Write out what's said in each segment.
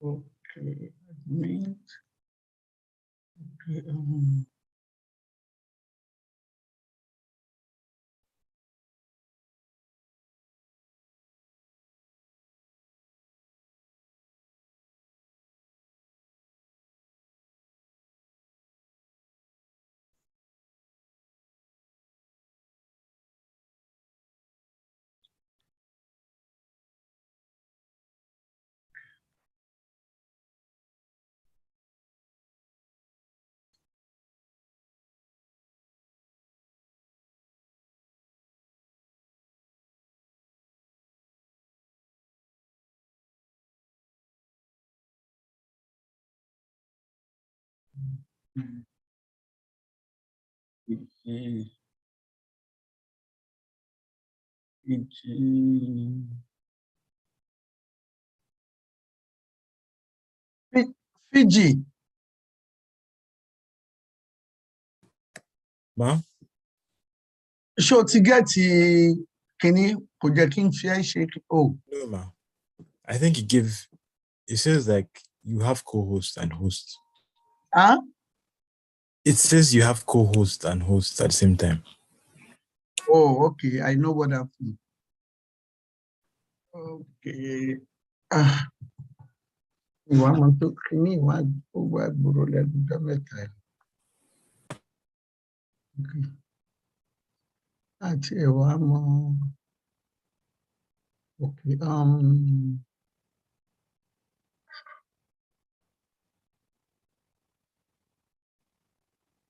Okay, admit. Okay, Fiji, Fiji, Fiji. Ma? Ṣé o ti gẹ́ẹ̀tì kínní kò jẹ́ kí n fi ẹ́ ṣe o? No, ma. I think it says like you have co-host and host. Huh? It says you have co-host and host at the same time. Oh, okay. I know what happened. Okay. Ìwà máa tó kínní ìwà gbogbo àgbòrò lẹ́gbẹ̀ẹ́ mẹ́ta. Àti ẹ̀wà mọ́. Okay.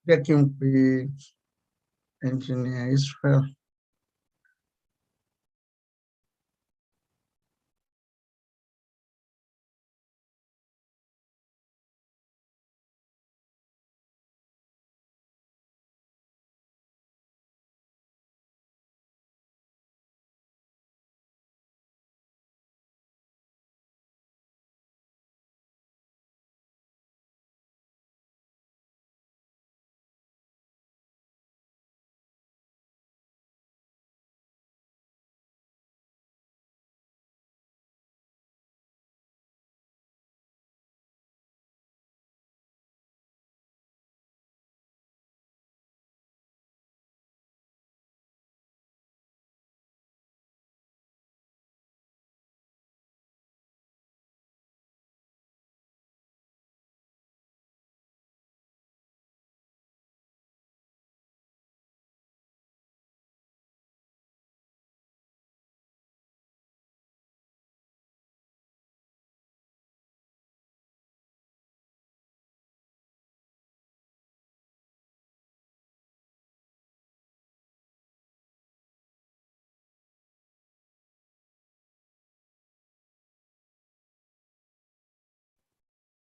Jẹ́ kí n pe engineer Israel.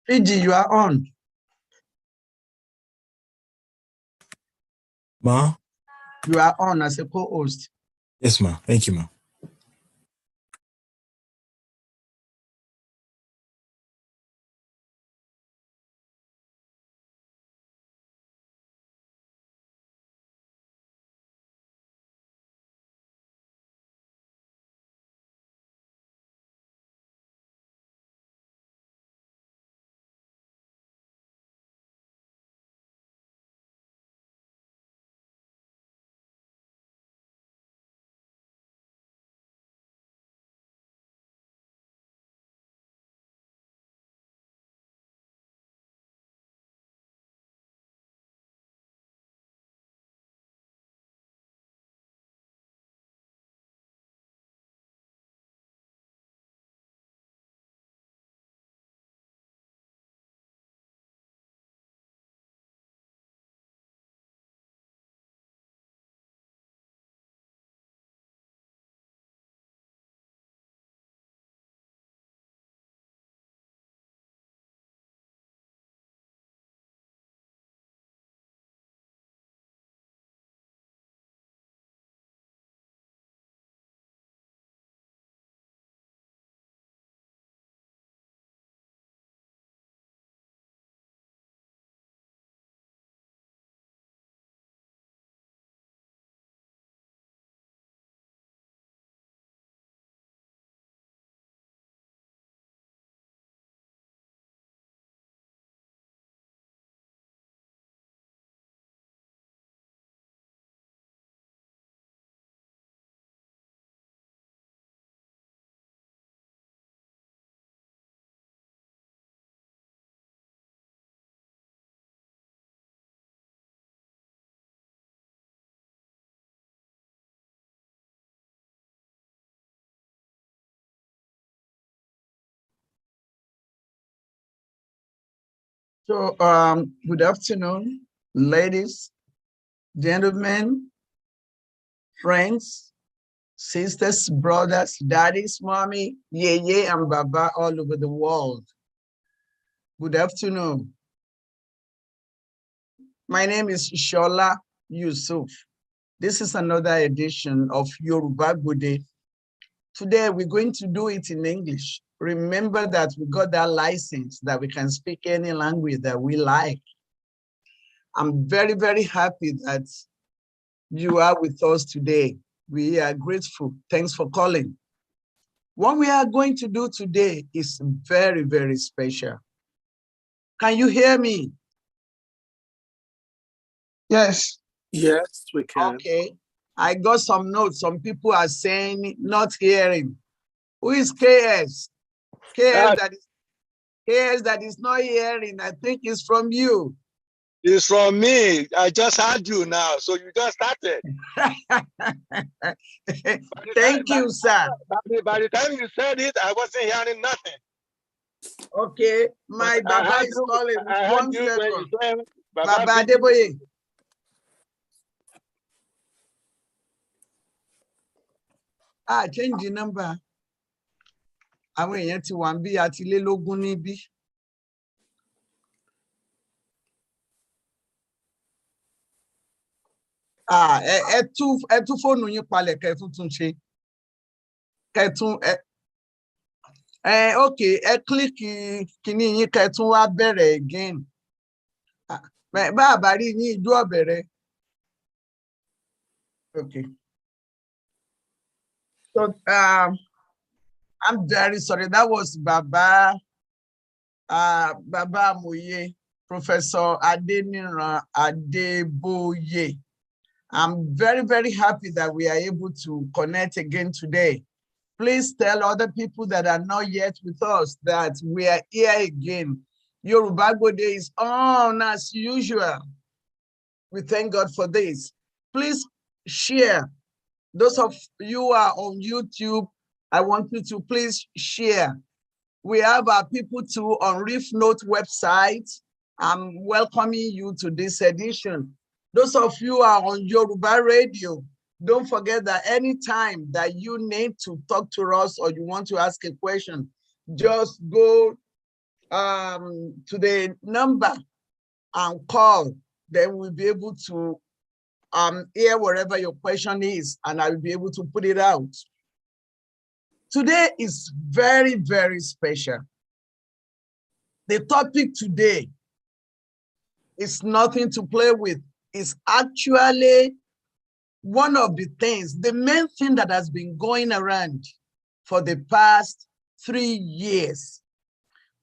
Fiji, you are on. Ma? You are on as a co-host. Yes, ma. Thank you, ma. So, good afternoon, ladies, gentlemen, friends, sisters, brothers, daddies, mommy, yeye, and baba all over the world. Good afternoon. My name is Shola Yusuf. This is another edition of Yoruba Gbode. Today, we're going to do it in English. Remember that we got that license that we can speak any language that we like. I'm very, very happy that you are with us today. We are grateful. Thanks for calling. What we are going to do today is very, very special. Can you hear me? Yes. Yes, we can. Okay. I got some notes. Some people are saying not hearing. Who is KS? KS that is not hearing. I think it's from you. It's from me. I just heard you now, so you just started. Thank you, sir. By the time you said it, I wasn't hearing nothing. Okay, my Baba is calling. I heard you when you said Baba Adeboye. Change the number. Àwọn èèyàn ti wà ń bí àti lé lógún níbí. Ẹ tú fóònù yín palẹ̀ kẹ́tún tún ṣe. Okay, ẹ kílíkì kíní yín kẹ́tún wá bẹ̀rẹ̀ again. Bá àbárí yín ìjú ọ̀bẹ̀rẹ̀. Okay. So, I'm very sorry. That was Baba Moye, Professor Adeniran Adeboye. I'm very, very happy that we are able to connect again today. Please tell other people that are not yet with us that we are here again. Yoruba Gbode is on as usual. We thank God for this. Please share. Those of you who are on YouTube, I want you to please share. We have our people too on Reef Note website. I'm welcoming you to this edition. Those of you who are on Yoruba Radio, don't forget that anytime that you need to talk to us or you want to ask a question, just go to the number and call. Then we'll be able to hear wherever your question is, and I will be able to put it out. Today is very, very special. The topic today is nothing to play with. It's actually one of the things, the main thing that has been going around for the past 3 years.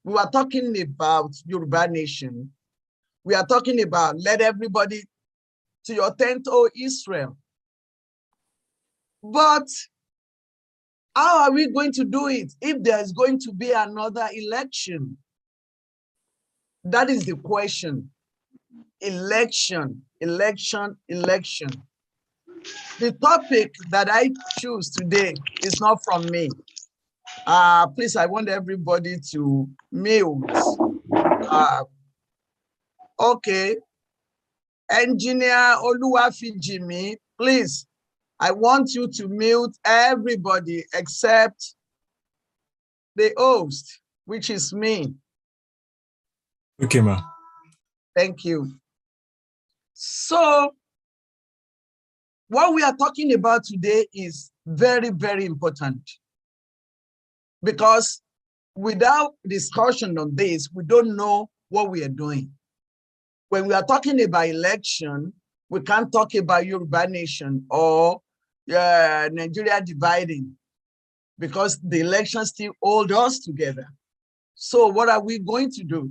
We are talking about Yoruba nation. We are talking about let everybody to your tent, O Israel. But how are we going to do it if there is going to be another election? That is the question. Election, election, election. The topic that I choose today is not from me. Please, I want everybody to mute. Okay. Engineer Oluwafijimi, please, I want you to mute everybody except the host, which is me. Okay, ma. Thank you. So, what we are talking about today is very, very important because without discussion on this, we don't know what we are doing. When we are talking about election, we can't talk about Yoruba nation or Nigeria dividing because the election still hold us together. So what are we going to do?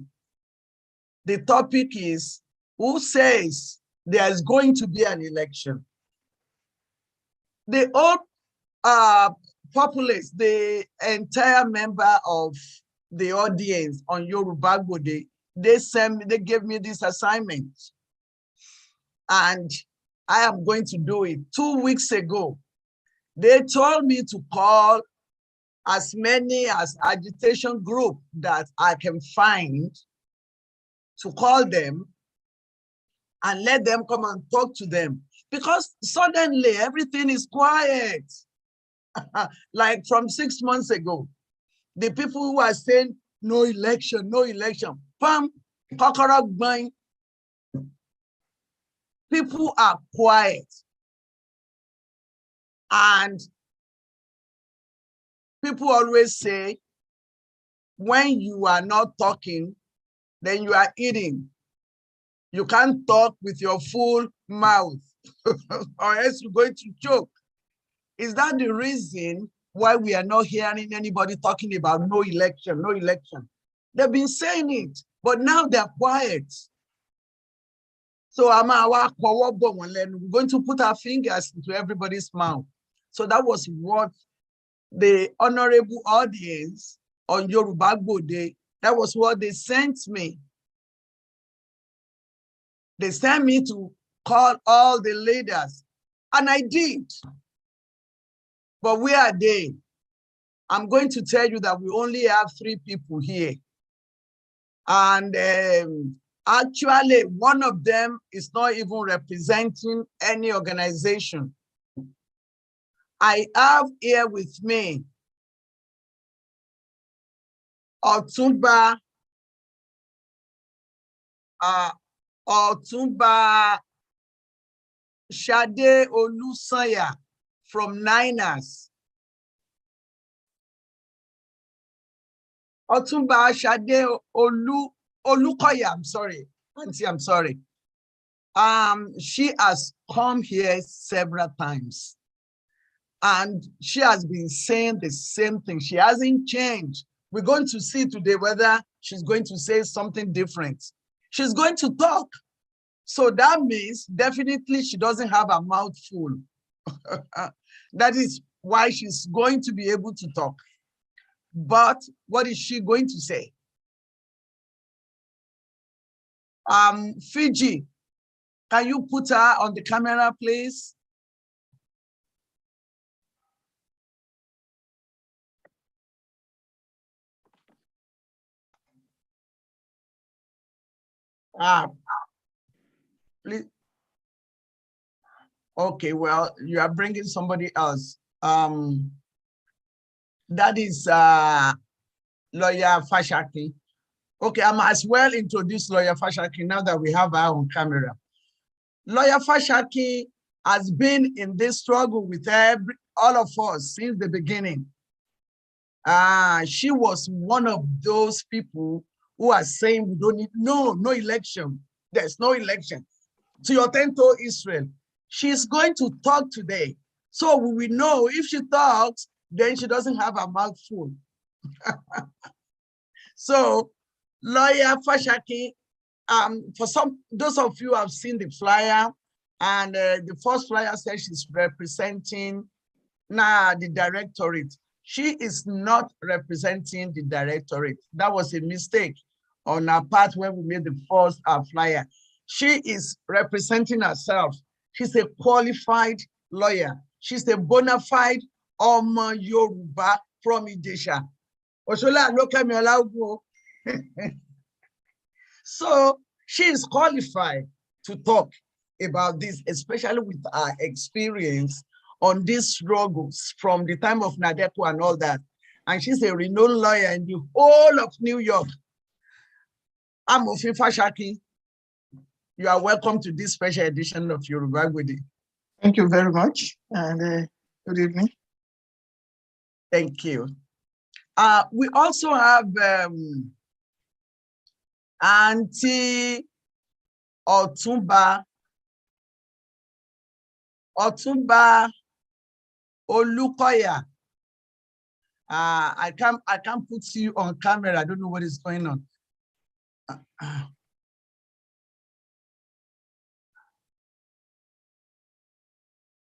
The topic is, who says there is going to be an election? The whole populace, the entire member of the audience on Yoruba Gbode, they gave me this assignment. And I am going to do it. 2 weeks ago, they told me to call as many as agitation group that I can find to call them and let them come and talk to them. Because suddenly everything is quiet. Like from 6 months ago, the people who are saying no election, pam, kokoro gbain. People are quiet. And people always say, when you are not talking, then you are eating. You can't talk with your full mouth or else you're going to choke. Is that the reason why we are not hearing anybody talking about no election, no election? They've been saying it, but now they're quiet. So we're going to put our fingers into everybody's mouth. So that was what the honorable audience on Yoruba Gbode, that was what they sent me. They sent me to call all the leaders, and I did. But where are they? I'm going to tell you that we only have 3 people here. And actually, one of them is not even representing any organization. I have here with me Otumba Shade Olusanya from Niners. Otumba Shade Olukoya, I'm sorry. Auntie, I'm sorry. She has come here several times. And she has been saying the same thing. She hasn't changed. We're going to see today whether she's going to say something different. She's going to talk. So that means definitely she doesn't have a mouth full. That is why she's going to be able to talk. But what is she going to say? Fiji, can you put her on the camera, please? Please. Okay, well, you are bringing somebody else. That is Lawyer Fashaki. Okay, I might as well introduce Lawyer Fashaki now that we have her on camera. Lawyer Fashaki has been in this struggle with all of us since the beginning. She was one of those people who are saying we don't need no election. There's no election. To your Tento Israel, she's going to talk today. So we will know if she talks, then she doesn't have a mouth full. So Lawyer Fashaki, for those of you who have seen the flyer, and the first flyer says she's representing the directorate. She is not representing the directorate. That was a mistake on our part when we made the first flyer. She is representing herself. She's a qualified lawyer. She's a bona fide Omo Yoruba from Idesha. So she is qualified to talk about this, especially with our experience on these struggles from the time of Nadepo and all that. And she's a renowned lawyer in the whole of New York. I'm Ofin Fashaki. You are welcome to this special edition of Yoruba Gbode. Thank you very much, and good evening. Thank you. We also have Auntie Otumba Olukoya. I can't put you on camera. I don't know what is going on.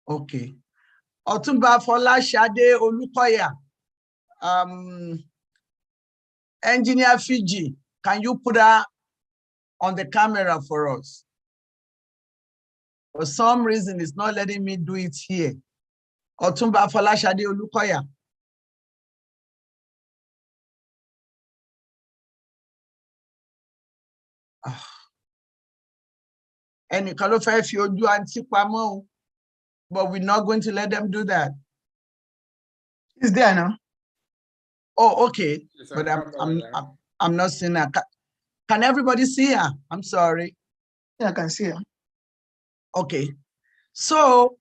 Okay. Otumba Folashade Olukoya. Engineer Fiji, can you put her on the camera for us? For some reason, it's not letting me do it here. Otumba Folashade Olukoya. ẹnìkan ló fẹ́ fi ojú àǹtí pamọ́ o, but we're not going to let them do that. It's there now. Oh, okay. But I'm not seeing her. Can everybody see her? I'm sorry. Yeah, I can see her. Okay. So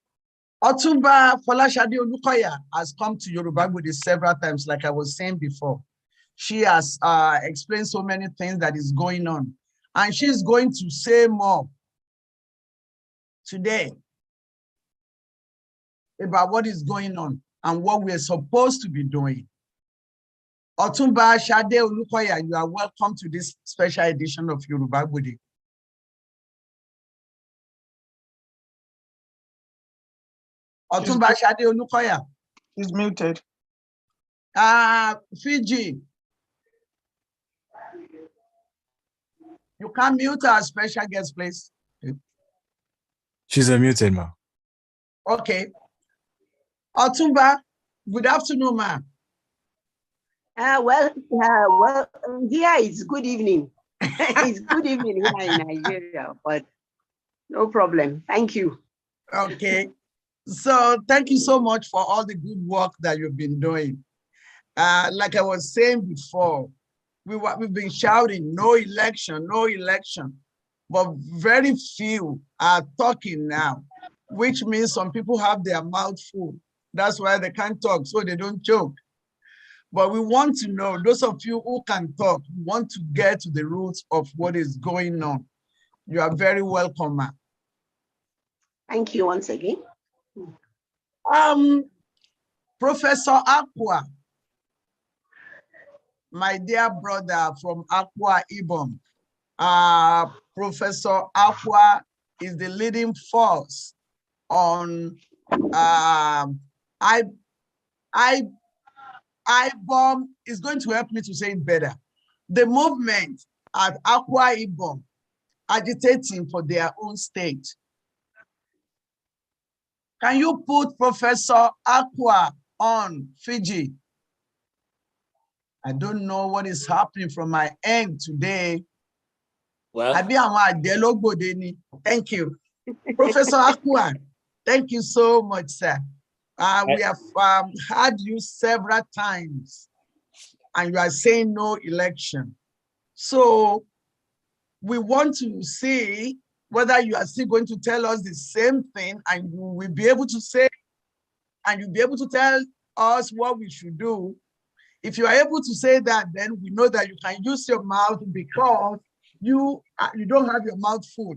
Otumba Folashade Olukoya has come to Yoruba Gbode several times, like I was saying before. She has explained so many things that is going on, and she's going to say more today about what is going on and what we're supposed to be doing. Otumba Shade Olukoya, you are welcome to this special edition of Yoruba Gbode. Otumba Shade Olukoya. She's muted. Fiji. You can mute our special guest, please. She's unmuted, ma. Okay. Otumba, good afternoon, ma. Well, here it's good evening. It's good evening here in Nigeria, but no problem. Thank you. Okay. So thank you so much for all the good work that you've been doing. Like I was saying before, we've been shouting, no election, no election. But very few are talking now, which means some people have their mouth full. That's why they can't talk, so they don't choke. But we want to know, those of you who can talk, we want to get to the roots of what is going on. You are very welcome, ma'am. Thank you once again. Professor Akwa, my dear brother from Akwa Ibom. Professor Akwa is the leading force on IBOM is going to help me to say it better. The movement at Akwa Ibom agitating for their own state. Can you put Professor Akwa on Fiji? I don't know what is happening from my end today. Well, thank you. Professor Akwa, thank you so much, sir. We have had you several times and you are saying no election. So we want to see whether you are still going to tell us the same thing and you will be able to say, and you'll be able to tell us what we should do. If you are able to say that, then we know that you can use your mouth because you don't have your mouth full.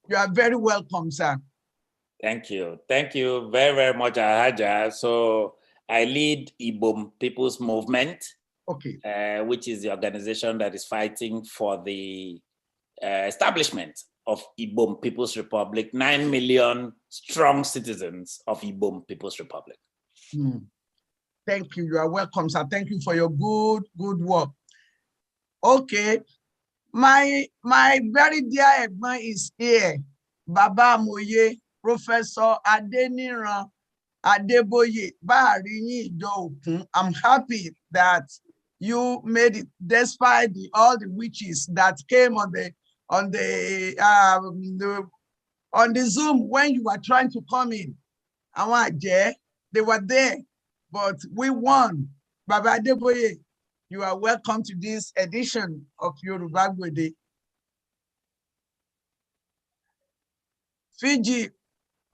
You are very welcome, sir. Thank you. Thank you very, very much, Ahaja. So I lead Ibom People's Movement, okay, which is the organization that is fighting for the establishment of Ibom People's Republic, 9 million strong citizens of Ibom People's Republic. Thank you. You are welcome, sir. Thank you for your good work. Okay. My very dear Egban is here. Baba Moye, Professor Adeniran Adeboye. I'm happy that you made it despite all the witches that came on the Zoom when you were trying to come in. They were there, but we won. Baba Adeboye, you are welcome to this edition of Yoruba Gbode. Fiji,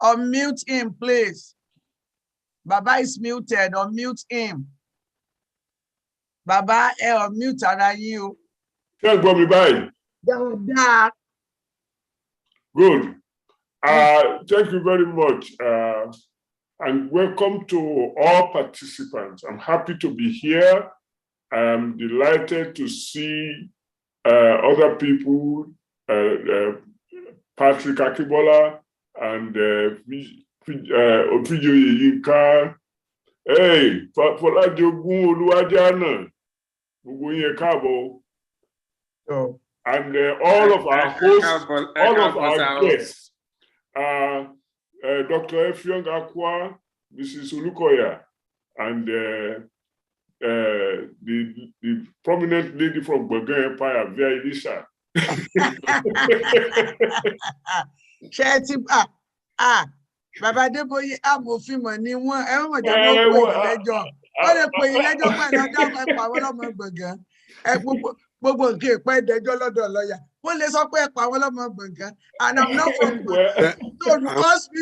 unmute him, please. Baba is muted, unmute him. Baba, unmute you. Thank Good. Thank you very much. And welcome to all participants. I'm happy to be here. I'm delighted to see other people, Patrick Akibola and Opijo Yinka. Hey, Folajogun Oluwajana, Ugunye Kabo. And all of our hosts, all of our guests, Dr. Effiong Akwa, Mrs. Olukoya, and the prominent lady from Gbode Empire, Via Elisha. Bàbá Adébóyè amòfin mọ̀ ní wọ́n ẹ mọ̀ jẹ́ wọ́n pè yín lẹ́jọ́. Ó lè pè yín lẹ́jọ́ pẹ̀lú ọjọ́ àwọn ẹ̀pọ̀ àwọn ọlọ́mọ gbọ̀ngàn. Gbogbo nǹkan ìpẹ́ ìdẹ́jọ́ lọ́dọ̀ lọ́ọ̀yà. Wọ́n lè sọ pé ẹ̀pọ̀ àwọn ọlọ́mọ gbọ̀ngàn. And I'm not from Gbọ̀ngàn. So you cause me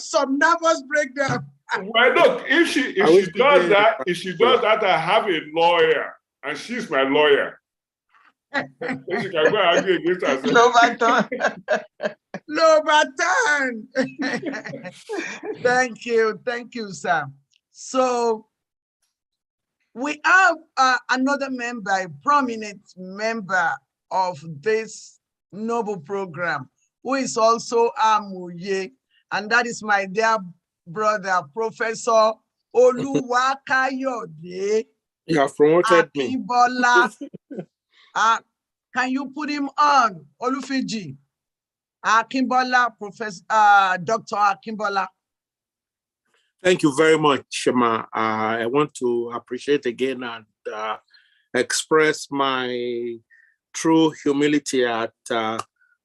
some nervous breakdown. Well, look, if she does that, I have a lawyer, and she's my lawyer. So she can go argue against herself. Lobatan. Thank you, sir. So we have another member, a prominent member of this noble program, who is also Amuye, and that is my dear brother, Professor Oluwakayode. You have promoted me. Can you put him on, Olufiji? Akimbola, Professor Dr. Akimbola. Thank you very much, Shema. I want to appreciate again and express my true humility at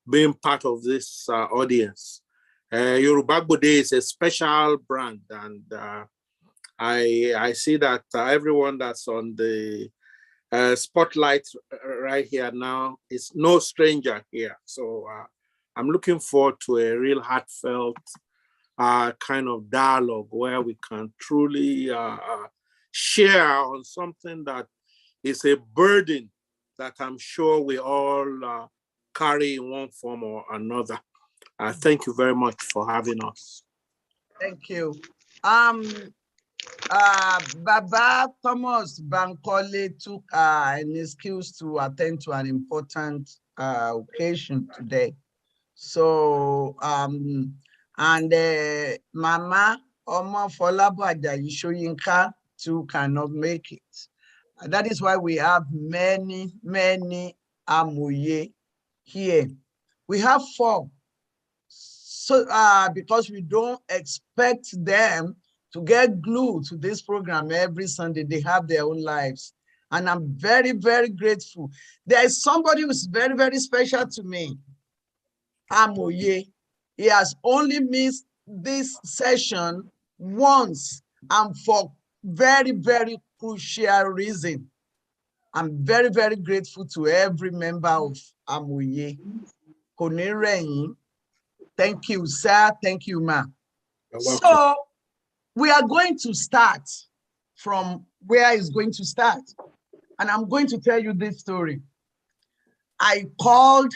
being part of this audience. Yoruba Gbode is a special brand, and I see that everyone that's on the spotlight right here now is no stranger here. So I'm looking forward to a real heartfelt kind of dialogue where we can truly share on something that is a burden that I'm sure we all carry in one form or another. Thank you very much for having us. Thank you. Baba Thomas Bankole took an excuse to attend to an important occasion today. So, Mama Oma Folabo Ajayi Soyinka too cannot make it. That is why we have many Amuye here. We have 4. So, because we don't expect them to get glued to this program every Sunday, they have their own lives. And I'm very, very grateful. There is somebody who's very, very special to me, Amoye. He has only missed this session once and for very, very crucial reason. I'm very, very grateful to every member of Amoye. Konereyin. Thank you, sir. Thank you, ma. So we are going to start from where it's going to start. And I'm going to tell you this story. I called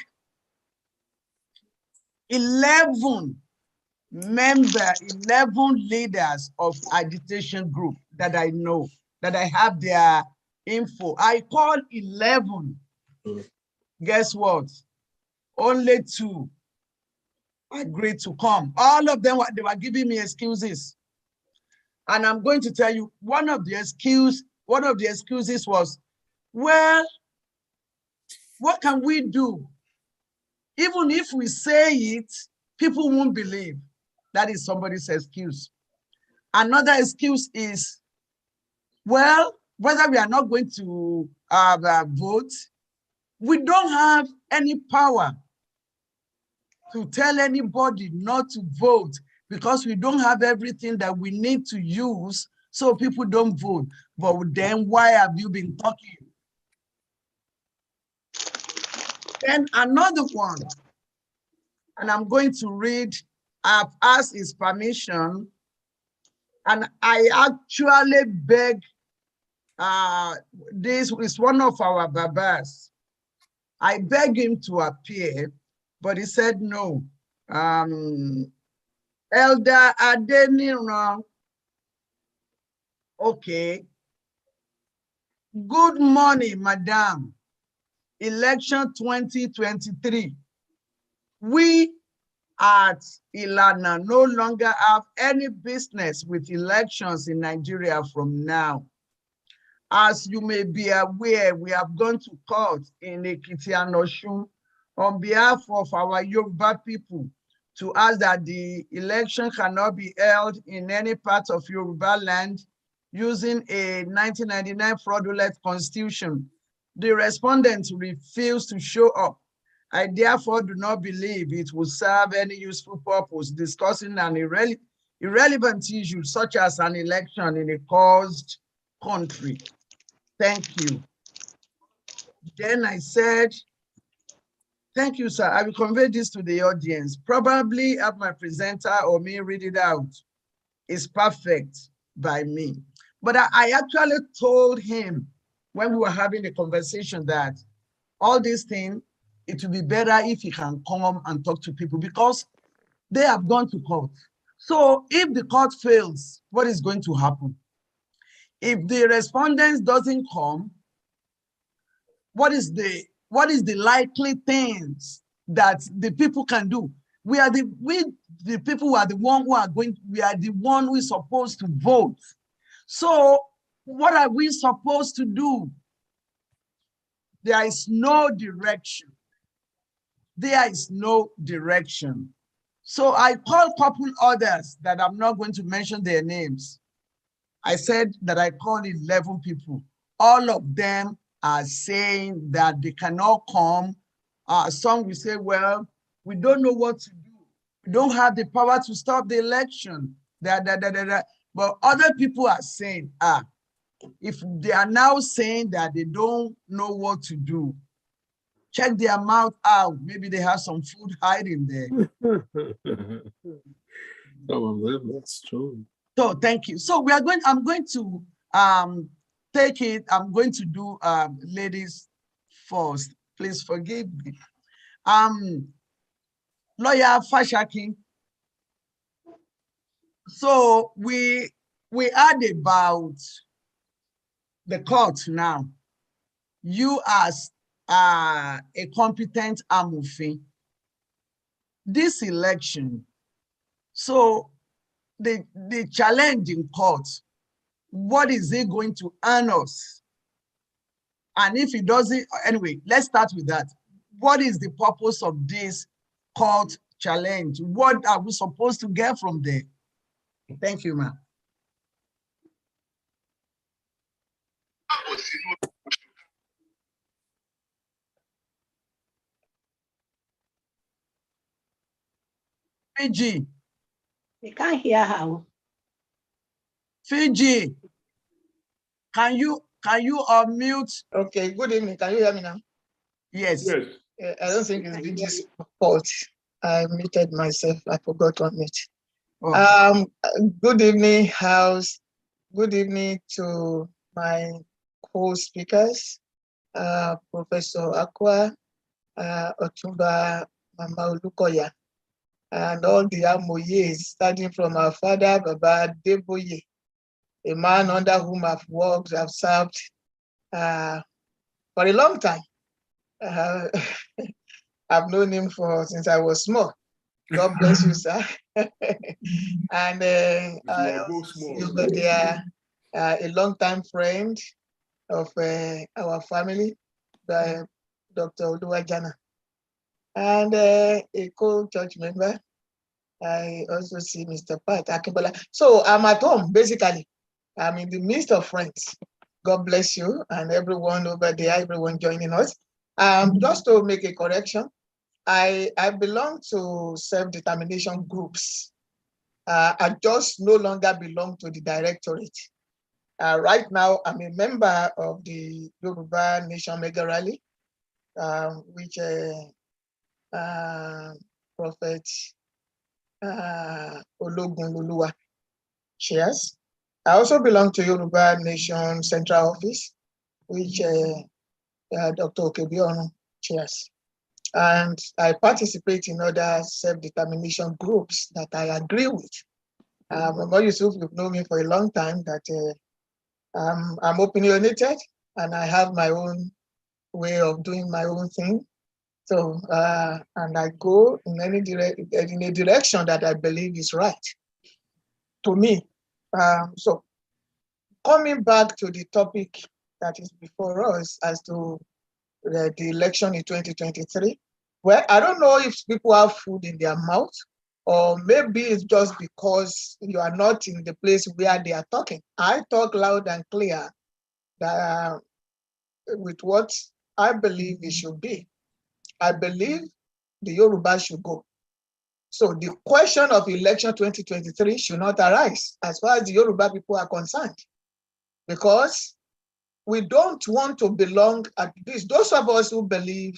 11 leaders of agitation group that I know, that I have their info. I called 11. Guess what? Only 2 agreed to come. All of them, they were giving me excuses. And I'm going to tell you, one of the excuses was, well, what can we do? Even if we say it, people won't believe. That is somebody's excuse. Another excuse is, well, whether we are not going to vote, we don't have any power to tell anybody not to vote because we don't have everything that we need to use so people don't vote. But then why have you been talking? Then another one, and I'm going to read, I've asked his permission, and I actually beg, this is one of our babas. I begged him to appear, but he said no. Elder Adeniran, okay. Good morning, madam. Election 2023. We at Ilana no longer have any business with elections in Nigeria from now. As you may be aware, we have gone to court in Ekiti and Osun on behalf of our Yoruba people to ask that the election cannot be held in any part of Yoruba land using a 1999 fraudulent constitution The respondents refused to show up. I therefore do not believe it will serve any useful purpose discussing an irrelevant issue such as an election in a caused country. Thank you. Then I said, thank you, sir. I will convey this to the audience. Probably have my presenter or me read it out. It's perfect by me. But I actually told him when we were having a conversation that all these things, it would be better if he can come and talk to people because they have gone to court. So if the court fails, what is going to happen? If the respondent doesn't come, what is the likely things that the people can do? We the people who are the one who are going, we are the one who is supposed to vote. So what are we supposed to do? There is no direction. There is no direction. So I called a couple others that I'm not going to mention their names. I said that I called 11 people. All of them are saying that they cannot come. Some will say, well, we don't know what to do. We don't have the power to stop the election. But other people are saying, if they are now saying that they don't know what to do, check their mouth out. Maybe they have some food hiding there. Some of them, that's true. So thank you. So I'm going to take it. I'm going to do ladies first. Please forgive me. Lawyer Fashakin. So we heard about the court now. You as a competent Amufin, this election, so the challenge in court, what is it going to earn us? And if it doesn't, anyway, let's start with that. What is the purpose of this court challenge? What are we supposed to get from there? Thank you, ma'am. Fiji. We can't hear how. Fiji, can you unmute? Okay, good evening. Can you hear me now? Yes. Yes. I don't think it's Vigi's fault. I muted myself. I forgot to unmute. Oh. Good evening, House. Good evening to my co-speakers, Professor Akwa, Otumba Mama Olukoya, and all the Amoyes, starting from our father, Baba Deboye, a man under whom I've worked, I've served for a long time. I've known him since I was small. God bless you, sir. And they are a long-time friend of our family, Dr. Oluwajana, and a co-church member. I also see Mr. Pat Akimbola. So I'm at home, basically. I'm in the midst of friends. God bless you and everyone over there, everyone joining us. Just to make a correction, I belong to self-determination groups. I just no longer belong to the directorate. Right now, I'm a member of the Yoruba Nation Mega Rally, which Prophet Ologun Luluwa chairs. I also belong to Yoruba Nation Central Office, which Dr. Okebionu chairs. And I participate in other self-determination groups that I agree with. Mama Yusuf, you've known me for a long time, that I'm opinionated and I have my own way of doing my own thing. So, and I go in a direction that I believe is right to me. So coming back to the topic that is before us as to the election in 2023, well, I don't know if people have food in their mouth, or maybe it's just because you are not in the place where they are talking. I talk loud and clear that with what I believe it should be. I believe the Yoruba should go. So the question of election 2023 should not arise as far as the Yoruba people are concerned, because we don't want to belong, at least those of us who believe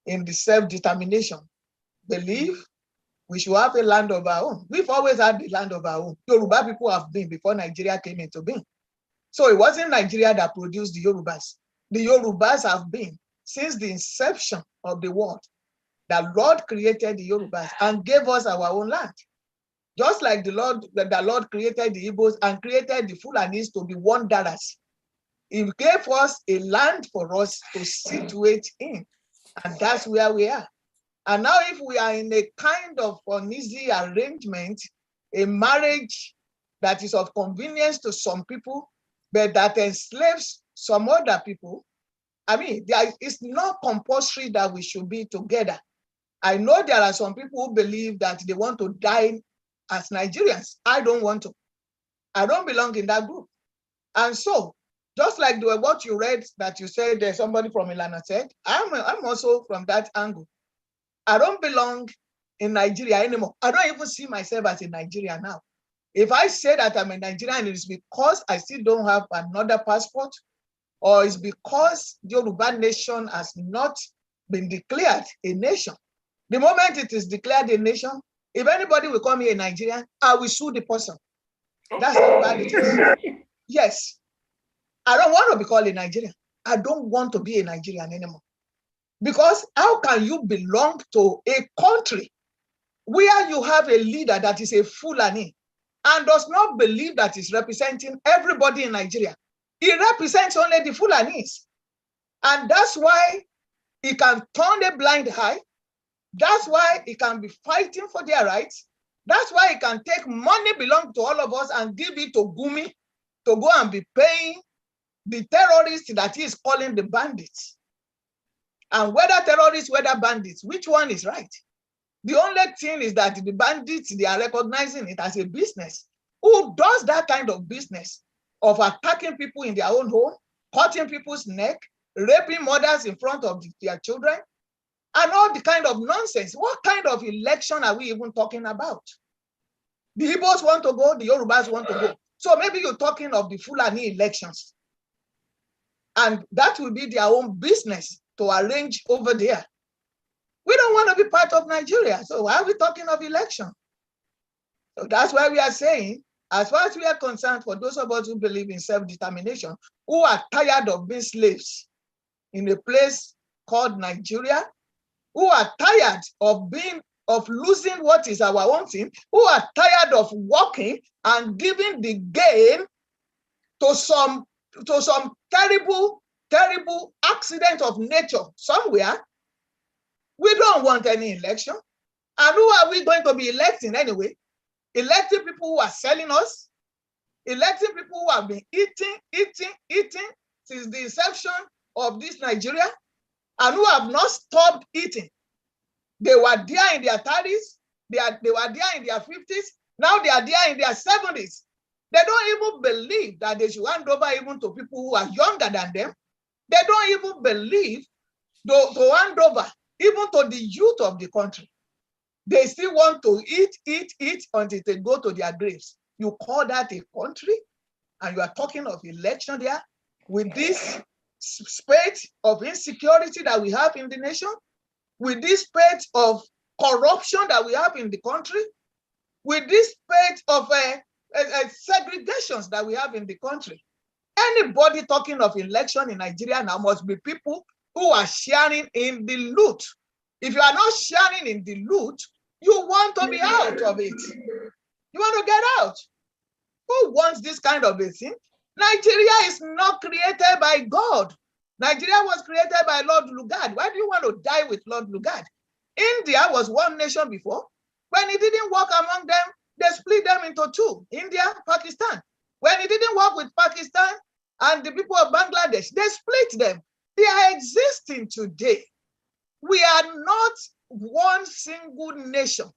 in the self-determination, believe we should have a land of our own. We've always had the land of our own. Yoruba people have been before Nigeria came into being. So it wasn't Nigeria that produced the Yorubas. The Yorubas have been since the inception of the world. The Lord created the Yorubas and gave us our own land. Just like the Lord created the Igbos and created the Fulanis to be wanderers. He gave us a land for us to situate in. And that's where we are. And now if we are in a kind of uneasy arrangement, a marriage that is of convenience to some people, but that enslaves some other people, I mean, it's not compulsory that we should be together. I know there are some people who believe that they want to die as Nigerians. I don't want to. I don't belong in that group. And so, just like what you read that you said there's somebody from Ilana said, I'm also from that angle. I don't belong in Nigeria anymore. I don't even see myself as a Nigerian now. If I say that I'm a Nigerian, it is because I still don't have another passport, or it's because the Yoruba nation has not been declared a nation. The moment it is declared a nation, if anybody will call me a Nigerian, I will sue the person. That's how bad it is. Yes. I don't want to be called a Nigerian. I don't want to be a Nigerian anymore. Because how can you belong to a country where you have a leader that is a Fulani and does not believe that he's representing everybody in Nigeria? He represents only the Fulanis. And that's why he can turn a blind eye. That's why he can be fighting for their rights. That's why he can take money belonging to all of us and give it to Gumi to go and be paying the terrorists that he is calling the bandits. And whether terrorists, whether bandits, which one is right? The only thing is that the bandits, they are recognizing it as a business. Who does that kind of business of attacking people in their own home, cutting people's neck, raping mothers in front of their children, and all the kind of nonsense? What kind of election are we even talking about? The Igbos want to go, the Yorubas want to go. So maybe you're talking of the Fulani elections. And that will be their own business to arrange over there. We don't want to be part of Nigeria. So why are we talking of election? So that's why we are saying, as far as we are concerned, for those of us who believe in self-determination, who are tired of being slaves in a place called Nigeria, who are tired of losing what is our own thing, who are tired of working and giving the gain to some terrible accident of nature somewhere. We don't want any election. And who are we going to be electing anyway? Electing people who are selling us, electing people who have been eating since the inception of this Nigeria, and who have not stopped eating. They were there in their 30s, they were there in their 50s, now they are there in their 70s. They don't even believe that they should hand over even to people who are younger than them. They don't even believe to hand over even to the youth of the country. They still want to eat until they go to their graves. You call that a country? And you are talking of election there with this spate of insecurity that we have in the nation, with this spate of corruption that we have in the country, with this spate of segregations that we have in the country. Anybody talking of election in Nigeria now must be people who are sharing in the loot. If you are not sharing in the loot, you want to be out of it. You want to get out. Who wants this kind of a thing? Nigeria is not created by God. Nigeria was created by Lord Lugard. Why do you want to die with Lord Lugard? India was one nation before. When it didn't work among them, they split them into two, India, Pakistan. When it didn't work with Pakistan and the people of Bangladesh, they split them. They are existing today. We are not one single nation.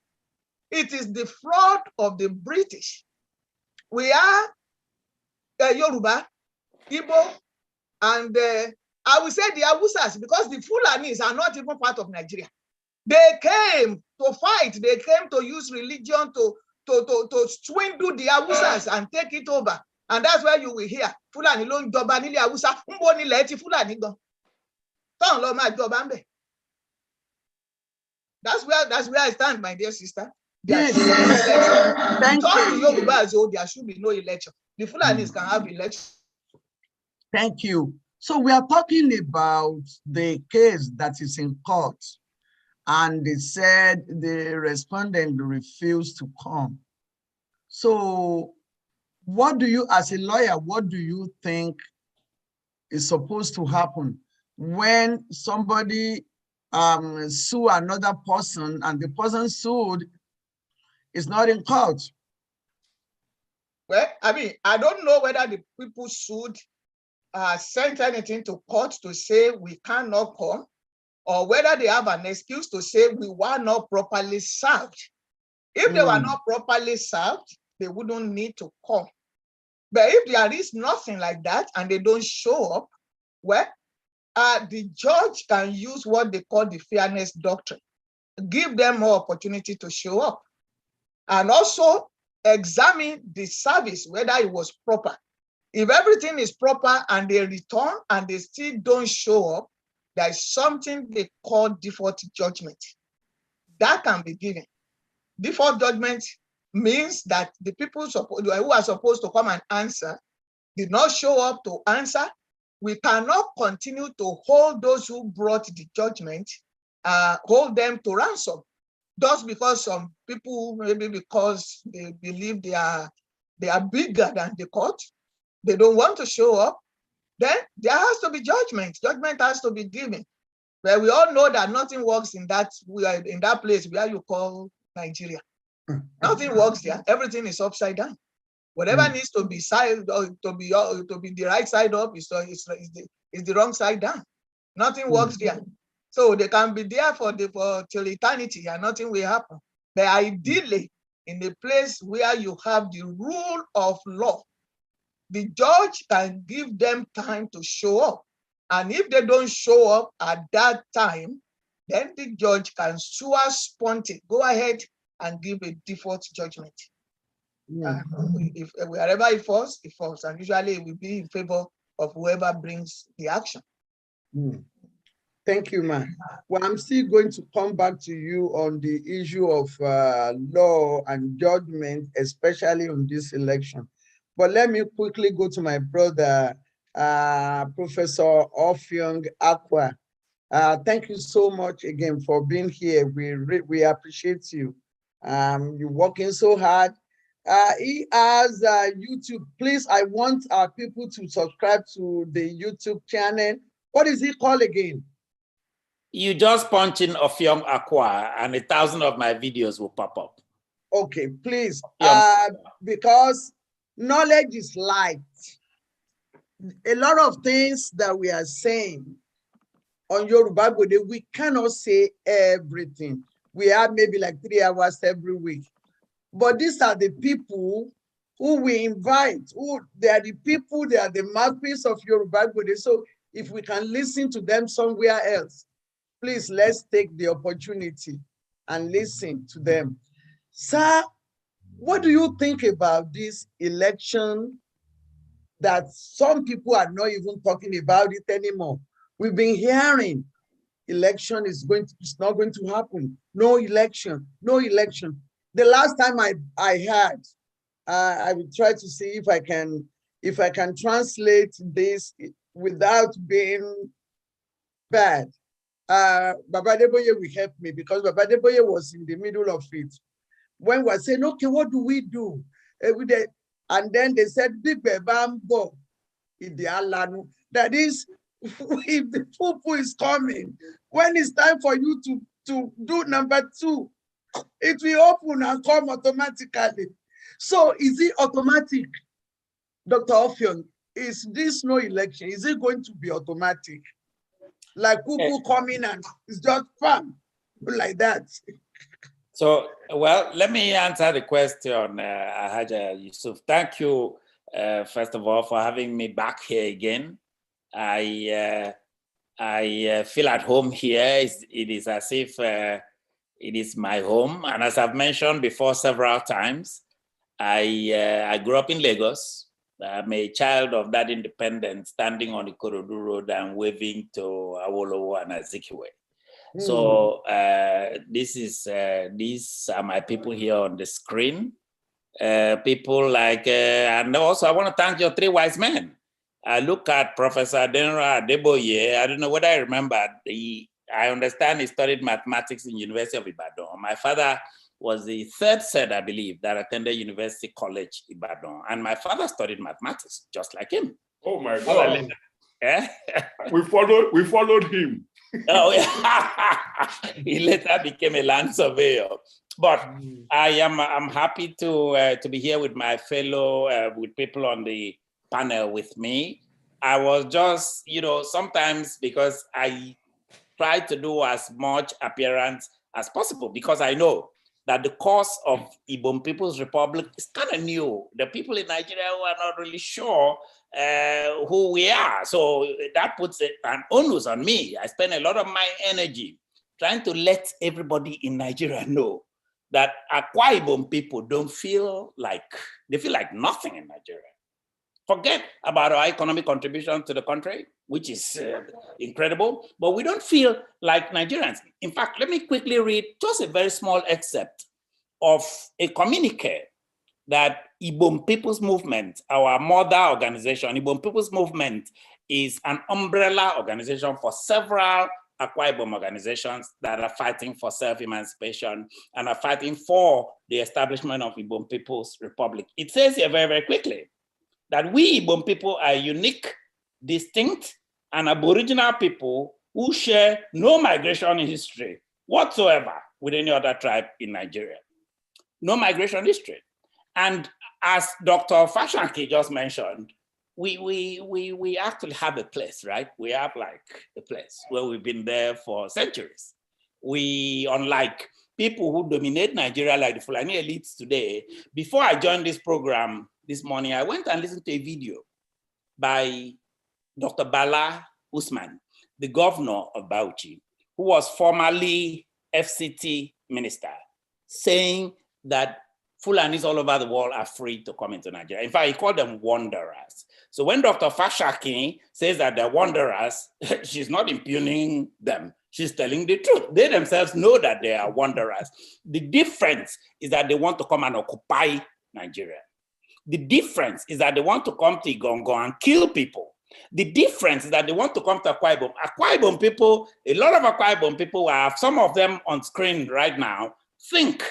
It is the fraud of the British. We are Yoruba, Igbo, and I will say the Hausas, because the Fulanis are not even part of Nigeria. They came to fight. They came to use religion to swindle the Hausas and take it over. And that's where you will hear Fulani ló ń jọba nílé Hausa. Nbo nílẹ̀ ti Fulani gan. Tọ́n lọ máa jọba ńbẹ̀. That's where I stand, my dear sister. There should be no election. Thank Talk to you. Yoruba, so there should be no election. The Fulanis can have election. Thank you. So we are talking about the case that is in court, and they said the respondent refused to come. So what do you, as a lawyer, what do you think is supposed to happen when somebody sue another person and the person sued is not in court? Well, I mean, I don't know whether the people sued sent anything to court to say we cannot come, or whether they have an excuse to say we were not properly served. If they were not properly served, they wouldn't need to come. But if there is nothing like that and they don't show up, well, the judge can use what they call the fairness doctrine, give them more opportunity to show up, and also examine the service, whether it was proper. If everything is proper and they return and they still don't show up, there is something they call default judgment. That can be given. Default judgment means that the people who are supposed to come and answer did not show up to answer. We cannot continue to hold those who brought the judgment, hold them to ransom, just because some people, maybe because they believe they are bigger than the court, they don't want to show up. Then there has to be judgment. Judgment has to be given. But we all know that nothing works in that place where you call Nigeria. Nothing works there. Everything is upside down. Whatever needs to be to be the right side up is the wrong side down. Nothing works there. So they can be there for till eternity and nothing will happen. But ideally, in a place where you have the rule of law, the judge can give them time to show up. And if they don't show up at that time, then the judge can sua sponte, go ahead and give a default judgment. If wherever it falls, and usually it will be in favor of whoever brings the action. Thank you, ma'am. Well, I'm still going to come back to you on the issue of law and judgment, especially on this election. But let me quickly go to my brother, Professor Offiong Akwa. Thank you so much again for being here. We appreciate you. You're working so hard. He has YouTube. Please, I want our people to subscribe to the YouTube channel. What is it called again? You just punch in Offiong Akwa and 1,000 of my videos will pop up. Okay, please. Because knowledge is light. A lot of things that we are saying on Yoruba Gbode, we cannot say everything. We have maybe like 3 hours every week. But these are the people who we invite. They are the people, they are the mouthpiece of Yoruba Gbode. So if we can listen to them somewhere else, please, let's take the opportunity and listen to them. Sir, what do you think about this election that some people are not even talking about it anymore? We've been hearing election is not going to happen. No election, no election. The last time I heard, I will try to see if I can translate this without being bad. Baba Deboye will help me because Baba Deboye was in the middle of it. When we were saying, okay, what do we do? And then they said, Big Bebambo, that is, if the poo is coming, when it's time for you to do number 2, it will open and come automatically. So is it automatic, Dr. Offiong? Is this no election? Is it going to be automatic? Like people coming and it's just fun, like that. So, well, let me answer the question, Haja Yusuf. Thank you, first of all, for having me back here again. I I feel at home here. It is as if it is my home. And as I've mentioned before several times, I grew up in Lagos. I'm a child of that independence, standing on the Ikorodu Road and waving to Awolowo and Azikiwe. So these are my people here on the screen. People like, and also I want to thank your three wise men. I look at Professor Adenra Adeboye. I don't know whether I remember. I understand he studied mathematics in University of Ibadan. My father was the third set, I believe, that attended University College Ibadan. And my father studied mathematics, just like him. Oh my God. Yeah? We followed him. Oh, yeah. He later became a land surveyor. But I'm happy to be here with my fellow, with people on the panel with me. I was just, sometimes because I try to do as much appearance as possible, because I know that the cause of Ibom People's Republic is kind of new. The people in Nigeria who are not really sure who we are. So that puts an onus on me. I spend a lot of my energy trying to let everybody in Nigeria know that Akwa Ibom people they feel like nothing in Nigeria. Forget about our economic contribution to the country, which is incredible, but we don't feel like Nigerians. In fact, let me quickly read just a very small excerpt of a communique that Ibom People's Movement, our mother organization, Ibom People's Movement is an umbrella organization for several Akwa Ibom organizations that are fighting for self-emancipation and are fighting for the establishment of Ibom People's Republic. It says here very, very quickly that we Ibom people are unique, distinct, and aboriginal people who share no migration history whatsoever with any other tribe in Nigeria. No migration history. And as Dr. Fashanki just mentioned, we actually have a place, right? We have like a place where we've been there for centuries. We, unlike people who dominate Nigeria like the Fulani elites today, before I joined this program this morning, I went and listened to a video by Dr. Bala Usman, the governor of Bauchi, who was formerly FCT minister, saying that Fulanis all over the world are free to come into Nigeria. In fact, he called them wanderers. So when Dr. Fashaki says that they're wanderers, she's not impugning them. She's telling the truth. They themselves know that they are wanderers. The difference is that they want to come and occupy Nigeria. The difference is that they want to come to Igongo and kill people. The difference is that they want to come to Akwa Ibom. Akwa Ibom people, a lot of Akwa Ibom people, I have some of them on screen right now, think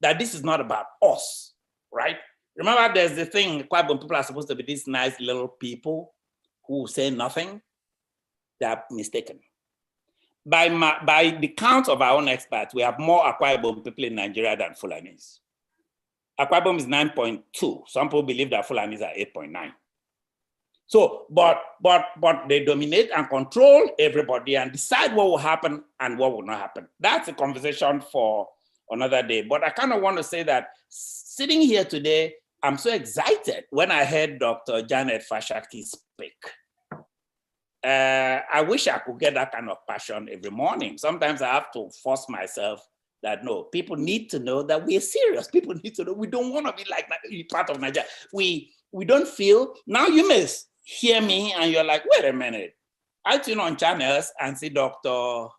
that this is not about us, right? Remember, there's the thing, Akwa Ibom people are supposed to be these nice little people who say nothing. They're mistaken. By the count of our own experts, we have more Akwa Ibom people in Nigeria than Fulanis. Akwa Ibom is 9.2. Some people believe that Fulanis are 8.9. So, but they dominate and control everybody and decide what will happen and what will not happen. That's a conversation for another day. But I kind of want to say that sitting here today, I'm so excited when I heard Dr. Janet Fashaki speak. I wish I could get that kind of passion every morning. Sometimes I have to force myself that no, people need to know that we're serious. People need to know we don't want to be like part of Nigeria. We don't feel, now you may hear me and you're like, wait a minute. I tune on channels and see Godswill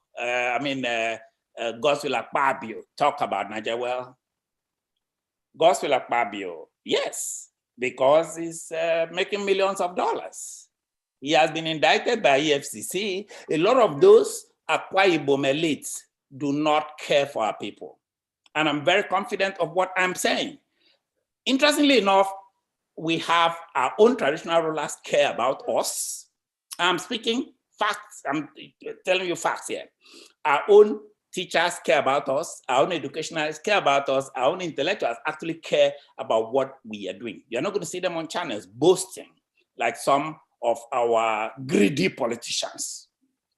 Akpabio talk about Nigeria. Well, Godswill Akpabio, yes, because he's making millions of dollars. He has been indicted by EFCC. A lot of those Akwa Ibom elites do not care for our people. And I'm very confident of what I'm saying. Interestingly enough, we have our own traditional rulers care about us. I'm speaking facts. I'm telling you facts here. Our own teachers care about us. Our own educationalists care about us. Our own intellectuals actually care about what we are doing. You're not going to see them on channels boasting like some of our greedy politicians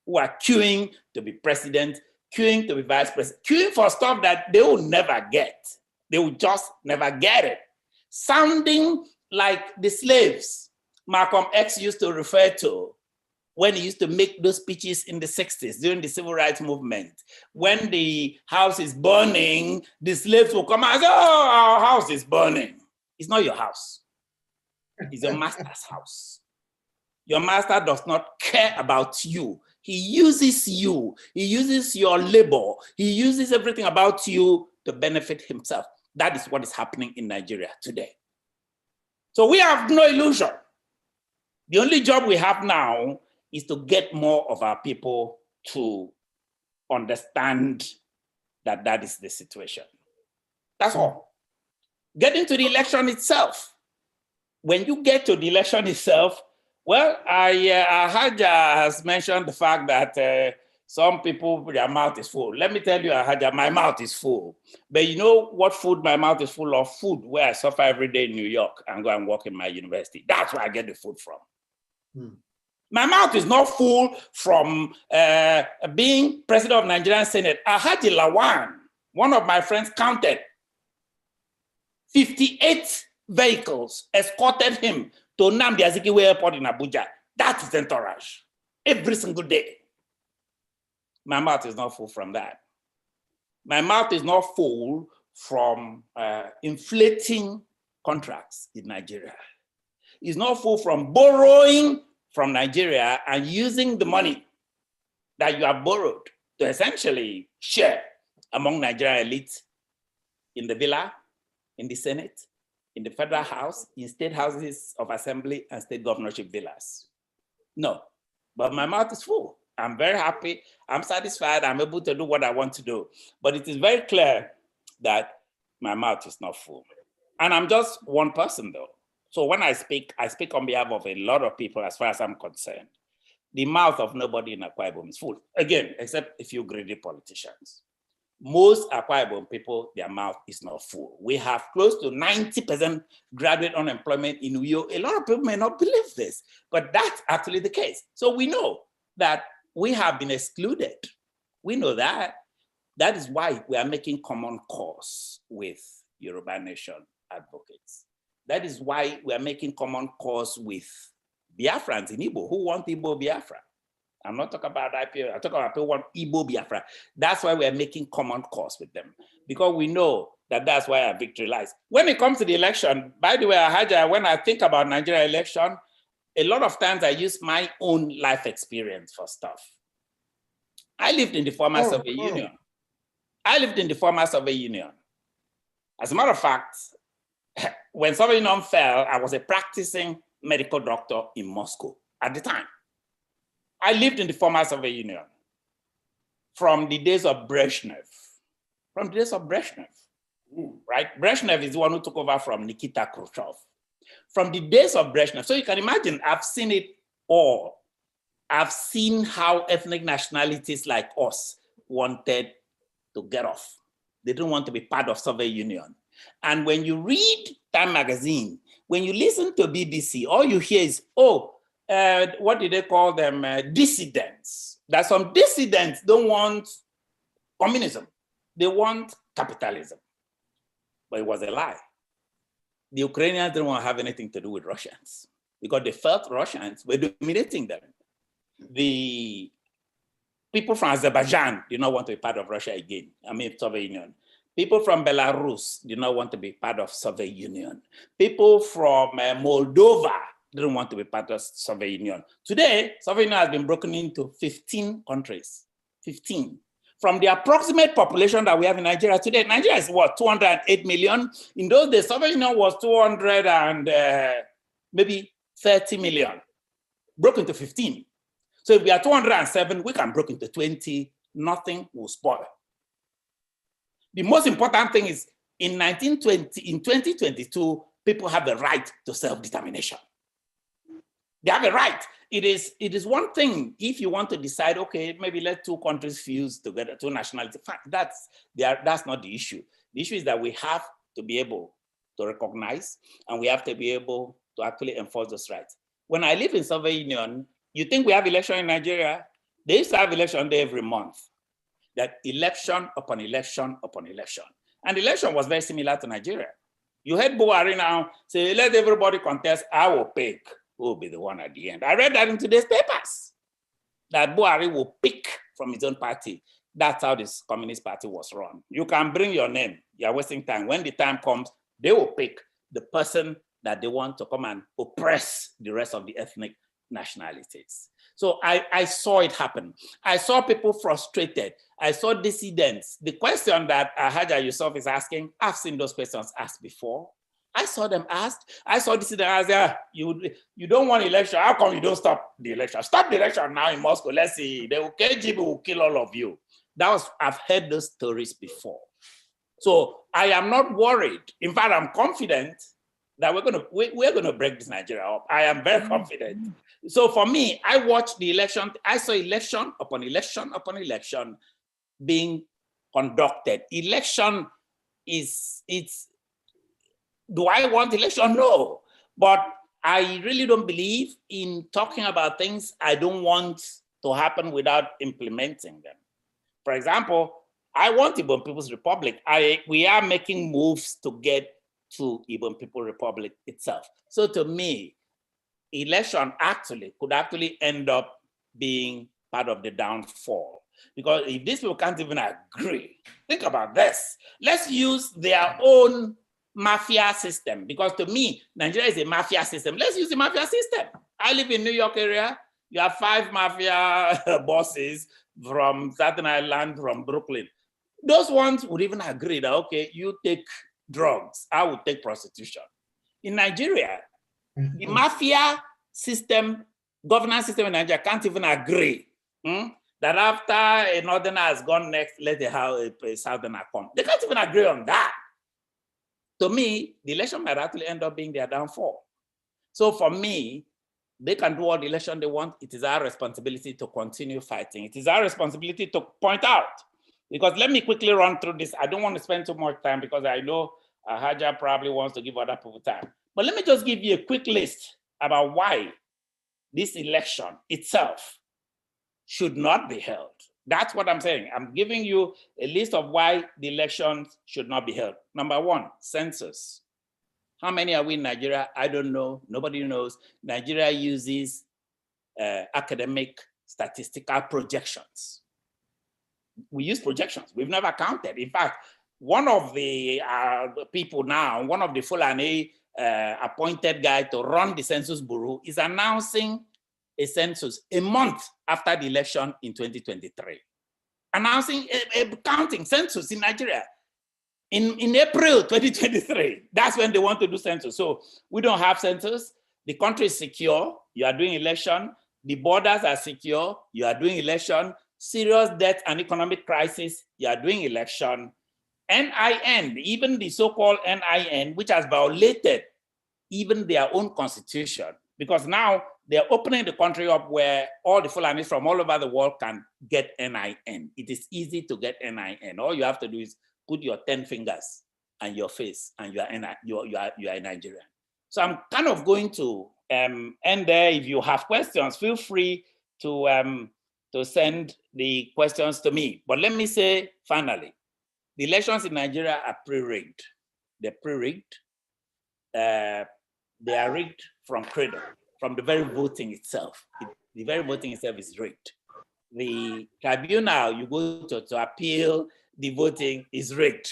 who are queuing to be president, queuing to be vice president, queuing for stuff that they will never get. They will just never get it. Sounding like the slaves Malcolm X used to refer to when he used to make those speeches in the 60s during the civil rights movement. When the house is burning, the slaves will come out and say, oh, our house is burning. It's not your house. It's your master's house. Your master does not care about you. He uses you. He uses your labor. He uses everything about you to benefit himself. That is what is happening in Nigeria today. So we have no illusion. The only job we have now is to get more of our people to understand that that is the situation. That's all. Getting to the election itself. When you get to the election itself, well, Haja has mentioned the fact that some people, their mouth is full. Let me tell you, Haja, my mouth is full. But you know what food my mouth is full of? Food where I suffer every day in New York and go and work in my university. That's where I get the food from. My mouth is not full from being president of Nigerian Senate. Alhaji Lawan, one of my friends, counted 58 vehicles escorted him to Nnamdi Azikiwe Airport in Abuja. That is entourage. Every single day. My mouth is not full from that. My mouth is not full from inflating contracts in Nigeria. It's not full from borrowing from Nigeria and using the money that you have borrowed to essentially share among Nigerian elites in the villa, in the Senate, in the federal house, in state houses of assembly and state governorship villas. No, but my mouth is full. I'm very happy. I'm satisfied. I'm able to do what I want to do. But it is very clear that my mouth is not full. And I'm just one person though. So when I speak on behalf of a lot of people as far as I'm concerned. The mouth of nobody in Akwa Ibom is full. Again, except a few greedy politicians. Most Akwa Ibom people, their mouth is not full. We have close to 90% graduate unemployment in Uyo. A lot of people may not believe this, but that's actually the case. So we know that we have been excluded. We know that. That is why we are making common cause with Yoruba Nation advocates. That is why we are making common cause with Biafrans in Igbo who want Igbo Biafra. I'm not talking about IPO, I'm talking about people who want Igbo Biafra. That's why we're making common cause with them, because we know that that's why our victory lies. When it comes to the election, by the way, Haja, when I think about Nigeria election, a lot of times I use my own life experience for stuff. I lived in the former Soviet Union. I lived in the former Soviet Union. As a matter of fact, when Soviet Union fell, I was a practicing medical doctor in Moscow at the time. I lived in the former Soviet Union from the days of Brezhnev. From the days of Brezhnev, right? Brezhnev is the one who took over from Nikita Khrushchev. From the days of Brezhnev, so you can imagine, I've seen it all. I've seen how ethnic nationalities like us wanted to get off. They didn't want to be part of Soviet Union. And when you read Time magazine, when you listen to BBC, all you hear is, what did they call them? Dissidents. That some dissidents don't want communism. They want capitalism. But it was a lie. The Ukrainians didn't want to have anything to do with Russians because they felt Russians were dominating them. The people from Azerbaijan did not want to be part of Russia again. I mean, Soviet Union. People from Belarus did not want to be part of Soviet Union. People from Moldova didn't want to be part of Soviet Union. Today, Soviet Union has been broken into 15 countries, 15. From the approximate population that we have in Nigeria today, Nigeria is what, 208 million? In those days, Soviet Union was 200 and maybe 30 million, broken to 15. So if we are 207, we can break into 20, nothing will spoil. The most important thing is in 2022, people have the right to self-determination. They have a right. It is one thing if you want to decide, okay, maybe let two countries fuse together, two nationalities. That's not the issue. The issue is that we have to be able to recognize and we have to be able to actually enforce those rights. When I live in Soviet Union, you think we have election in Nigeria? They used to have election day every month. That election upon election upon election. And the election was very similar to Nigeria. You heard Buhari now say, let everybody contest, I will pick who will be the one at the end. I read that in today's papers. that Buhari will pick from his own party. That's how this Communist Party was run. You can bring your name, you're wasting time. When the time comes, they will pick the person that they want to come and oppress the rest of the ethnic nationalities. So I saw it happen. I saw people frustrated. I saw dissidents. The question that Haja Yusuf is asking, I've seen those questions asked before. I saw them asked. I saw dissidents ask, you don't want election. How come you don't stop the election? Stop the election now in Moscow. Let's see. The KGB will kill all of you. I've heard those stories before. So I am not worried. In fact, I'm confident that we're gonna break this Nigeria up. I am very confident. So for me, I watched the election. I saw election upon election upon election being conducted. Election do I want election? No. But I really don't believe in talking about things I don't want to happen without implementing them. For example, I want Igbo People's Republic. We are making moves to get to Igbo People's Republic itself. So to me, election could actually end up being part of the downfall. Because if these people can't even agree, think about this. Let's use their own mafia system. Because to me, Nigeria is a mafia system. Let's use the mafia system. I live in New York area. You have 5 mafia bosses from Staten Island, from Brooklyn. Those ones would even agree that, okay, you take drugs, I would take prostitution. In Nigeria, the mafia system, governance system in Nigeria can't even agree that after a northerner has gone next, let a southerner come. They can't even agree on that. To me, the election might actually end up being their downfall. So for me, they can do all the election they want. It is our responsibility to continue fighting. It is our responsibility to point out. Because let me quickly run through this. I don't want to spend too much time because I know Haja probably wants to give other people time. But let me just give you a quick list about why this election itself should not be held. That's what I'm saying. I'm giving you a list of why the elections should not be held. Number 1, census. How many are we in Nigeria? I don't know. Nobody knows. Nigeria uses academic statistical projections. We use projections. We've never counted. In fact, one of the people now, one of the Fulani appointed guy to run the Census Bureau is announcing a census a month after the election in 2023. Announcing a counting census in Nigeria. In April 2023, that's when they want to do census. So we don't have census. The country is secure. You are doing election. The borders are secure. You are doing election. Serious debt and economic crisis. You are doing election. NIN, even the so-called NIN, which has violated even their own constitution, because now they're opening the country up where all the Fulanis from all over the world can get NIN. It is easy to get NIN. All you have to do is put your 10 fingers on your face and you are a Nigerian. So I'm kind of going to end there. If you have questions, feel free to send the questions to me. But let me say, finally, the elections in Nigeria are pre-rigged. They're pre-rigged. They are rigged from cradle, from the very voting itself. The very voting itself is rigged. The tribunal you go to appeal the voting is rigged.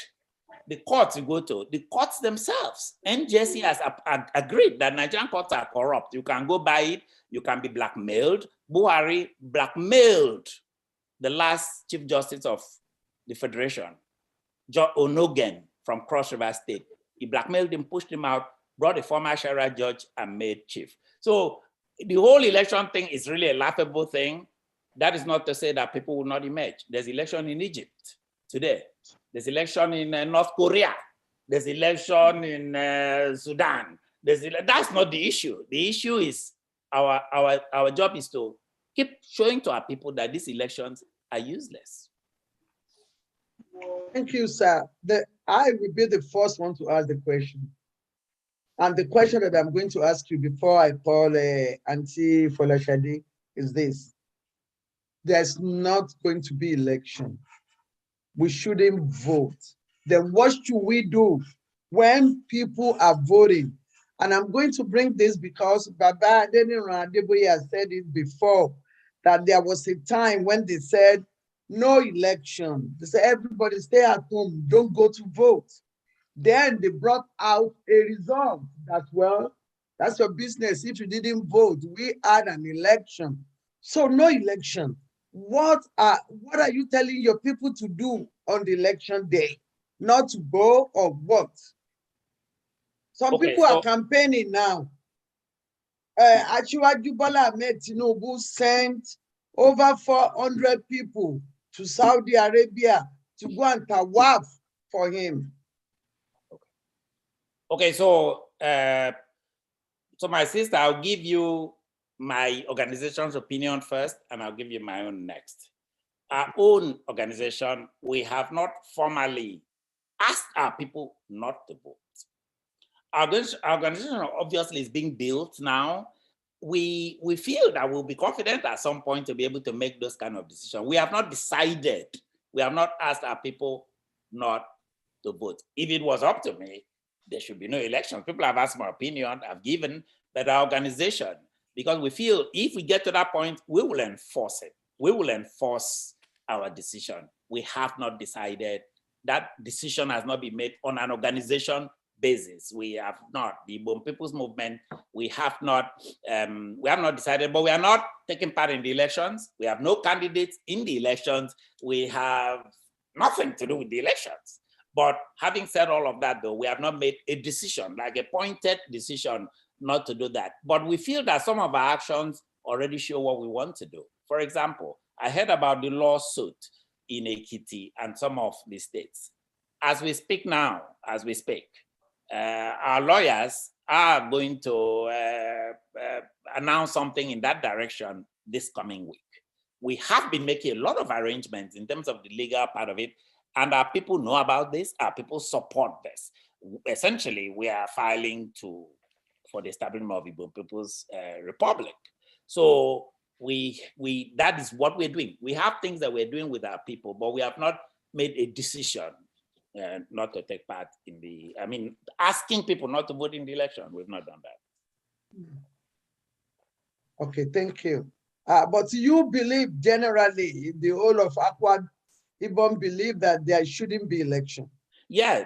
The courts you go to, the courts themselves, NJC has agreed that Nigerian courts are corrupt. You can go by it, you can be blackmailed. Buhari blackmailed the last Chief Justice of the Federation, John Onogen from Cross River State. He blackmailed him, pushed him out, brought a former Shariah judge and made chief. So the whole election thing is really a laughable thing. That is not to say that people will not emerge. There's election in Egypt today. There's election in North Korea. There's election in Sudan. That's not the issue. The issue is our job is to keep showing to our people that these elections are useless. Thank you, sir. I will be the first one to ask the question. And the question that I'm going to ask you before I call Auntie Folashade is this. There's not going to be election. We shouldn't vote. Then what should we do when people are voting? And I'm going to bring this because Baba Adeniran Adeboye has said it before, that there was a time when they said, no election. They said, everybody stay at home, don't go to vote. Then they brought out a result that, well, that's your business. If you didn't vote, we had an election. So no election. What are you telling your people to do on the election day? Not to go or what? Some people are campaigning now. Asiwaju Bola Ahmed Tinubu sent over 400 people to Saudi Arabia to go and tawaf for him. Okay, so my sister, I'll give you my organization's opinion first, and I'll give you my own next. Our own organization, we have not formally asked our people not to vote. Our organization obviously is being built now. We feel that we'll be confident at some point to be able to make those kind of decisions. We have not decided. We have not asked our people not to vote. If it was up to me, there should be no election. People have asked my opinion, I've given, but our organization, because we feel if we get to that point, we will enforce it. We will enforce our decision. We have not decided. That decision has not been made on an organization basis. We have not. The Igbo People's Movement, we have not decided, but we are not taking part in the elections. We have no candidates in the elections. We have nothing to do with the elections. But having said all of that, though, we have not made a decision, like a pointed decision not to do that. But we feel that some of our actions already show what we want to do. For example, I heard about the lawsuit in Ekiti and some of the states. As we speak now, our lawyers are going to announce something in that direction this coming week. We have been making a lot of arrangements in terms of the legal part of it, and our people know about this, our people support this. Essentially, we are filing for the establishment of Igbo People's Republic. So that is what we're doing. We have things that we're doing with our people, but we have not made a decision not to take part in asking people not to vote in the election. We've not done that. Okay, thank you. But you believe generally, the whole of Akwa Ibom believe that there shouldn't be election? Yeah,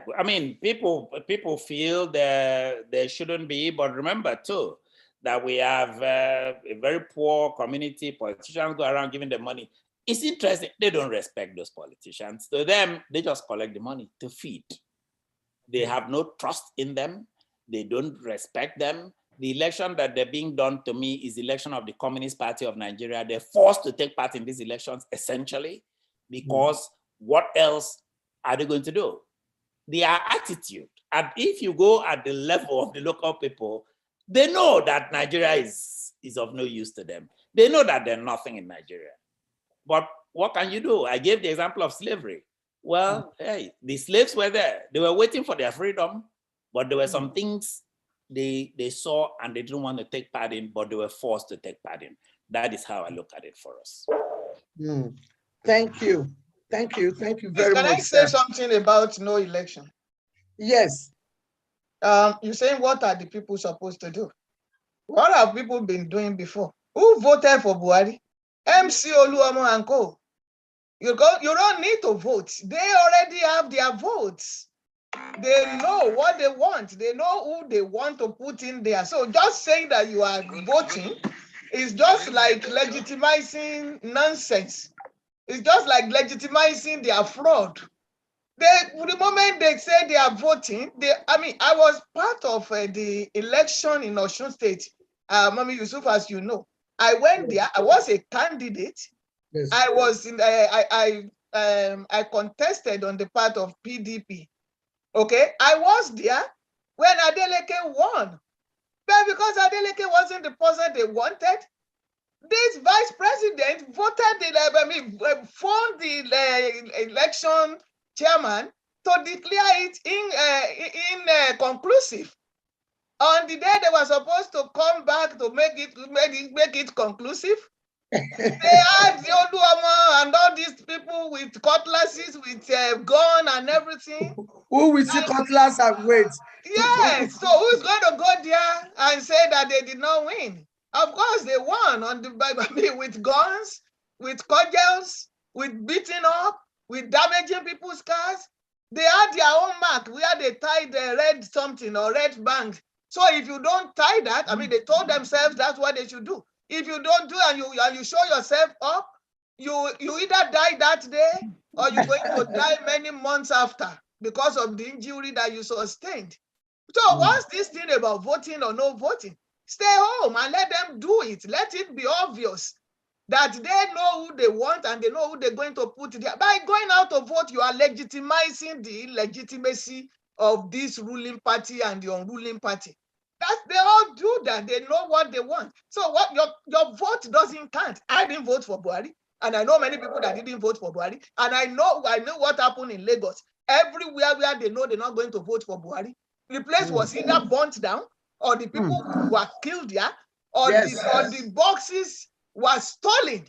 people feel that there shouldn't be, but remember too, that we have a very poor community. Politicians go around giving them money. It's interesting, they don't respect those politicians. To them, they just collect the money to feed. They have no trust in them. They don't respect them. The election that they're being done to me is the election of the Communist Party of Nigeria. They're forced to take part in these elections, essentially, because what else are they going to do? Their attitude, and if you go at the level of the local people, they know that Nigeria is of no use to them. They know that they're nothing in Nigeria. But what can you do? I gave the example of slavery. Well, hey, the slaves were there. They were waiting for their freedom, but there were some things they saw and they didn't want to take part in, but they were forced to take part in. That is how I look at it for us. Thank you. Thank you. Thank you very much. Can I say something about no election? Yes. You're saying, what are the people supposed to do? What have people been doing before? Who voted for Buhari? MC Oluomo and co. You don't need to vote. They already have their votes. They know what they want. They know who they want to put in there. So just saying that you are voting is just like legitimizing nonsense. It's just like legitimizing their fraud. The moment they say they are voting, I was part of the election in Osun State, Mami Yusuf, as you know. I went there. I was a candidate. Yes. I was in. I contested on the part of PDP. Okay, I was there when Adeleke won, but because Adeleke wasn't the person they wanted, this vice president voted formed the election chairman to declare it inconclusive. On the day they were supposed to come back to make it conclusive, they had Oluomo and all these people with cutlasses, with gun and everything. Who will see cutlass and wait? Yes. So who's going to go there and say that they did not win? Of course, they won on the with guns, with cudgels, with beating up, with damaging people's cars. They had their own mark where they tied the red something or red band. So if you don't tie that, I mean, they told themselves that's what they should do. If you don't do and you show yourself up, you either die that day or you're going to die many months after because of the injury that you sustained. So what's this thing about voting or no voting? Stay home and let them do it. Let it be obvious that they know who they want and they know who they're going to put there. By going out to vote, you are legitimizing the illegitimacy of this ruling party and the unruling party. They all do that. They know what they want. So what your vote doesn't count. I didn't vote for Buhari, and I know many people that didn't vote for Buhari, and I know what happened in Lagos. Everywhere where they know they're not going to vote for Buhari, the place was either burnt down, or the people were killed there, or the boxes were stolen.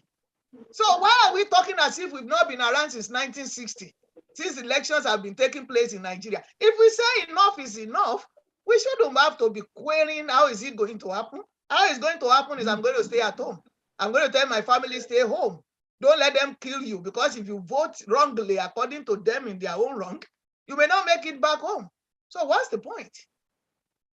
So why are we talking as if we've not been around since 1960, since elections have been taking place in Nigeria? If we say enough is enough, we shouldn't have to be querying how is it going to happen. How it's going to happen is I'm going to stay at home. I'm going to tell my family, stay home. Don't let them kill you, because if you vote wrongly according to them in their own wrong, you may not make it back home. So what's the point?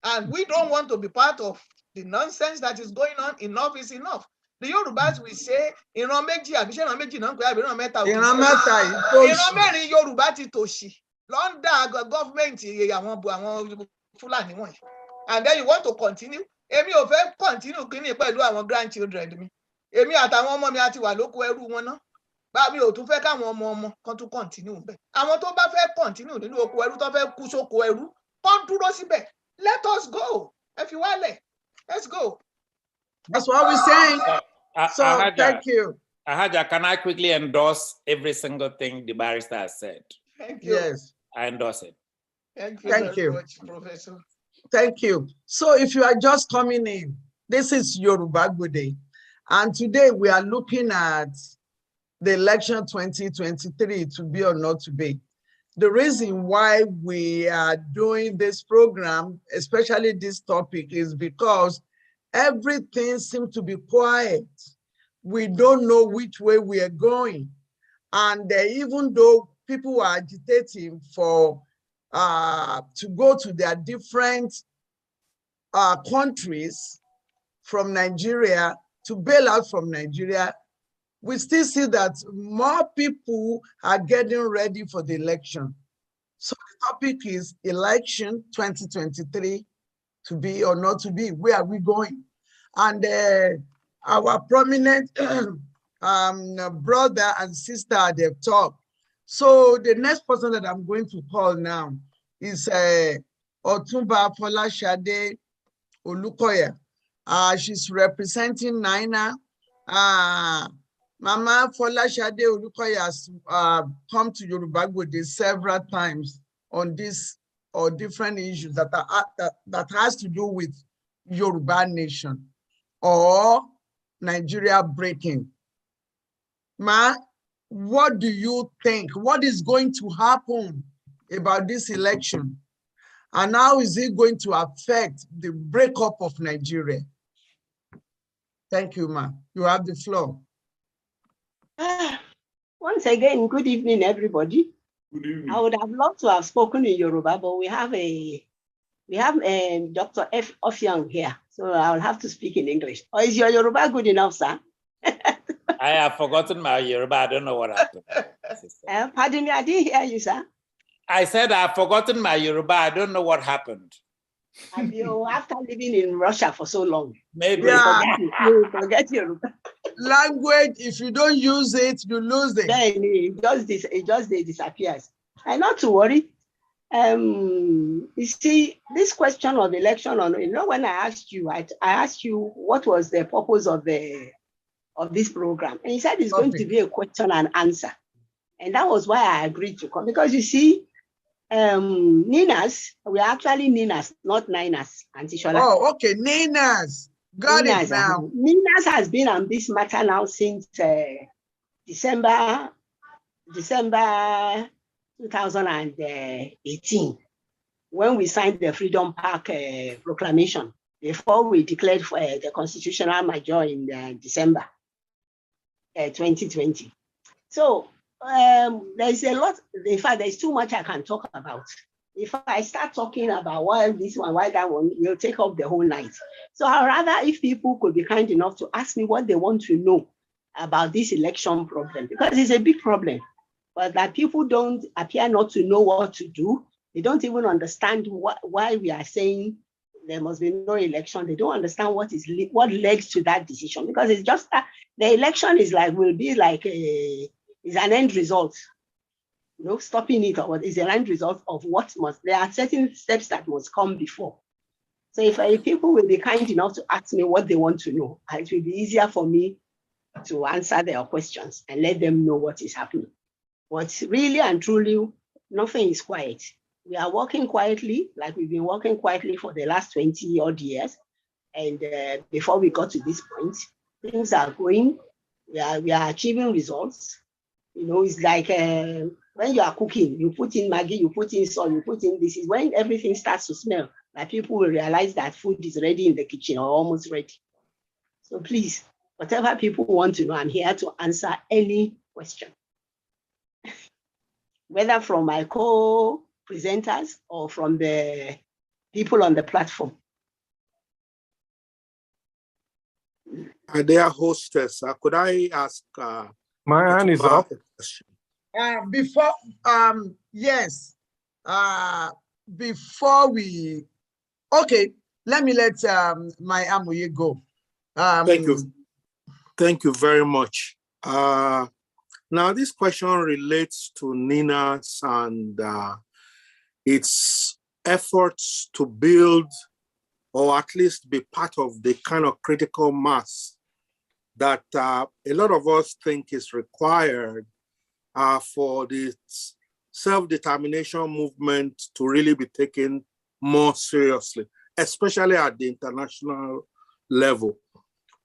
And we don't want to be part of the nonsense that is going on. Enough is enough. The Yorubas will say, ìran méjì àbíṣẹ́ ìran méjì náà ń pè àbí ìran mẹ́ta. Ìran mẹ́ta ìtòṣì. Ìran mẹ́rin Yorùbá ti tòṣì. Lọ́ndà gọ́fúmẹ̀ntì àwọn Fúlàní wọ̀nyí. And then you want to continue? Èmi ò fẹ́ continue kíní pẹ̀lú àwọn grandchildren mi. Èmi àtàwọn ọmọ mi àti wà lóko ẹrú wọn náà. Bá mi ò tún fẹ́ káwọn ọmọ kan tún continue bẹ́ẹ̀. Àwọn tó bá fẹ́ continue nínú oko ẹrú tó fẹ́ kú sóko ẹrú, kán dúró síbẹ̀. Let us go. If you want it, let's go. That's what we're saying. So thank you. Ahaja, can I quickly endorse every single thing the barrister has said? Thank you. Yes. I endorse it. Thank you Thank very you. much, Professor. Thank you. So if you are just coming in, this is Yoruba Gbode. And today we are looking at the election 2023, to be or not to be. The reason why we are doing this program, especially this topic, is because everything seems to be quiet. We don't know which way we are going. And even though people are agitating for to go to their different countries from Nigeria, to bail out from Nigeria, we still see that more people are getting ready for the election. So the topic is election 2023, to be or not to be. Where are we going? And our prominent brother and sister, they've talked. So the next person that I'm going to call now is Otunba Folashade Olukoya. She's representing Nina. Mama Folashade Olukoya has come to Yoruba Gbode several times on this or different issues that has to do with Yoruba nation or Nigeria breaking. Ma, what do you think? What is going to happen about this election? And how is it going to affect the breakup of Nigeria? Thank you, ma. You have the floor. Once again, good evening, everybody. Good evening. I would have loved to have spoken in Yoruba, but we have Dr. F. Ofiang here, so I'll have to speak in English. Or is your Yoruba good enough, sir? I have forgotten my Yoruba. I don't know what happened. Pardon me, I didn't hear you, sir. I said I've forgotten my Yoruba. I don't know what happened. And you, after living in Russia for so long, Maybe. Yeah. you forget Yoruba. Language, if you don't use it, you lose it. Then it just disappears. And not to worry. You see, this question of election, when I asked you, I asked you what was the purpose of this program, and you said it's going to be a question and answer, and that was why I agreed to come, because you see, Ninas, we're actually Ninas, not Ninas, Auntie Shola. Oh, okay, Ninas. Got Ninas, it now. Ninas has been on this matter now since December 2018, when we signed the Freedom Park proclamation, before we declared for the constitutional majority in December 2020. So there's a lot, in fact, there's too much I can talk about. If I start talking about why this one, why that one, we'll take up the whole night. So I'd rather if people could be kind enough to ask me what they want to know about this election problem, because it's a big problem, but that people don't appear not to know what to do. They don't even understand why we are saying there must be no election. They don't understand what led to that decision, because it's just that the election is like, will be like is an end result. You know, stopping it or what is an end result of what must, there are certain steps that must come before. So if people will be kind enough to ask me what they want to know, it will be easier for me to answer their questions and let them know what is happening. But really and truly, nothing is quiet. We are working quietly, like we've been working quietly for the last 20 odd years. And before we got to this point, things are going, we are achieving results. You know, it's like when you are cooking, you put in Maggi, you put in salt, you put in this. Is when everything starts to smell, like people will realize that food is ready in the kitchen or almost ready. So please, whatever people want to know, I'm here to answer any question. Whether from my co-presenters or from the people on the platform. Dear hostess, could I ask? My hand is up. Before, yes. Before we, okay, let me let my Amuye go. Thank you. Thank you very much. Now, this question relates to Nina's and its efforts to build or at least be part of the kind of critical mass that a lot of us think is required for the self-determination movement to really be taken more seriously, especially at the international level.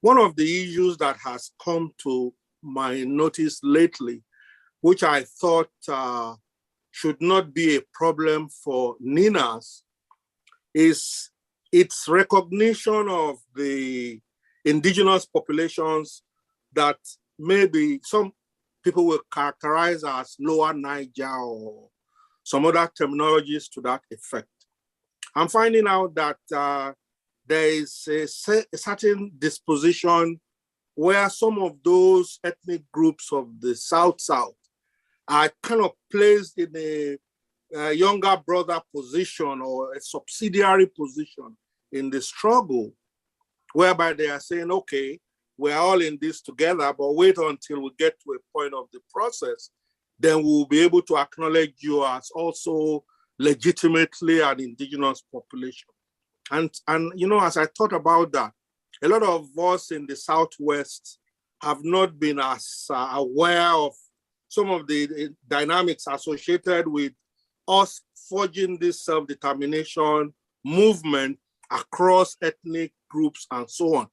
One of the issues that has come to my notice lately, which I thought should not be a problem for Nina's, is its recognition of the indigenous populations that maybe some people will characterize as Lower Niger or some other terminologies to that effect. I'm finding out that there is a certain disposition where some of those ethnic groups of the South-South are kind of placed in a younger brother position or a subsidiary position in the struggle, whereby they are saying, okay, we're all in this together, but wait until we get to a point of the process, then we'll be able to acknowledge you as also legitimately an indigenous population. And you know, as I thought about that, a lot of us in the Southwest have not been as aware of some of the dynamics associated with us forging this self-determination movement across ethnic groups and so on.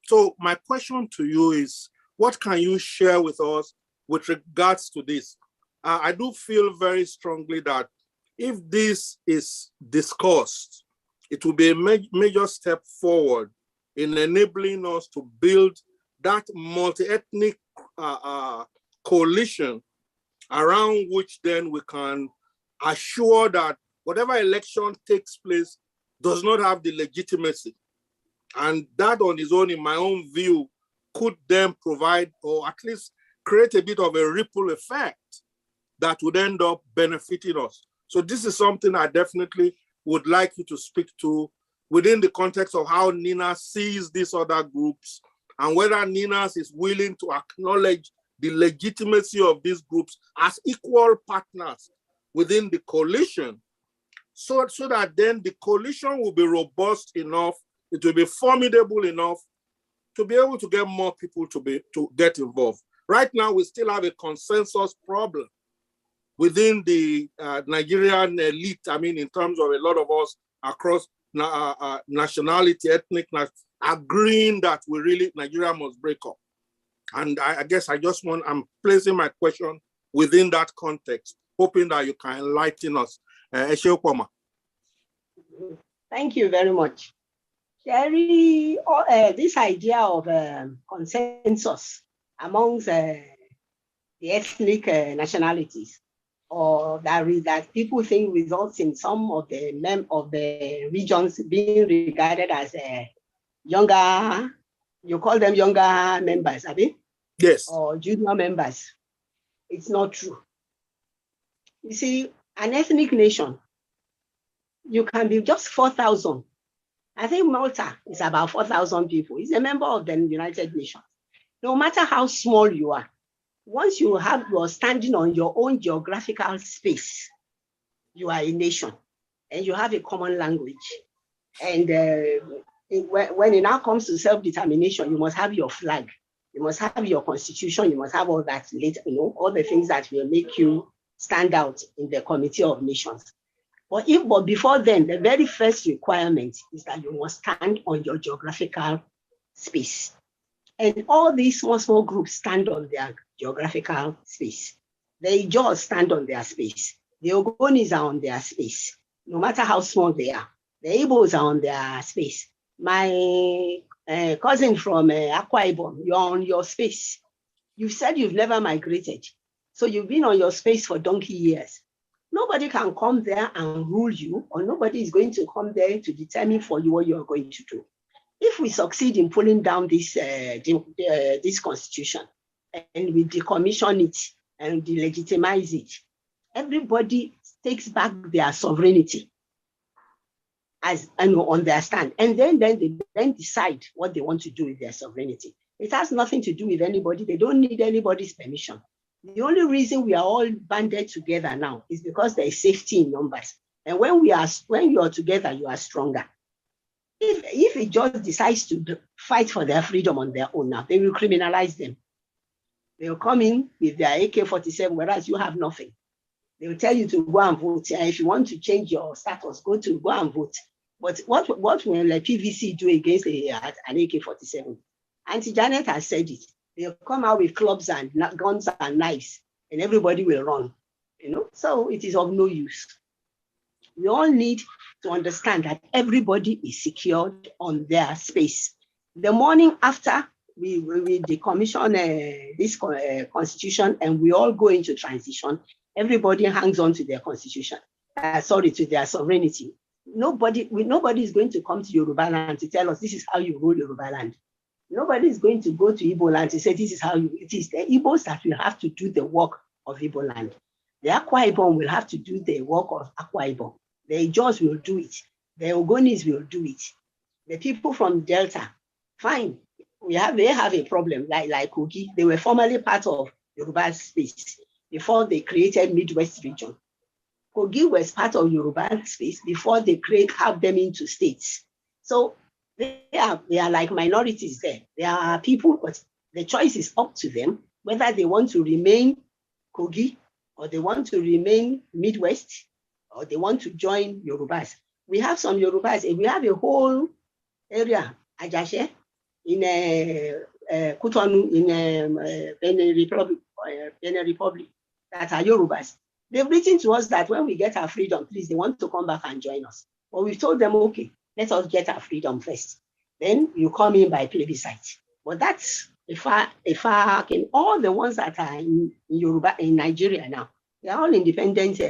So my question to you is, what can you share with us with regards to this? I do feel very strongly that if this is discussed, it will be a major step forward in enabling us to build that multi-ethnic coalition around which then we can assure that whatever election takes place does not have the legitimacy. And that on its own, in my own view, could then provide or at least create a bit of a ripple effect that would end up benefiting us. So this is something I definitely would like you to speak to within the context of how Nina sees these other groups and whether Nina is willing to acknowledge the legitimacy of these groups as equal partners within the coalition, so that then the coalition will be robust enough, it will be formidable enough to be able to get more people to get involved. Right now, we still have a consensus problem within the Nigerian elite. I mean, in terms of a lot of us across nationality, ethnic, agreeing that Nigeria must break up. And I guess I'm placing my question within that context, hoping that you can enlighten us. Thank you very much. This idea of consensus amongst the ethnic nationalities, or that people think results in some of the regions being regarded as younger, you call them younger members, Abi? Yes. Or junior members. It's not true. You see, an ethnic nation, you can be just 4,000. I think Malta is about 4,000 people. It's a member of the United Nations. No matter how small you are, once you are standing on your own geographical space, you are a nation and you have a common language. And when it now comes to self-determination, you must have your flag, you must have your constitution, you must have all that later, all the things that will make you stand out in the Committee of Nations. But before then, the very first requirement is that you must stand on your geographical space. And all these small groups stand on their geographical space. The Ijaws stand on their space. The Ogonis are on their space, no matter how small they are. The Igbos are on their space. My cousin from Akwa Ibom, you're on your space. You've said you've never migrated. So you've been on your space for donkey years. Nobody can come there and rule you, or nobody is going to come there to determine for you what you're going to do. If we succeed in pulling down this constitution and we decommission it and delegitimize it, everybody takes back their sovereignty on their stand, and then they decide what they want to do with their sovereignty. It has nothing to do with anybody. They don't need anybody's permission. The only reason we are all banded together now is because there is safety in numbers. And when you are together, you are stronger. If it just decides to fight for their freedom on their own now, they will criminalize them. They will come in with their AK-47, whereas you have nothing. They will tell you to go and vote. And if you want to change your status, go and vote. But what will the PVC do against an AK-47? Auntie Janet has said it. They'll come out with clubs and guns and knives, and everybody will run. So it is of no use. We all need to understand that everybody is secured on their space. The morning after we decommission this constitution and we all go into transition, everybody hangs on to their constitution, to their sovereignty. Nobody is going to come to Yoruba land to tell us this is how you rule Yoruba land. Nobody is going to go to Igbo land to say this is how it is the Igbos that will have to do the work of Igbo land. The Akwa Ibom will have to do the work of Akwa Ibom. The Ijaws will do it. The Ogonis will do it. The people from Delta, fine. They have a problem like Kogi. They were formerly part of Yoruba space before they created Midwest region. Kogi was part of Yoruba space before they have them into states. So they are like minorities there. They are people, but the choice is up to them whether they want to remain Kogi or they want to remain Midwest or they want to join Yorubas. We have some Yorubas. We have a whole area, Ajashe, in Kutonu, in Benin Republic, that are Yorubas. They've written to us that when we get our freedom, please, they want to come back and join us. But we've told them, okay, let us get our freedom first. Then you come in by plebiscite. But that's if all the ones that are in Yoruba, in Nigeria now, they're all independent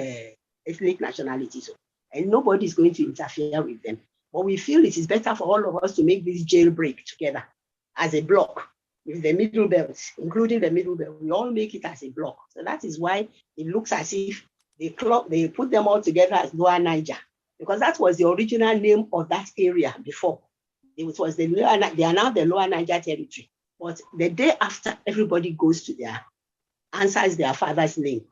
ethnic nationalities. And nobody's going to interfere with them. But we feel it is better for all of us to make this jailbreak together as a block with the middle belt, including the middle belt. We all make it as a block. So that is why it looks as if they put them all together as Lower Niger, because that was the original name of that area before. They are now the Lower Niger territory. But the day after, everybody goes to answers their father's name.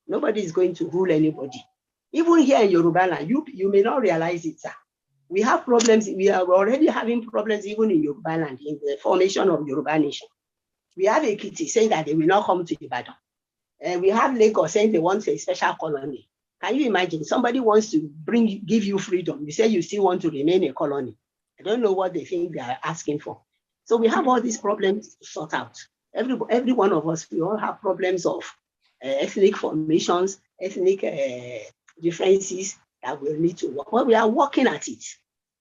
Nobody is going to rule anybody. Even here in Yoruba land, you may not realize it, sir. We have problems. We are already having problems even in Yoruba land, in the formation of Yoruba nation. We have Ekiti saying that they will not come to Ibadan. And we have Lagos saying they want a special colony. Can you imagine? Somebody wants to give you freedom. You say you still want to remain a colony. I don't know what they think they are asking for. So we have all these problems to sort out. Every one of us, we all have problems of ethnic formations, ethnic differences that we'll need to work. Well, we are working at it.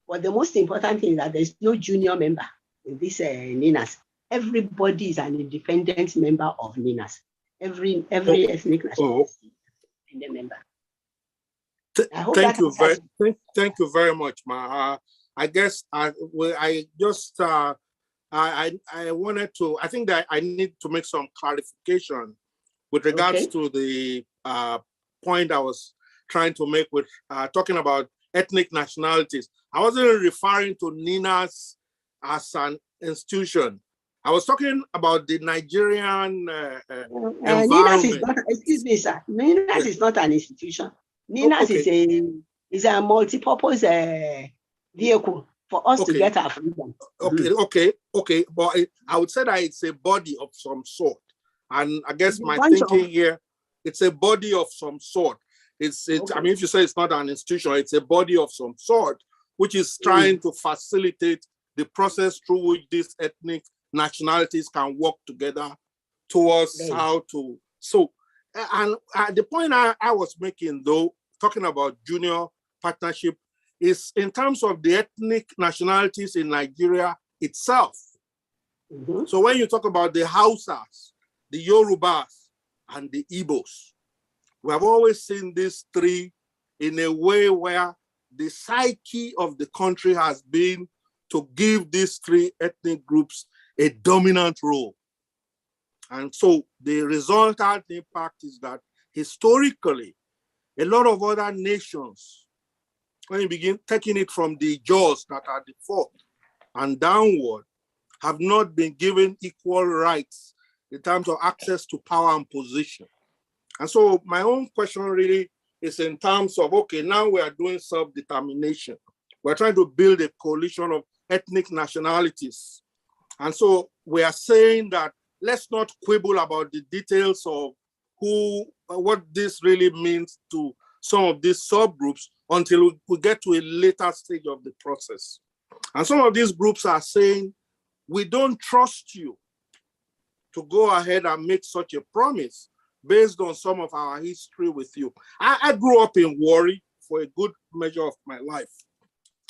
But the most important thing is that there's no junior member in this NINAS. Everybody is an independent member of NINAS. Every ethnic nationality is an independent member. Thank you very much, Ma. I guess I wanted to, I think that I need to make some clarification with regards to the point I was trying to make with talking about ethnic nationalities. I wasn't referring to NINAS as an institution. I was talking about the Nigerian environment. NINAS is not, excuse me, sir. NINAS is not an institution. NINAS is a multi-purpose vehicle for us to get our freedom. Okay. But I would say that it's a body of some sort. And I guess my thinking here, it's a body of some sort. I mean, if you say it's not an institution, it's a body of some sort, which is trying to facilitate the process through which these ethnic nationalities can work together towards how to. So, and the point I was making, though, talking about junior partnership, is in terms of the ethnic nationalities in Nigeria itself. So when you talk about the Hausas, the Yorubas, and the Igbos, we have always seen these three in a way where the psyche of the country has been to give these three ethnic groups a dominant role. And so the resultant impact is that historically, a lot of other nations, when you begin taking it from the jaws that are the fourth and downward, have not been given equal rights in terms of access to power and position. And so my own question really is in terms of, okay, now we are doing self-determination. We're trying to build a coalition of ethnic nationalities. And so we are saying that let's not quibble about the details of what this really means to some of these subgroups until we get to a later stage of the process. And some of these groups are saying, we don't trust you to go ahead and make such a promise based on some of our history with you. I grew up in Warri for a good measure of my life.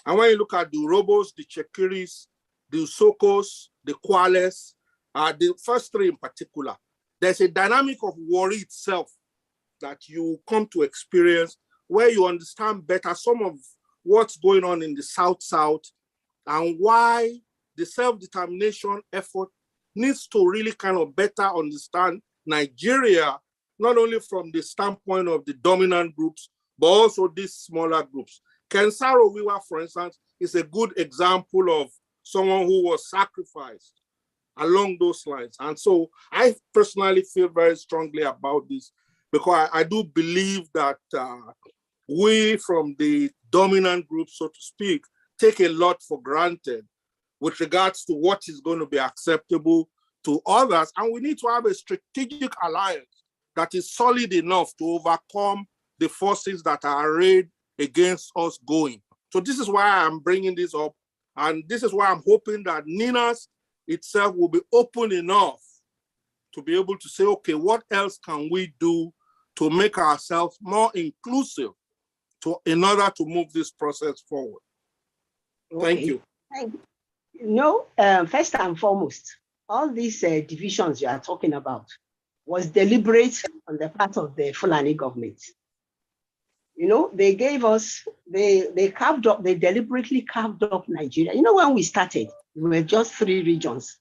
And when you look at the Urhobos, the Chekiris, the Usokos, the Kwales, the first three in particular, there's a dynamic of Warri itself that you come to experience where you understand better some of what's going on in the South-South and why the self-determination effort needs to really kind of better understand Nigeria, not only from the standpoint of the dominant groups, but also these smaller groups. Kensaro Wiwa, for instance, is a good example of someone who was sacrificed along those lines. And so I personally feel very strongly about this because I do believe that we from the dominant group, so to speak, take a lot for granted with regards to what is going to be acceptable to others. And we need to have a strategic alliance that is solid enough to overcome the forces that are arrayed against us going. So this is why I'm bringing this up. And this is why I'm hoping that NINAS itself will be open enough to be able to say, okay, what else can we do to make ourselves more inclusive in order to move this process forward? Thank you. No, first and foremost, all these divisions you are talking about was deliberate on the part of the Fulani government. You know, they gave us, they deliberately carved up Nigeria. You know, when we started, we were just three regions: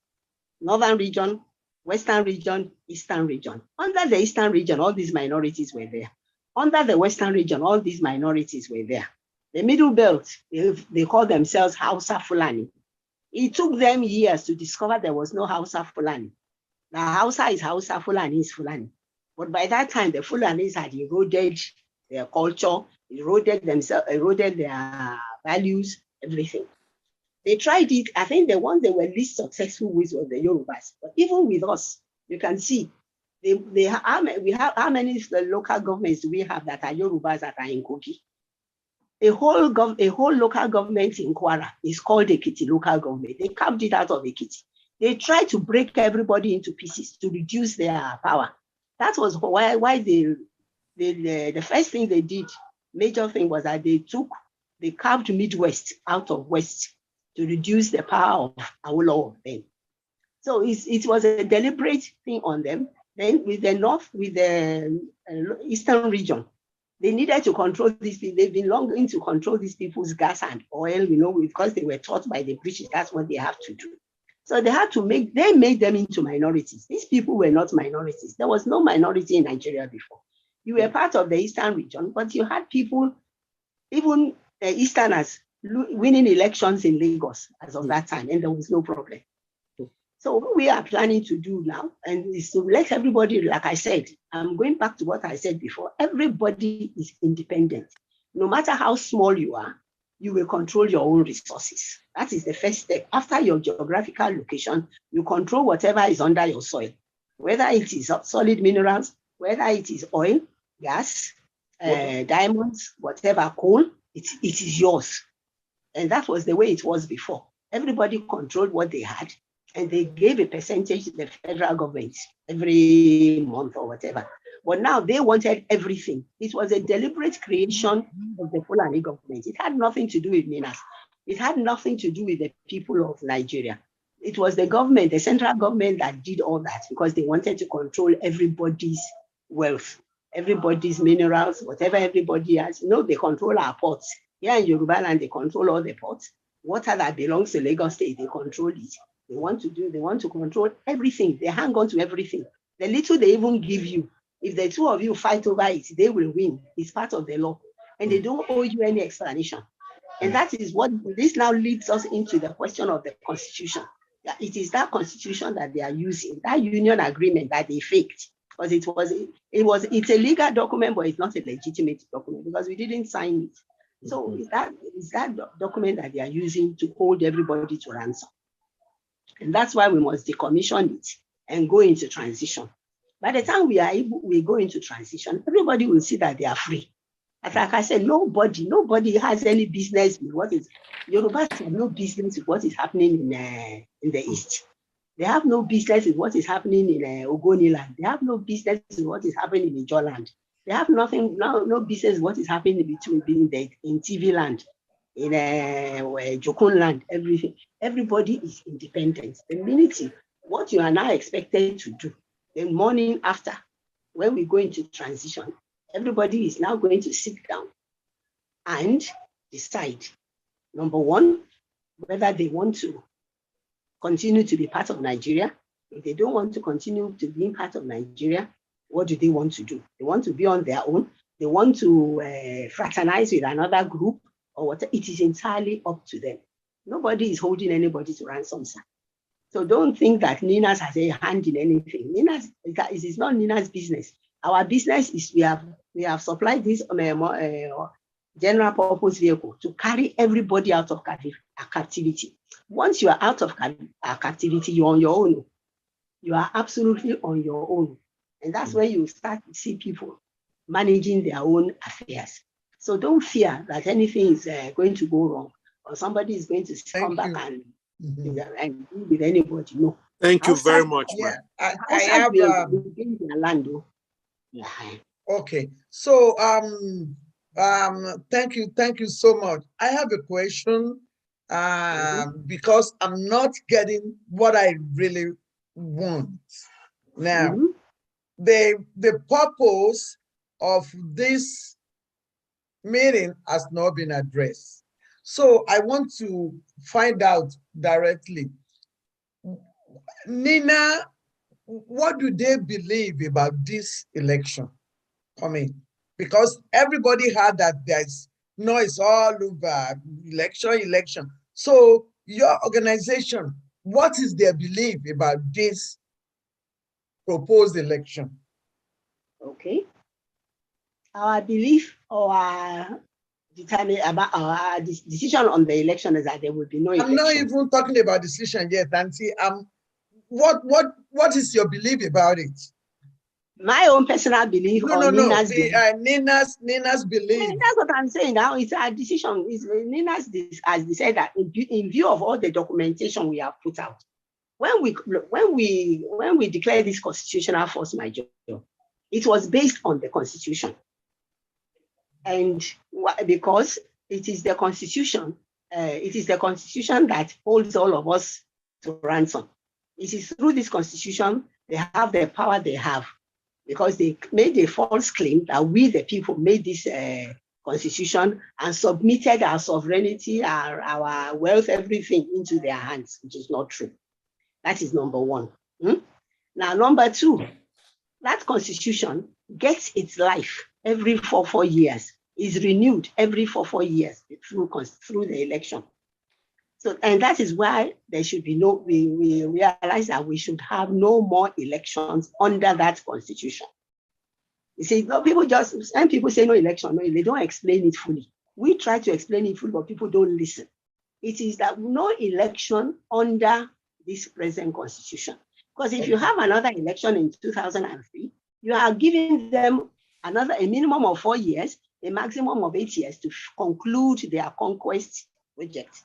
Northern region, Western region, Eastern region. Under the Eastern region, all these minorities were there. Under the Western region, all these minorities were there. The Middle Belt, they call themselves Hausa Fulani. It took them years to discover there was no Hausa Fulani. The Hausa is Hausa, Fulani is Fulani. But by that time, the Fulanis had eroded their culture, eroded their values, everything. They tried it. I think the ones they were least successful with was the Yorubas. But even with us, you can see, how many local governments do we have that are Yorubas that are in Kogi? A whole local government in Kwara is called Ekiti local government. They carved it out of Ekiti. They tried to break everybody into pieces to reduce their power. That was why the first thing they did, major thing, was that they took They carved Midwest out of West to reduce the power of Awolowo then. So it was a deliberate thing on them. Then with the North, with the Eastern region, they needed to control these people. They've been longing to control these people's gas and oil, because they were taught by the British that's what they have to do. So they had to made them into minorities. These people were not minorities. There was no minority in Nigeria before. You were part of the Eastern region, but you had people, even the Easterners, winning elections in Lagos as of that time, and there was no problem. So what we are planning to do now, and is to let everybody, like I said, I'm going back to what I said before, everybody is independent. No matter how small you are, you will control your own resources. That is the first step. After your geographical location, you control whatever is under your soil, whether it is solid minerals, whether it is oil, gas, diamonds, whatever, coal, it is yours. And that was the way it was before. Everybody controlled what they had, and they gave a percentage to the federal government every month or whatever. But now they wanted everything. It was a deliberate creation of the Fulani government. It had nothing to do with Minas. It had nothing to do with the people of Nigeria. It was the government, the central government, that did all that because they wanted to control everybody's wealth, everybody's minerals, whatever everybody has. They control our ports. Here in Yoruba land, they control all the ports. Water that belongs to Lagos State, they control it. They want to control everything. They hang on to everything. The little they even give you, if the two of you fight over it, they will win. It's part of the law. And they don't owe you any explanation. And that is what this now leads us into the question of the constitution. It is that constitution that they are using, that union agreement that they faked. Because it's a legal document, but it's not a legitimate document because we didn't sign it. So it's that document that they are using to hold everybody to ransom. And that's why we must decommission it and go into transition. By the time we go into transition, everybody will see that they are free. As like I said, nobody has any business with what is, Yorubas have no business with what is happening in the East. They have no business with what is happening in Ogoni land. They have no business with what is happening in Ijo land. They have no business with what is happening in TV land, in Jokun land, everything. Everybody is independent. The minute what you are now expected to do, the morning after, when we go into transition, everybody is now going to sit down and decide, number one, whether they want to continue to be part of Nigeria. If they don't want to continue to be part of Nigeria, what do they want to do? They want to be on their own. They want to fraternize with another group or what? It is entirely up to them. Nobody is holding anybody to ransom, sir. So don't think that Ninas has a hand in anything. It is not Nina's business. Our business is we have supplied this general purpose vehicle to carry everybody out of captivity. Once you are out of captivity, you're on your own. You are absolutely on your own. And that's when you start to see people managing their own affairs. So don't fear that anything is going to go wrong or somebody is going to come back and deal with anybody. No. Thank you very much. Yeah, I have their land. Yeah. Okay, so thank you so much. I have a question because I'm not getting what I really want. Now, the purpose of this meeting has not been addressed. So I want to find out directly. Nina, what do they believe about this election coming? Because everybody heard that there's noise all over, election. So your organization, what is their belief about this proposed election? Okay. Our belief or our decision on the election is that there will be no election. I'm not even talking about decision yet, Auntie. What is your belief about it? My own personal belief. Nina's belief. That's what I'm saying now. It's our decision. Nina's has decided that in view of all the documentation we have put out, when we declare this constitutional force majeure, it was based on the constitution. And because it is the constitution. It is the constitution that holds all of us to ransom. It is through this constitution they have the power they have, because they made a false claim that we, the people, made this constitution and submitted our sovereignty, our wealth, everything into their hands, which is not true. That is number one. Now, number two, that constitution gets its life every 4 years, is renewed every 4 years through the election. So, and that is why there should be we realize that we should have no more elections under that constitution. You see, no, people say no election, no, they don't explain it fully. We try to explain it fully, but people don't listen. It is that no election under this present constitution. Because if you have another election in 2003, you are giving them a minimum of 4 years, a maximum of 8 years to conclude their conquest project.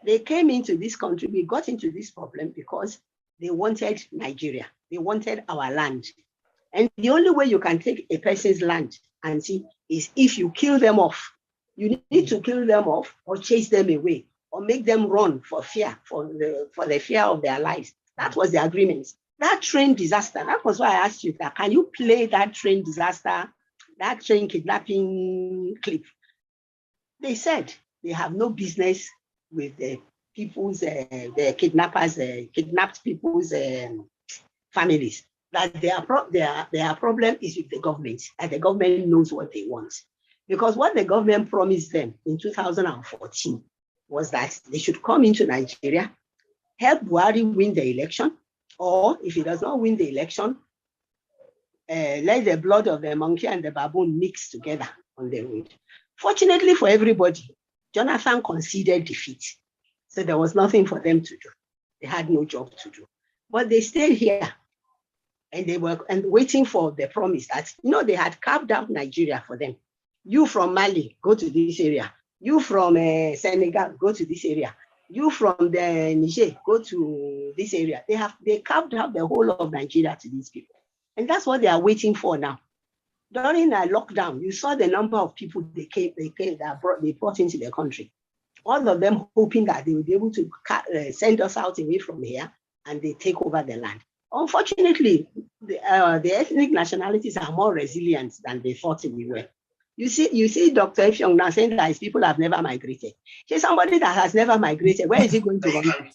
They came into this country, we got into this problem because they wanted Nigeria. They wanted our land. And the only way you can take a person's land and see is if you kill them off. You need to kill them off or chase them away or make them run for fear, for the fear of their lives. That was the agreement. That train disaster, that was why I asked you that. Can you play that train disaster, that train kidnapping clip? They said they have no business with the people's, the kidnappers, kidnapped people's families. That their problem is with the government, and the government knows what they want. Because what the government promised them in 2014 was that they should come into Nigeria, help Buhari win the election, or if he does not win the election, let the blood of the monkey and the baboon mix together on the road. Fortunately for everybody, Jonathan conceded defeat. So there was nothing for them to do. They had no job to do. But they stayed here and they were waiting for the promise that, they had carved out Nigeria for them. You from Mali, go to this area. You from Senegal, go to this area. You from the Niger, go to this area. They carved out the whole of Nigeria to these people. And that's what they are waiting for now. During a lockdown, you saw the number of people they brought into the country. All of them hoping that they will be able to send us out away from here and they take over the land. Unfortunately, the ethnic nationalities are more resilient than they thought we were. You see Dr. Effiong now saying that his people have never migrated. He's somebody that has never migrated. Where is he going to run to?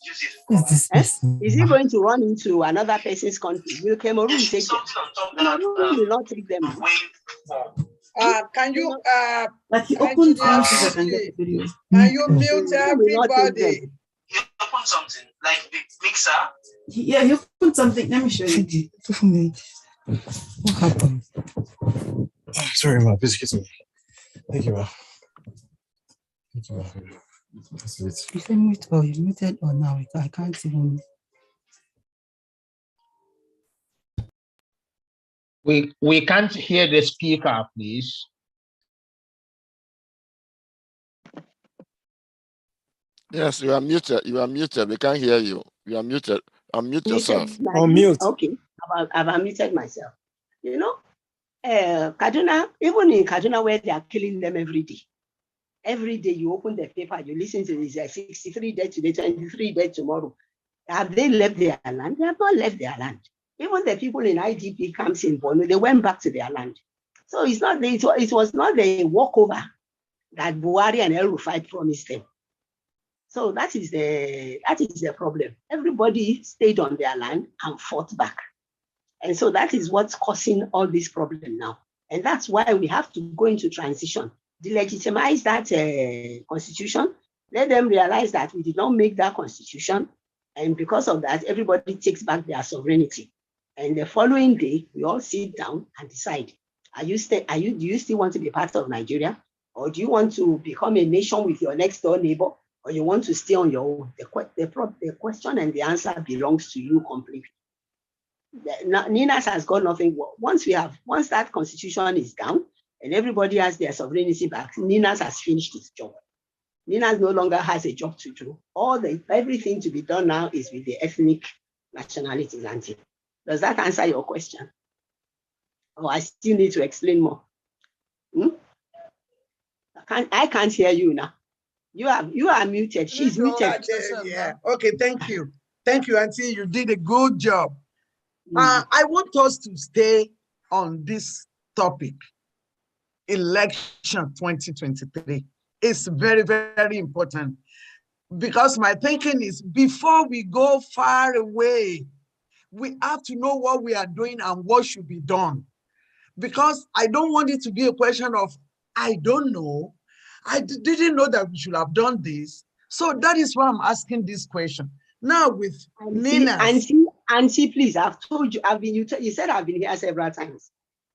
Is he going to run into another person's country? Will Cameroon take them? Cameroon will not take them. Can you like he opened something can you mute everybody? He opened something like the mixer. Yeah, he opened something. Let me show you. What happened? Sorry, ma. Please excuse me. Thank you, ma. Thank you, ma. That's it. You say mute or you muted or now? I can't even. We can't hear the speaker, please. Yes, you are muted. You are muted. We can't hear you. You are muted. Unmute yourself. Unmute. Okay, I've unmuted myself. Kaduna, even in Kaduna where they are killing them every day. Every day you open the paper, you listen to this 63 dead today, 23 dead tomorrow. Have they left their land? They have not left their land. Even the people in IDP camps in Borno, they went back to their land. So it was not a walkover that Buhari and El Rufai promised them. So that is the problem. Everybody stayed on their land and fought back. And so that is what's causing all this problem now. And that's why we have to go into transition, delegitimize that constitution, let them realize that we did not make that constitution. And because of that, everybody takes back their sovereignty. And the following day, we all sit down and decide, do you still want to be part of Nigeria? Or do you want to become a nation with your next door neighbor? Or you want to stay on your own? The question and the answer belongs to you completely. Ninas has got nothing. Once that constitution is down and everybody has their sovereignty back, Ninas has finished its job. Ninas no longer has a job to do. Everything to be done now is with the ethnic nationalities. Auntie. Does that answer your question? Or I still need to explain more? I can't hear you now. You are muted. She's muted. Yeah. Okay, thank you. Thank you, Auntie. You did a good job. I want us to stay on this topic, election 2023. It's very, very important because my thinking is before we go far away, we have to know what we are doing and what should be done. Because I don't want it to be a question of, I don't know. I didn't know that we should have done this. So that is why I'm asking this question. Now with Nina. Auntie, please, I've told you, you said I've been here several times.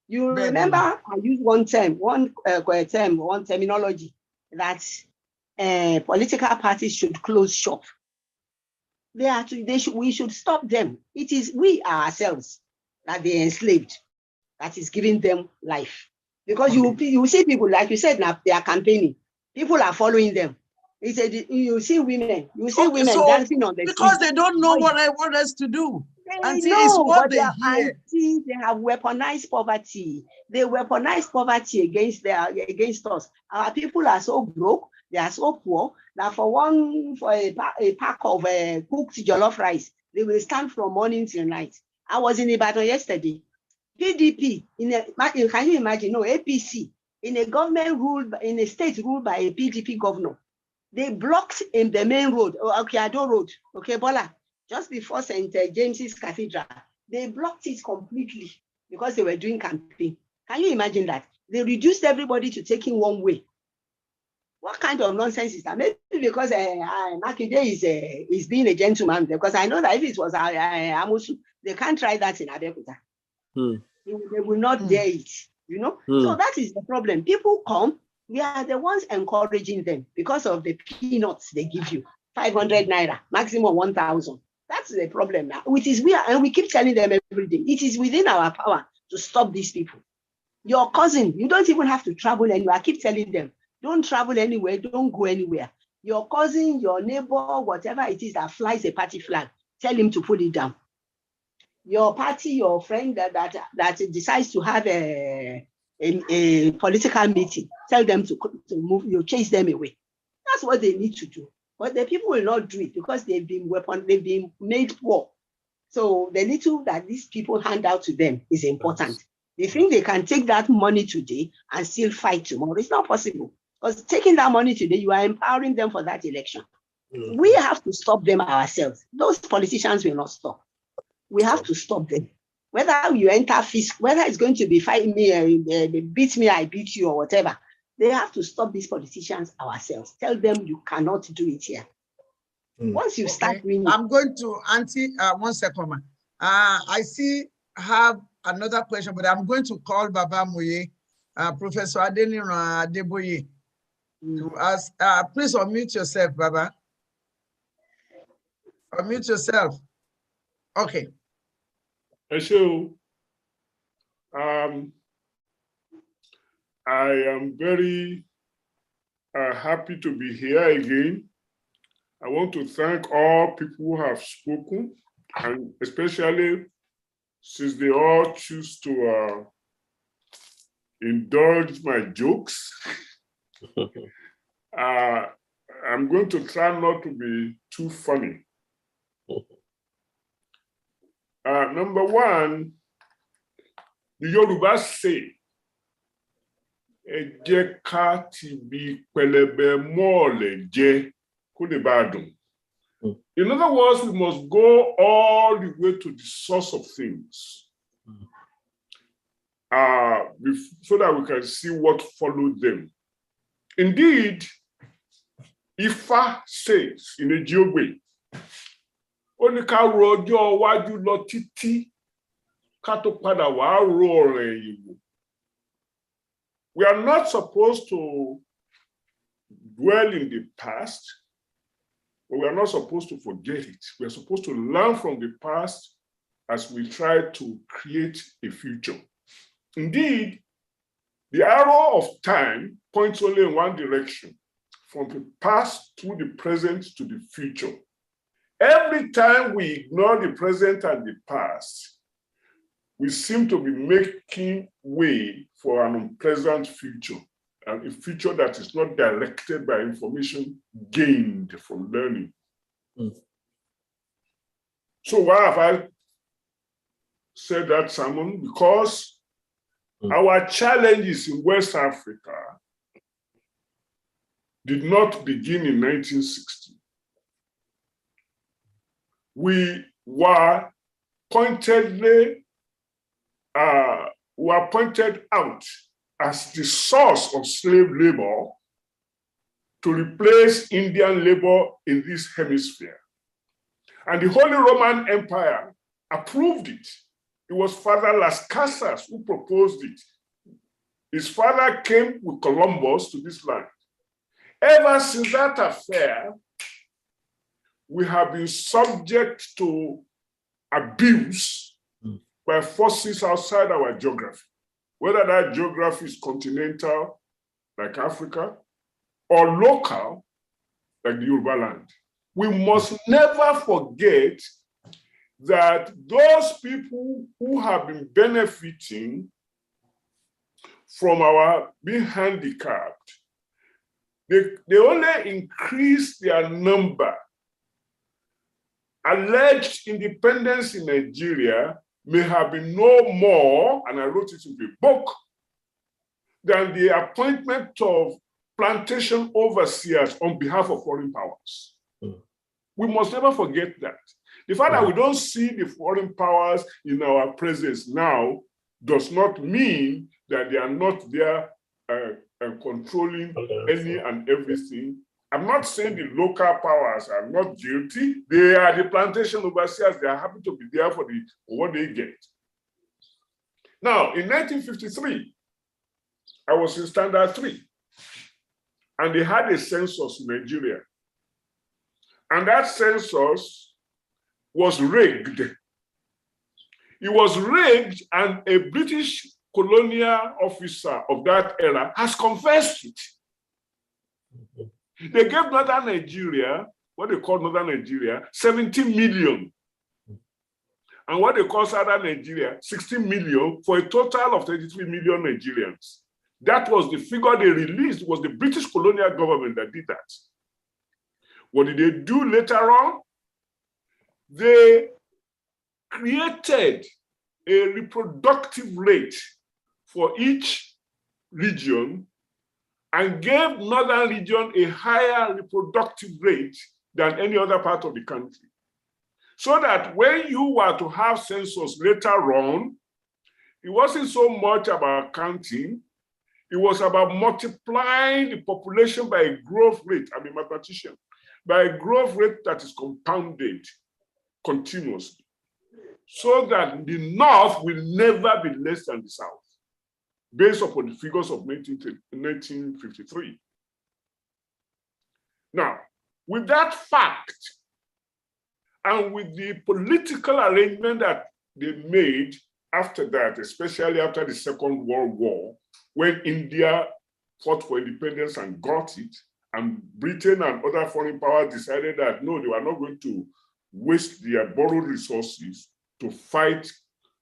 You remember I used one terminology that political parties should close shop. We should stop them. It is we ourselves that they enslaved that is giving them life. Because you see people, like you said, now they are campaigning. People are following them. He said, you see women dancing on the street. Because they don't know what else to do. They know, but they have weaponized poverty. They weaponize poverty against us. Our people are so broke, they are so poor, that for a pack of cooked jollof rice, they will stand from morning till night. I was in Ibadan yesterday. PDP, can you imagine? No, APC, in a state ruled by a PDP governor. They blocked in the main road, Okeado Road, Bola, just before St. James's Cathedral. They blocked it completely because they were doing campaign. Can you imagine that? They reduced everybody to taking one way. What kind of nonsense is that? Maybe because Makinde is being a gentleman, because I know that if it was Amusu, they can't try that in Abeokuta. They will not dare it, So that is the problem. People come, we are the ones encouraging them because of the peanuts they give you, 500 naira, maximum 1,000. That's the problem now. And we keep telling them every day, it is within our power to stop these people. Your cousin, you don't even have to travel anywhere. I keep telling them, don't travel anywhere, don't go anywhere. Your cousin, your neighbor, whatever it is that flies a party flag, tell him to pull it down. Your party, your friend that decides to have a political meeting, tell them to move, you chase them away. That's what they need to do. But the people will not do it because they've been made poor. So the little that these people hand out to them is important. They think they can take that money today and still fight tomorrow. It's not possible. Because taking that money today, you are empowering them for that election. We have to stop them ourselves. Those politicians will not stop. We have to stop them. Whether you enter fist, whether it's going to be fight me, beat me, I beat you, or whatever, they have to stop these politicians ourselves. Tell them you cannot do it here. Once you start doing it. I'm going to, Auntie, 1 second, man. I have another question, but I'm going to call Baba Moye, Professor Adeniran Adeboye, to ask. Please unmute yourself, Baba. Unmute yourself. Okay. So, I am very happy to be here again. I want to thank all people who have spoken, and especially since they all choose to indulge my jokes. I'm going to try not to be too funny. Number one, the Yoruba say, "Ẹ jẹ́ ká ti bí pẹlẹbẹ mọ́ọ̀lẹ̀ jẹ kó lè bá a dùn." In other words, we must go all the way to the source of things so that we can see what followed them. Indeed, Ifa says in a Gbode, ó ní ká ro ọjọ́ iwájú lọ títí ká tó padà wá ro ọ̀rọ̀ ẹ̀yìn wò. We are not supposed to dwell in the past, but we are not supposed to forget it. We are supposed to learn from the past as we try to create a future. Indeed, the arrow of time points only in one direction, from the past to the present to the future. Every time we ignore the present and the past, we seem to be making way for an unpleasant future. and a future that is not directed by information gained from learning. So why have I said that, Simon? Because our challenges in West Africa did not begin in 1960. We were pointed out as the source of slave labor to replace Indian labor in this hemisphere. And the Holy Roman Empire approved it. It was Father Las Casas who proposed it. His father came with Columbus to this land. Ever since that affair, we have been subject to abuse by forces outside our geography, whether that geography is continental, like Africa, or local, like the Yoruba land. We must never forget that those people who have been benefiting from our being handicapped, they only increase their number. Alleged independence in Nigeria may have been no more, and I wrote it in the book, than the appointment of plantation overseers on behalf of foreign powers. We must never forget that. The fact that we don't see the foreign powers in our presence now does not mean that they are not there controlling any and everything. I'm not saying the local powers are not guilty. They are the plantation overseers. They are happy to be there for what they get. Now, in 1953, I was in Standard 3, and they had a census in Nigeria. And that census was rigged. It was rigged, and a British colonial officer of that era has confessed it. They gave Northern Nigeria, what they call Northern Nigeria, 17 million. And what they call Southern Nigeria, 16 million, for a total of 33 million Nigerians. That was the figure they released. It was the British colonial government that did that. What did they do later on? They created a reproductive rate for each region and gave Northern region a higher reproductive rate than any other part of the country. So that when you were to have census later on, it wasn't so much about counting, it was about multiplying the population by a growth rate. I'm a mathematician. By a growth rate that is compounded continuously, so that the North will never be less than the South, based upon the figures of 1953. Now, with that fact, and with the political arrangement that they made after that, especially after the Second World War, when India fought for independence and got it, and Britain and other foreign powers decided that no, they were not going to waste their borrowed resources to fight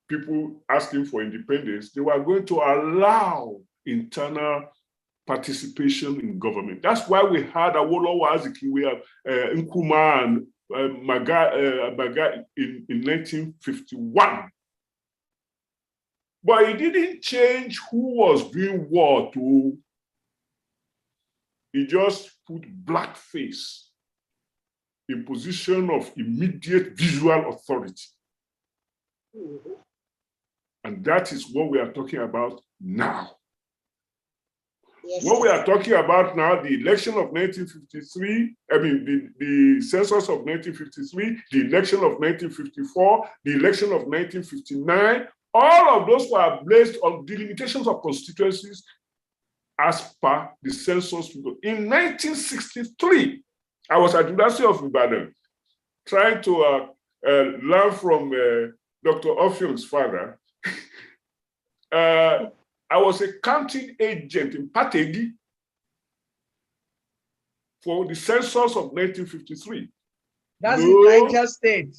people asking for independence. They were going to allow internal participation in government. That's why we had Awolowo, Azikiwe, Nkrumah, and Maga in 1951. But it didn't change who was doing war to. He just put blackface in position of immediate visual authority. And that is what we are talking about now. Yes. What we are talking about now, the election of 1953, the census of 1953, the election of 1954, the election of 1959, all of those were based on delimitations of constituencies as per the census. In 1963, I was at the University of Ibadan trying to learn from Dr. Ofiong's father. I was a counting agent in Pategi for the census of 1953. That's in Niger State.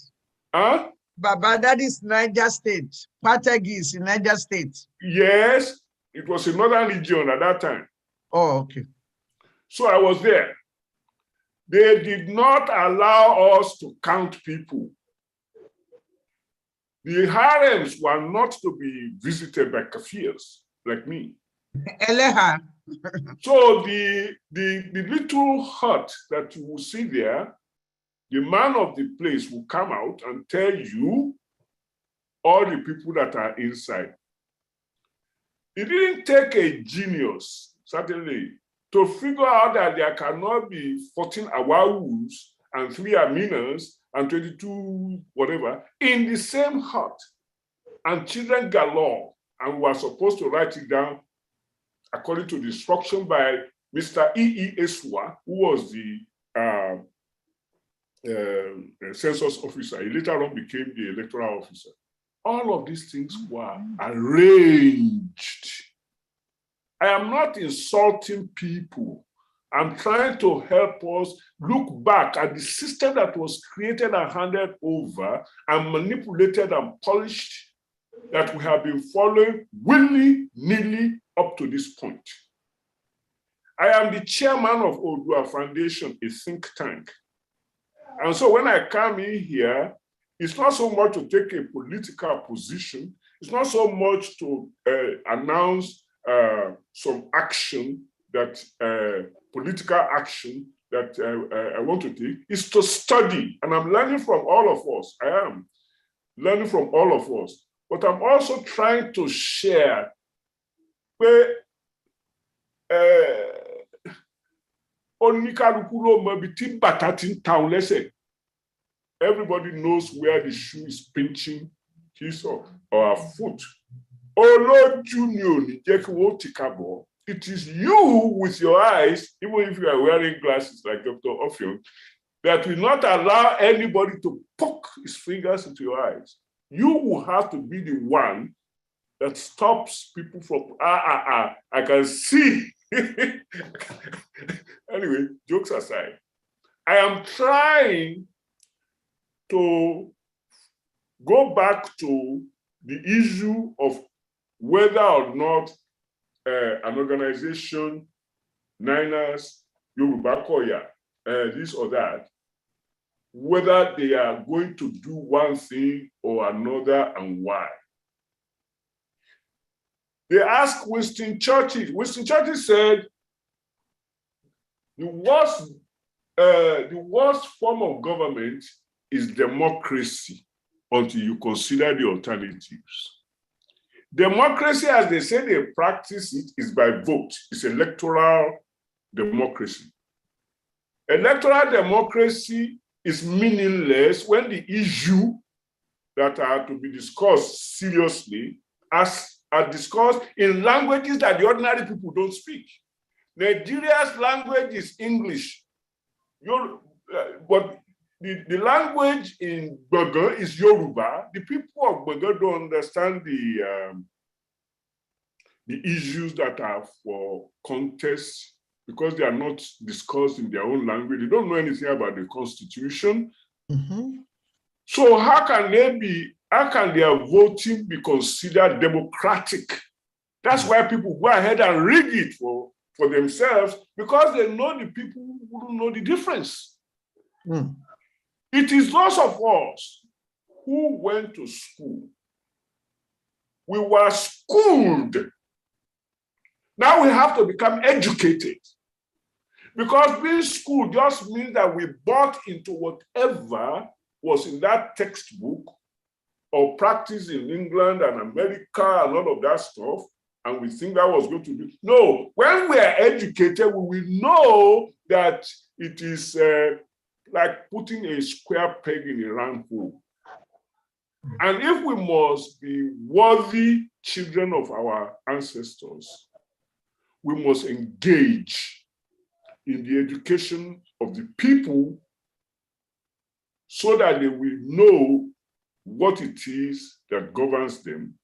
Huh? Baba, that is Niger State. Pategi is in Niger State. Yes, it was in Northern region at that time. Oh, okay. So I was there. They did not allow us to count people. The harems were not to be visited by kafirs like me. Eleha. So the little hut that you will see there, the man of the place will come out and tell you all the people that are inside. It didn't take a genius, certainly, to figure out that there cannot be 14 Awawus and 3 Aminas and 22 whatever in the same hut, and children galore, and we were supposed to write it down according to the instruction by Mr. E.E. Eswa, who was the census officer. He later on became the electoral officer. All of these things were arranged. I am not insulting people. I'm trying to help us look back at the system that was created and handed over and manipulated and polished that we have been following willy-nilly up to this point. I am the chairman of Odua Foundation, a think tank. And so when I come in here, it's not so much to take a political position. It's not so much to announce some action that political action that I want to take. It's to study, and I'm learning from all of us. I am learning from all of us, but I'm also trying to share where everybody knows where the shoe is pinching his or her foot. Oh Lord Junior, it is you with your eyes, even if you are wearing glasses like Dr. Ophion, that will not allow anybody to poke his fingers into your eyes. You will have to be the one that stops people from, I can see. Anyway, jokes aside, I am trying to go back to the issue of whether or not an organization, Niners, Yoruba Koya, this or that, whether they are going to do one thing or another and why. They asked Winston Churchill. Winston Churchill said, the worst form of government is democracy until you consider the alternatives. Democracy, as they say they practice it, is by vote. It's electoral democracy. Electoral democracy is meaningless when the issue that are to be discussed seriously are discussed in languages that the ordinary people don't speak. Nigeria's language is English, but the language in Gbode is Yoruba. The people of Gbode don't understand the issues that are for contest because they are not discussed in their own language. They don't know anything about the Constitution. Mm-hmm. So how can their voting be considered democratic? That's why people go ahead and rig it for themselves, because they know the people who don't know the difference. Mm. It is those of us who went to school. We were schooled. Now we have to become educated. Because being schooled just means that we bought into whatever was in that textbook or practice in England and America and all of that stuff, and we think that was going to do. No, when we are educated, we will know that it is like putting a square peg in a round hole. And if we must be worthy children of our ancestors, we must engage in the education of the people so that they will know what it is that governs them,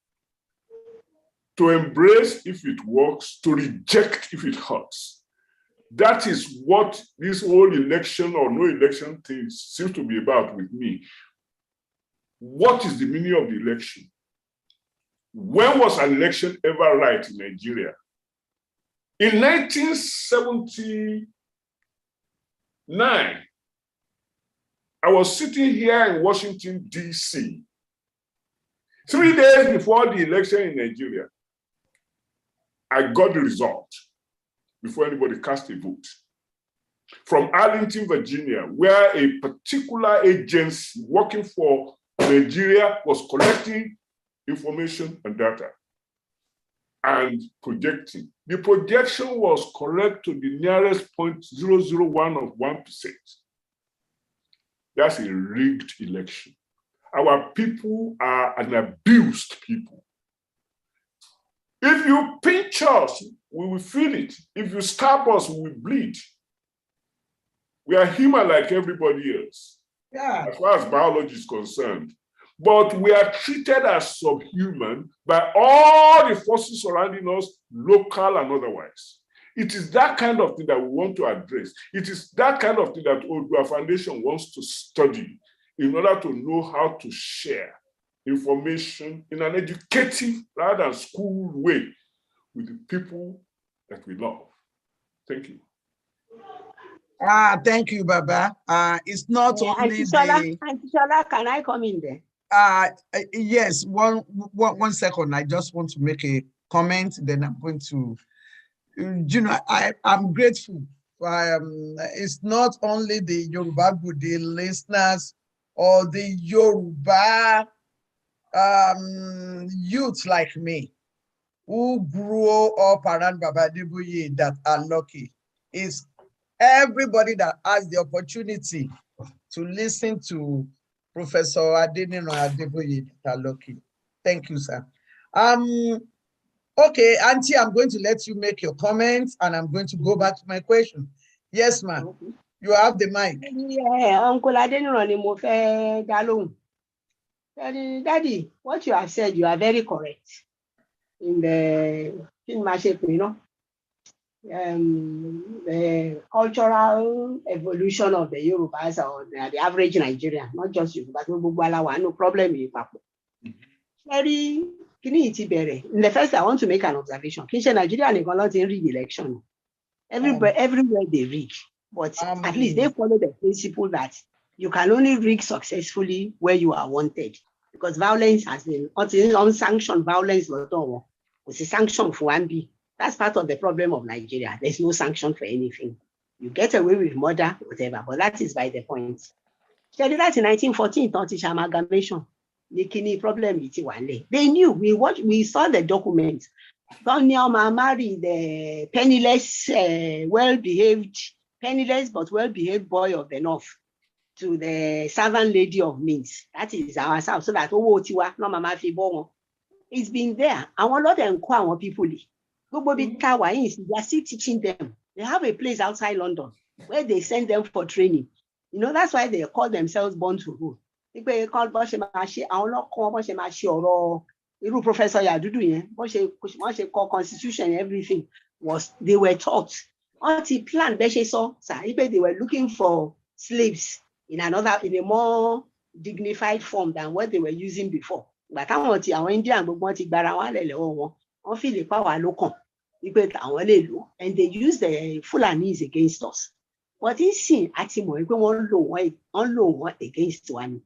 to embrace if it works, to reject if it hurts. That is what this whole election or no election thing seems to be about with me. What is the meaning of the election? When was an election ever right in Nigeria? In 1979, I was sitting here in Washington, D.C., 3 days before the election in Nigeria. I got the result before anybody cast a vote from Arlington, Virginia, where a particular agency working for Nigeria was collecting information and data and projecting. The projection was correct to the nearest 0.001 of 1%. That's a rigged election. Our people are an abused people. If you pinch us, we will feel it. If you stab us, we will bleed. We are human like everybody else, as far as biology is concerned. But we are treated as subhuman by all the forces surrounding us, local and otherwise. It is that kind of thing that we want to address. It is that kind of thing that Odua Foundation wants to study in order to know how to share information in an educative rather than school way with the people that we love. Thank you. Thank you, Baba. It's not only Auntie Shola, can I come in there? Yes, one second. I just want to make a comment, then I'm going to, I'm grateful. It's not only the Yoruba Gbode listeners or the Yoruba youth like me who grew up around Baba Adeboye that are lucky. It's everybody that has the opportunity to listen to Professor Adeboye that are lucky. Thank you, sir. Okay, Auntie, I'm going to let you make your comments and I'm going to go back to my question. Yes, ma'am. Okay. You have the mic. Yeah, Uncle Adeniran mo fẹ́ dá lóhùn. Daddy, what you have said, you are very correct. In the the cultural evolution of the Yorubas or the average Nigerian, not just Yoruba, no problem. Very in the first, I want to make an observation. Nigeria rig election. Everywhere they rig, but at least they follow the principle that you can only rig successfully where you are wanted, because violence has been unsanctioned violence. It's a sanction for 1B. That's part of the problem of Nigeria. There's no sanction for anything. You get away with murder, whatever, but that is by the point. They did that in 1914, Turkish amalgamation. The problem is they knew. We saw the documents. Daniel married the penniless, penniless but well-behaved boy of the North to the servant lady of means. That is our South. So that it's been there. I want lot and our people. They are still teaching them. They have a place outside London where they send them for training. That's why they call themselves born to rule. They call Professor Yadudu, what they call constitution and everything they were taught. Plan they were looking for slaves in a more dignified form than what they were using before. But and they use the Fulanis against us. What is seen at against one?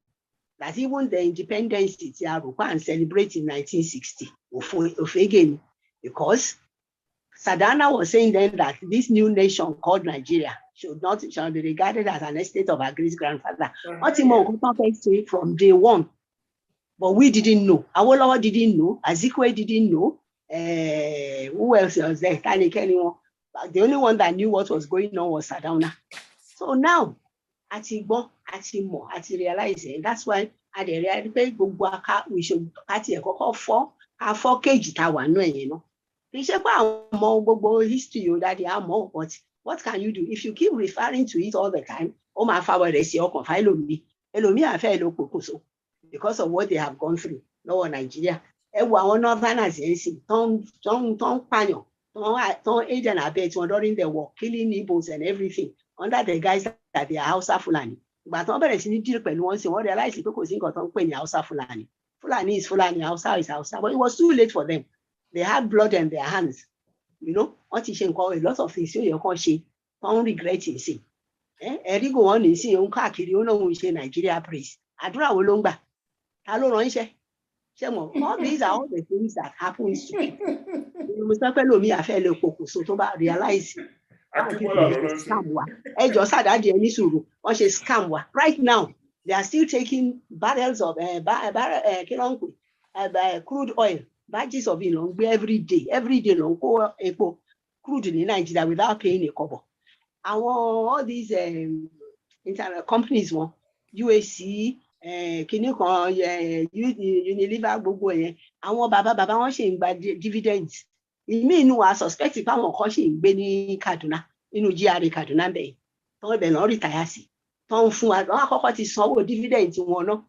That even the independence and celebrate in 1960 of again, because Sadana was saying then that this new nation called Nigeria shall be regarded as an estate of our great grandfather. From day one. But we didn't know. Awolowo didn't know. Azikwe didn't know. Who else was there? The only one that knew what was going on was Sadana. So now, realize it. That's why at the reality we should four kg history that they are more, but what can you do if you keep referring to it all the time? Oh my father, they say because of what they have gone through. No Nigeria. During the war, killing Igbos and everything under the guise that they are Hausa Fulani. But realize because Hausa Fulani. Fulani is Fulani, Hausa is Hausa. But it was too late for them. They had blood in their hands. you know, what is a lot of things you can say, don't regret it. See, every go on is see, you know, Nigeria praise. I don't know long back. Hello, all these are all the things that happens to people. You must not follow me. I fell a focus, so to realize. Scam right now. They are still taking barrels of crude oil, batches of it every day long crude in Nigeria without paying a kobo. All these internet companies, UAC, Unilever, gbogbo yẹn, àwọn bàbá wọn ṣe ń gba dividends. Ìmí inú wa suspect pé àwọn kan ṣe ń gbé ní Kaduna, inú GRA Kaduna bẹ́ẹ̀, tó ń bẹ̀ náà retire sí, tó ń fún wa, wọ́n àkọ́kọ́ ti sanwó dividend wọn náà,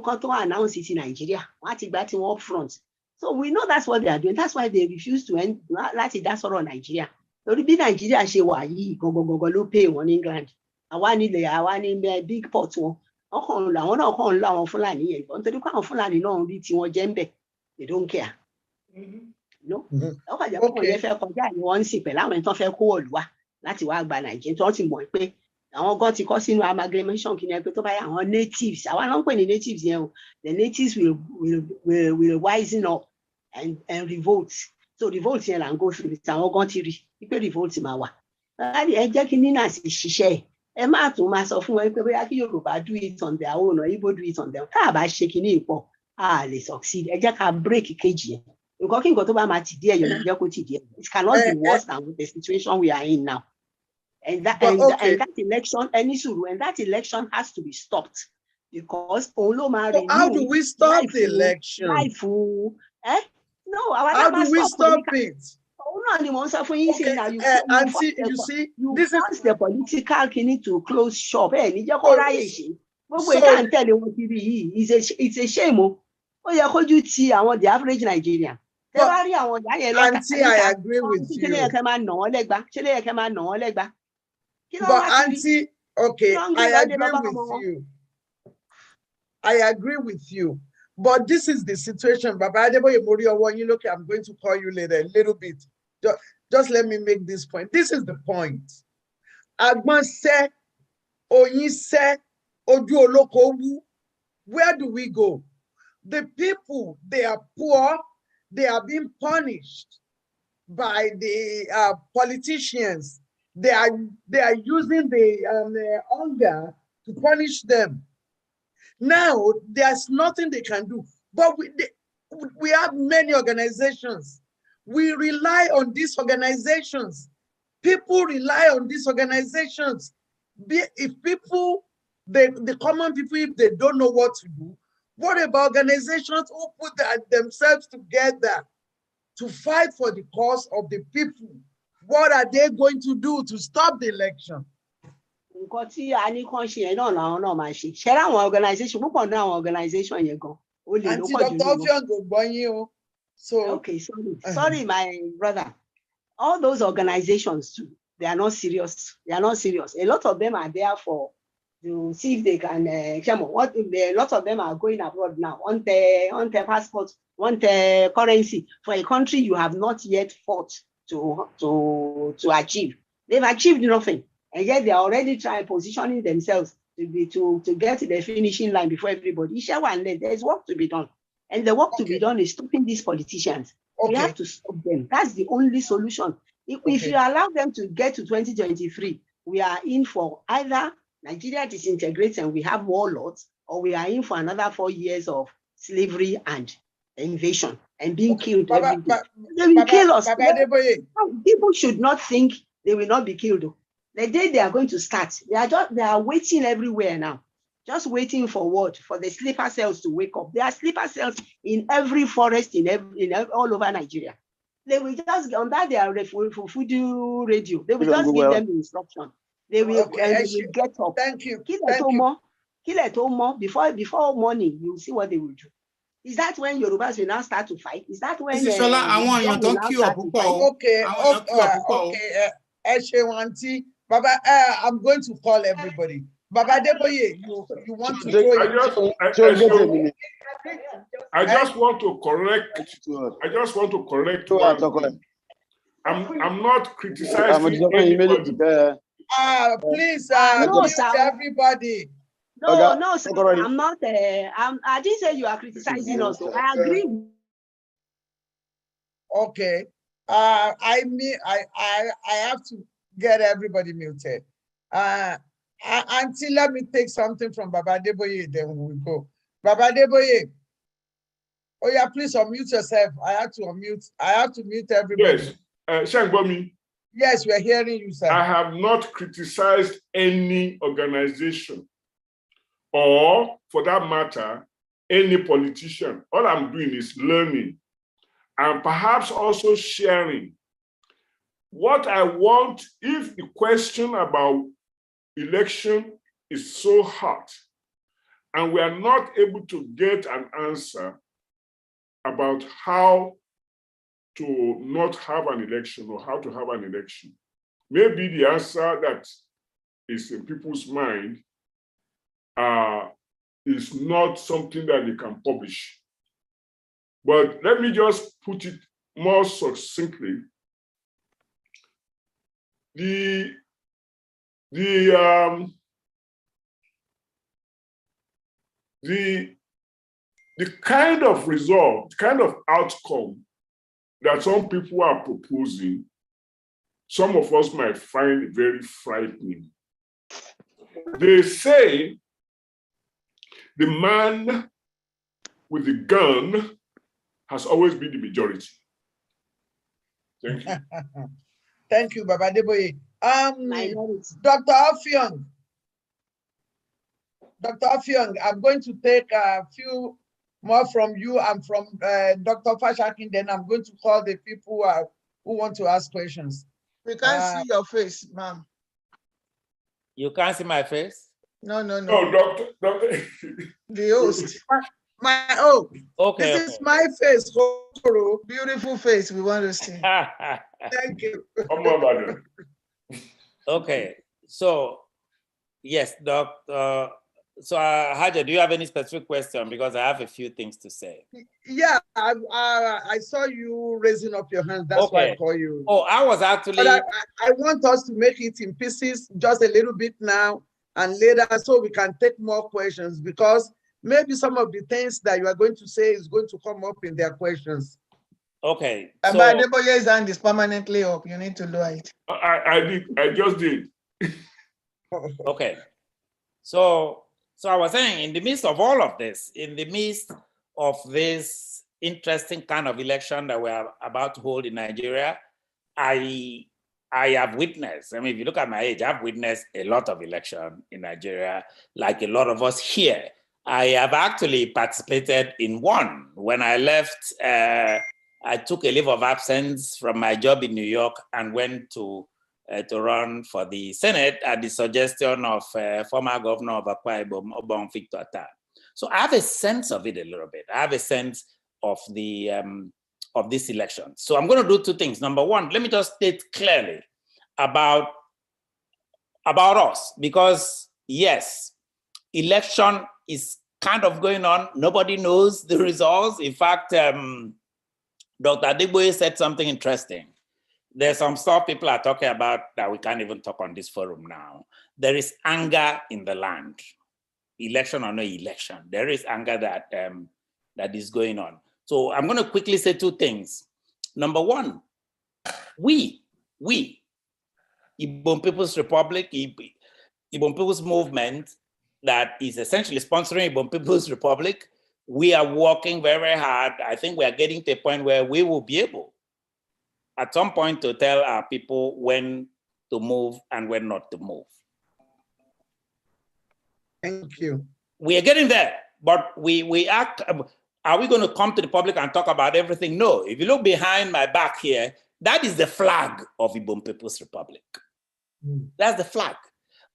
kan tó announce it in Nigeria, wọ́n á ti gbà tí wọ́n up front. So we know that's what they are doing. That's why they refuse to end láti dá sọ̀rọ̀ Nigeria. Torí bí Nigeria ṣe wà yìí, gangan ló pay wọn ní England. Àwa ní big pot wọn. Àwọn náà kàn ń lọ àwọn Fúlàní yẹn, nítorí pé àwọn Fúlàní náà rí tí wọ́n jẹ́ ń bẹ̀, they don't care. No, ọkọ̀ jẹ́ pé wọ́n fẹ́ kọjá ni wọ́n ń sìn pẹ̀lú àwọn ẹni tó fẹ́ kó wọ̀lú wa láti wá gba Nàìjíríà tí wọ́n ti mọ̀ pé àwọn gan ti kọ́ sínú amalgamation kí ni ẹ pé tó bá yẹ àwọn natives, àwa náà ń pè ní natives yẹn o, the natives will wisen up and revolt. So revolt yẹn là ń go through it, àwọn gan ti rí pé revolt máa wà. Ẹ jẹ́ kí nínà sì ṣiṣẹ́ ẹ má tún máa sọ fún wọn pé bóyá kí Yorùbá do it on their own or Igbo do it on their own. Tá a bá ṣe kíní ìpọ̀, a lè succeed. Ẹ jẹ́ ká break kejì yẹn. Nǹkan kí nǹkan tó bá máa ti díẹ̀ yẹn jẹ́ kó ti díẹ̀. It cannot be worse than the situation we are in now. And that election, and that election has to be stopped because how do we stop the election? No, how do we stop it? Auntie, you see, this is the political key to close shop. It's a shame. The average Nigerian. But, Auntie, I agree with you. But Auntie, okay, I agree with you. I agree with you. But this is the situation. Baba Adeboye Mori, look, I'm going to call you later a little bit. Just let me make this point. This is the point. Agban se, Oyin se, Oju Olokowu. Where do we go? The people, they are poor. They are being punished by the politicians. They are using the hunger to punish them. Now, there's nothing they can do. But we have many organizations. We rely on these organizations. People rely on these organizations. If people, the common people, if they don't know what to do, what about organizations who put themselves together to fight for the cause of the people? What are they going to do to stop the election? Okay, sorry, my brother. All those organizations too, they are not serious. They are not serious. A lot of them are there to see if they can a lot of them are going abroad now on their passports, on their currency for a country you have not yet fought to achieve. They've achieved nothing, and yet they are already trying positioning themselves to get to the finishing line before everybody. There's work to be done, and the work to be done is stopping these politicians. We have to stop them. That's the only solution. If you allow them to get to 2023, we are in for either Nigeria disintegrates and we have warlords, or we are in for another 4 years of slavery and invasion and being killed every day. They will kill us. People should not think they will not be killed. The day they are going to start, they are waiting everywhere now, just waiting for what? For the sleeper cells to wake up. There are sleeper cells in every forest all over Nigeria. They will just on that their food radio. They will just give them the instruction. They will, they will get up. Thank you. Kill it more before morning. You will see what they will do. Is that when Yorubas will now start to fight? Is that when okay. Baba, I'm going to call everybody. Baba Deboye, you want to go? I just want to correct. I'm not criticizing anybody. Please No, mute sir. everybody. No, sir. I'm not. I didn't say you are criticizing us. I agree. Okay. I mean, I have to get everybody muted. Until let me take something from Baba Adeboye, then we will go. Baba Adeboye. Oh yeah, please unmute yourself. I have to mute everybody. Yes, Shangbomi. Yes, we are hearing you, sir. I have not criticized any organization or, for that matter, any politician. All I'm doing is learning and perhaps also sharing. What I want, if the question about election is so hot and we are not able to get an answer about how to not have an election or how to have an election, maybe the answer that is in people's mind is not something that they can publish. But let me just put it more succinctly. The kind of result, kind of outcome that some people are proposing, some of us might find very frightening. They say the man with the gun has always been the majority. Thank you. Thank you, Baba Adeboye. Dr. Afiong. Dr. Afiong, I'm going to take a few more from you and from Dr. Fashakin, then I'm going to call the people who want to ask questions. We can't see your face, ma'am. You can't see my face? No. No, doctor. The host. Okay. This is my face. Beautiful face. We want to see. Thank you. Okay. So, yes, Doctor. So, Haja, do you have any specific question? Because I have a few things to say. Yeah, I saw you raising up your hand. That's why I call you. Oh, I was actually. But I want us to make it in pieces, just a little bit now and later, so we can take more questions, because maybe some of the things that you are going to say is going to come up in their questions. Okay. So, but Adeboye's hand is permanently up. You need to lower it. I just did. Okay. So I was saying, in the midst of all of this, in the midst of this interesting kind of election that we're about to hold in Nigeria, I have witnessed, I mean, if you look at my age, I've witnessed a lot of election in Nigeria, like a lot of us here. I have actually participated in one. When I left, I took a leave of absence from my job in New York and went to run for the Senate at the suggestion of former governor of Akwa Ibom, Obon Victor Atta. So I have a sense of it a little bit. I have a sense of the of this election. So I'm going to do two things. Number one, let me just state clearly about us, because yes, election is kind of going on. Nobody knows the results. In fact, Dr. Adeboye said something interesting. There's some stuff people are talking about that we can't even talk on this forum now. There is anger in the land, election or no election. There is anger that is going on. So I'm going to quickly say two things. Number one, we, Ibom People's Republic, Ibom People's Movement, that is essentially sponsoring Ibom People's Republic, we are working very hard. I think we are getting to a point where we will be able, at some point, to tell our people when to move and when not to move. Thank you. We are getting there, but we act. Are we going to come to the public and talk about everything? No. If you look behind my back here, that is the flag of Ibom People's Republic. That's the flag.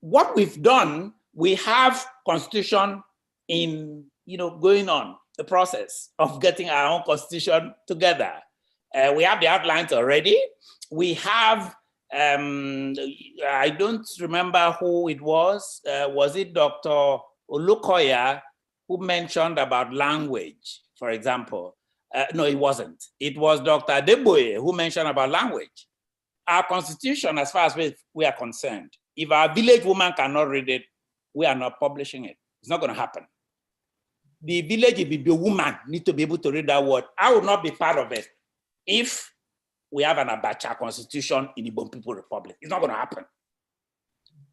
What we've done, we have constitution in, going on, the process of getting our own constitution together. We have the outlines already. We have, I don't remember who it was. Was it Dr. Olukoya who mentioned about language, for example? No, it wasn't. It was Dr. Adeboye who mentioned about language. our constitution, as far as we are concerned, if our village woman cannot read it, we are not publishing it. It's not going to happen. The village, if the woman need to be able to read that word, I will not be part of it if we have an Abacha constitution in the Igbo People Republic. It's not going to happen.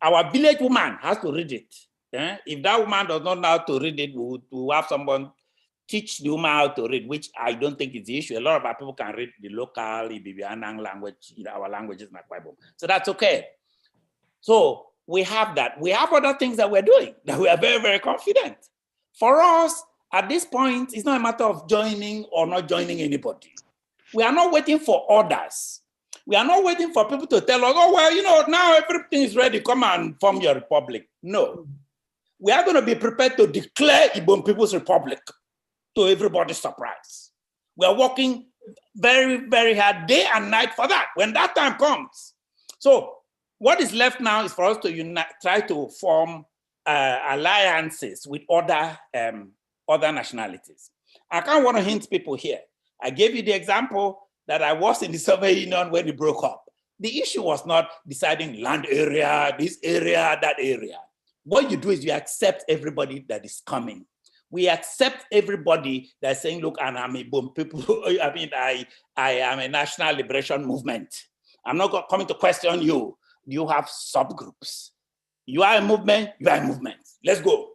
Our village woman has to read it. If that woman does not know how to read it, we will have someone teach the woman how to read, which I don't think is the issue. A lot of our people can read the local Ibibianang language, our languages in Akwa. So that's okay. So we have that. We have other things that we're doing that we are very, very confident. For us, at this point, it's not a matter of joining or not joining anybody. We are not waiting for orders. We are not waiting for people to tell us, oh, well, now everything is ready, come and form your republic. No. We are going to be prepared to declare Igbo People's Republic to everybody's surprise. We are working very, very hard day and night for that when that time comes. So what is left now is for us to try to form alliances with other nationalities. I can't want to hint people here. I gave you the example that I was in the Soviet Union when it broke up. The issue was not deciding land area, this area, that area. What you do is you accept everybody that is coming. We accept everybody that's saying, look, and I'm a Igbo people. I am a national liberation movement. I'm not coming to question you. You have subgroups. You are a movement, you are a movement. Let's go.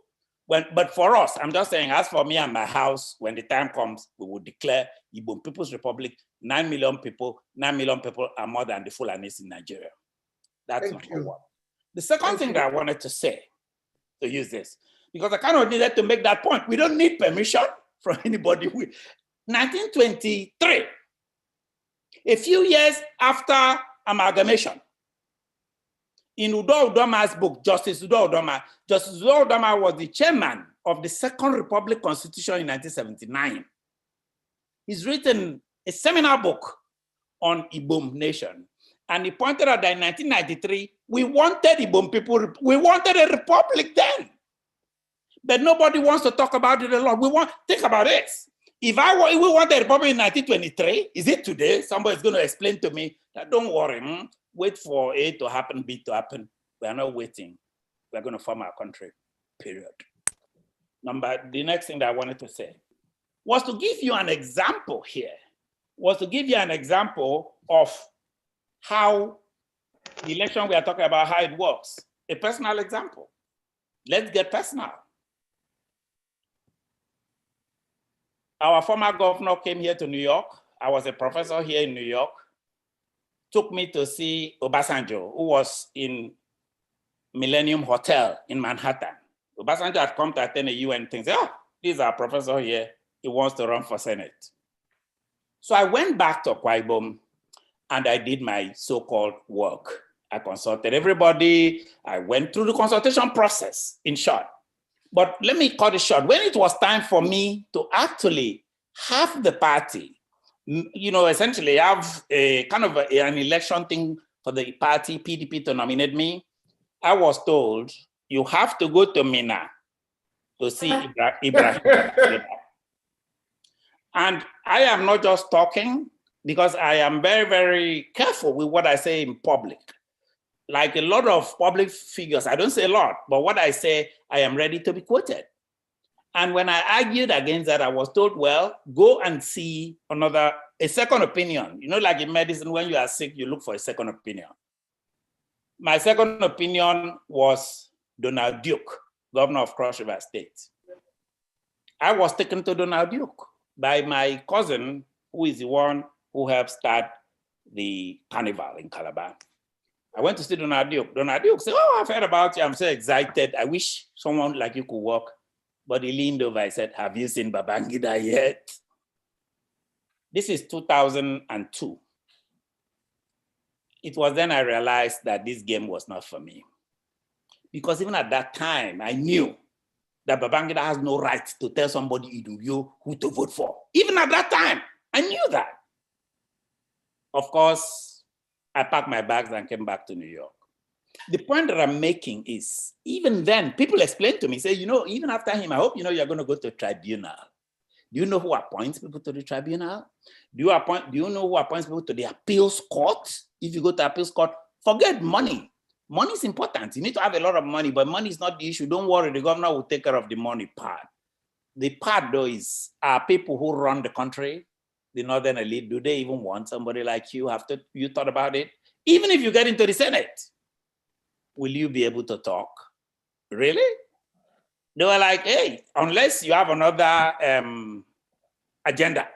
But for us, I'm just saying, as for me and my house, when the time comes, we will declare Igbo People's Republic, 9 million people. 9 million people are more than the Fulanis in Nigeria. That's number one. The second thing that I wanted to say, to use this, because I kind of needed to make that point. We don't need permission from anybody. 1923, a few years after amalgamation, in Udo Udoma's book, Justice Udo Udoma was the chairman of the Second Republic Constitution in 1979. He's written a seminal book on Igbo nation. And he pointed out that in 1993, we wanted Igbo people, we wanted a republic then. But nobody wants to talk about it a lot. Think about it. If we want a republic in 1923, is it today? Somebody's going to explain to me that don't worry, wait for A to happen, B to happen. We are not waiting. We're going to form our country, period. The next thing that I wanted to say was to give you an example here, of how the election we are talking about, how it works. A personal example. Let's get personal. Our former governor came here to New York. I was a professor here in New York. Took me to see Obasanjo, who was in Millennium Hotel in Manhattan. Obasanjo had come to attend a UN thing. Said, oh, this is our professor here. He wants to run for Senate. So I went back to Akwa Ibom and I did my so-called work. I consulted everybody. I went through the consultation process, in short. But let me cut it short. When it was time for me to actually have the party, essentially have a kind of an election thing for the party, PDP, to nominate me, I was told, you have to go to Mina to see Ibrahim. And I am not just talking, because I am very, very careful with what I say in public. Like a lot of public figures, I don't say a lot, but what I say, I am ready to be quoted. And when I argued against that, I was told, well, go and see a second opinion. Like in medicine, when you are sick, you look for a second opinion. My second opinion was Donald Duke, governor of Cross River State. I was taken to Donald Duke by my cousin, who is the one who helped start the carnival in Calabar. I went to see Donald Duke. Donald Duke said, oh, I've heard about you. I'm so excited. I wish someone like you could walk. But he leaned over. I said, have you seen Babangida yet? This is 2002. It was then I realized that this game was not for me. Because even at that time, I knew that Babangida has no right to tell somebody who to vote for. Even at that time, I knew that. Of course, I packed my bags and came back to New York. The point that I'm making is, even then, people explained to me, say, even after him, I hope you're going to go to tribunal. Do you know who appoints people to the tribunal? Do you know who appoints people to the appeals court? If you go to appeals court, forget money. Money is important. You need to have a lot of money, but money is not the issue. Don't worry, the governor will take care of the money part. The part though is, are people who run the country, the northern elite, do they even want somebody like you? After you thought about it? Even if you get into the Senate, will you be able to talk? Really? They were like, hey, unless you have another agenda.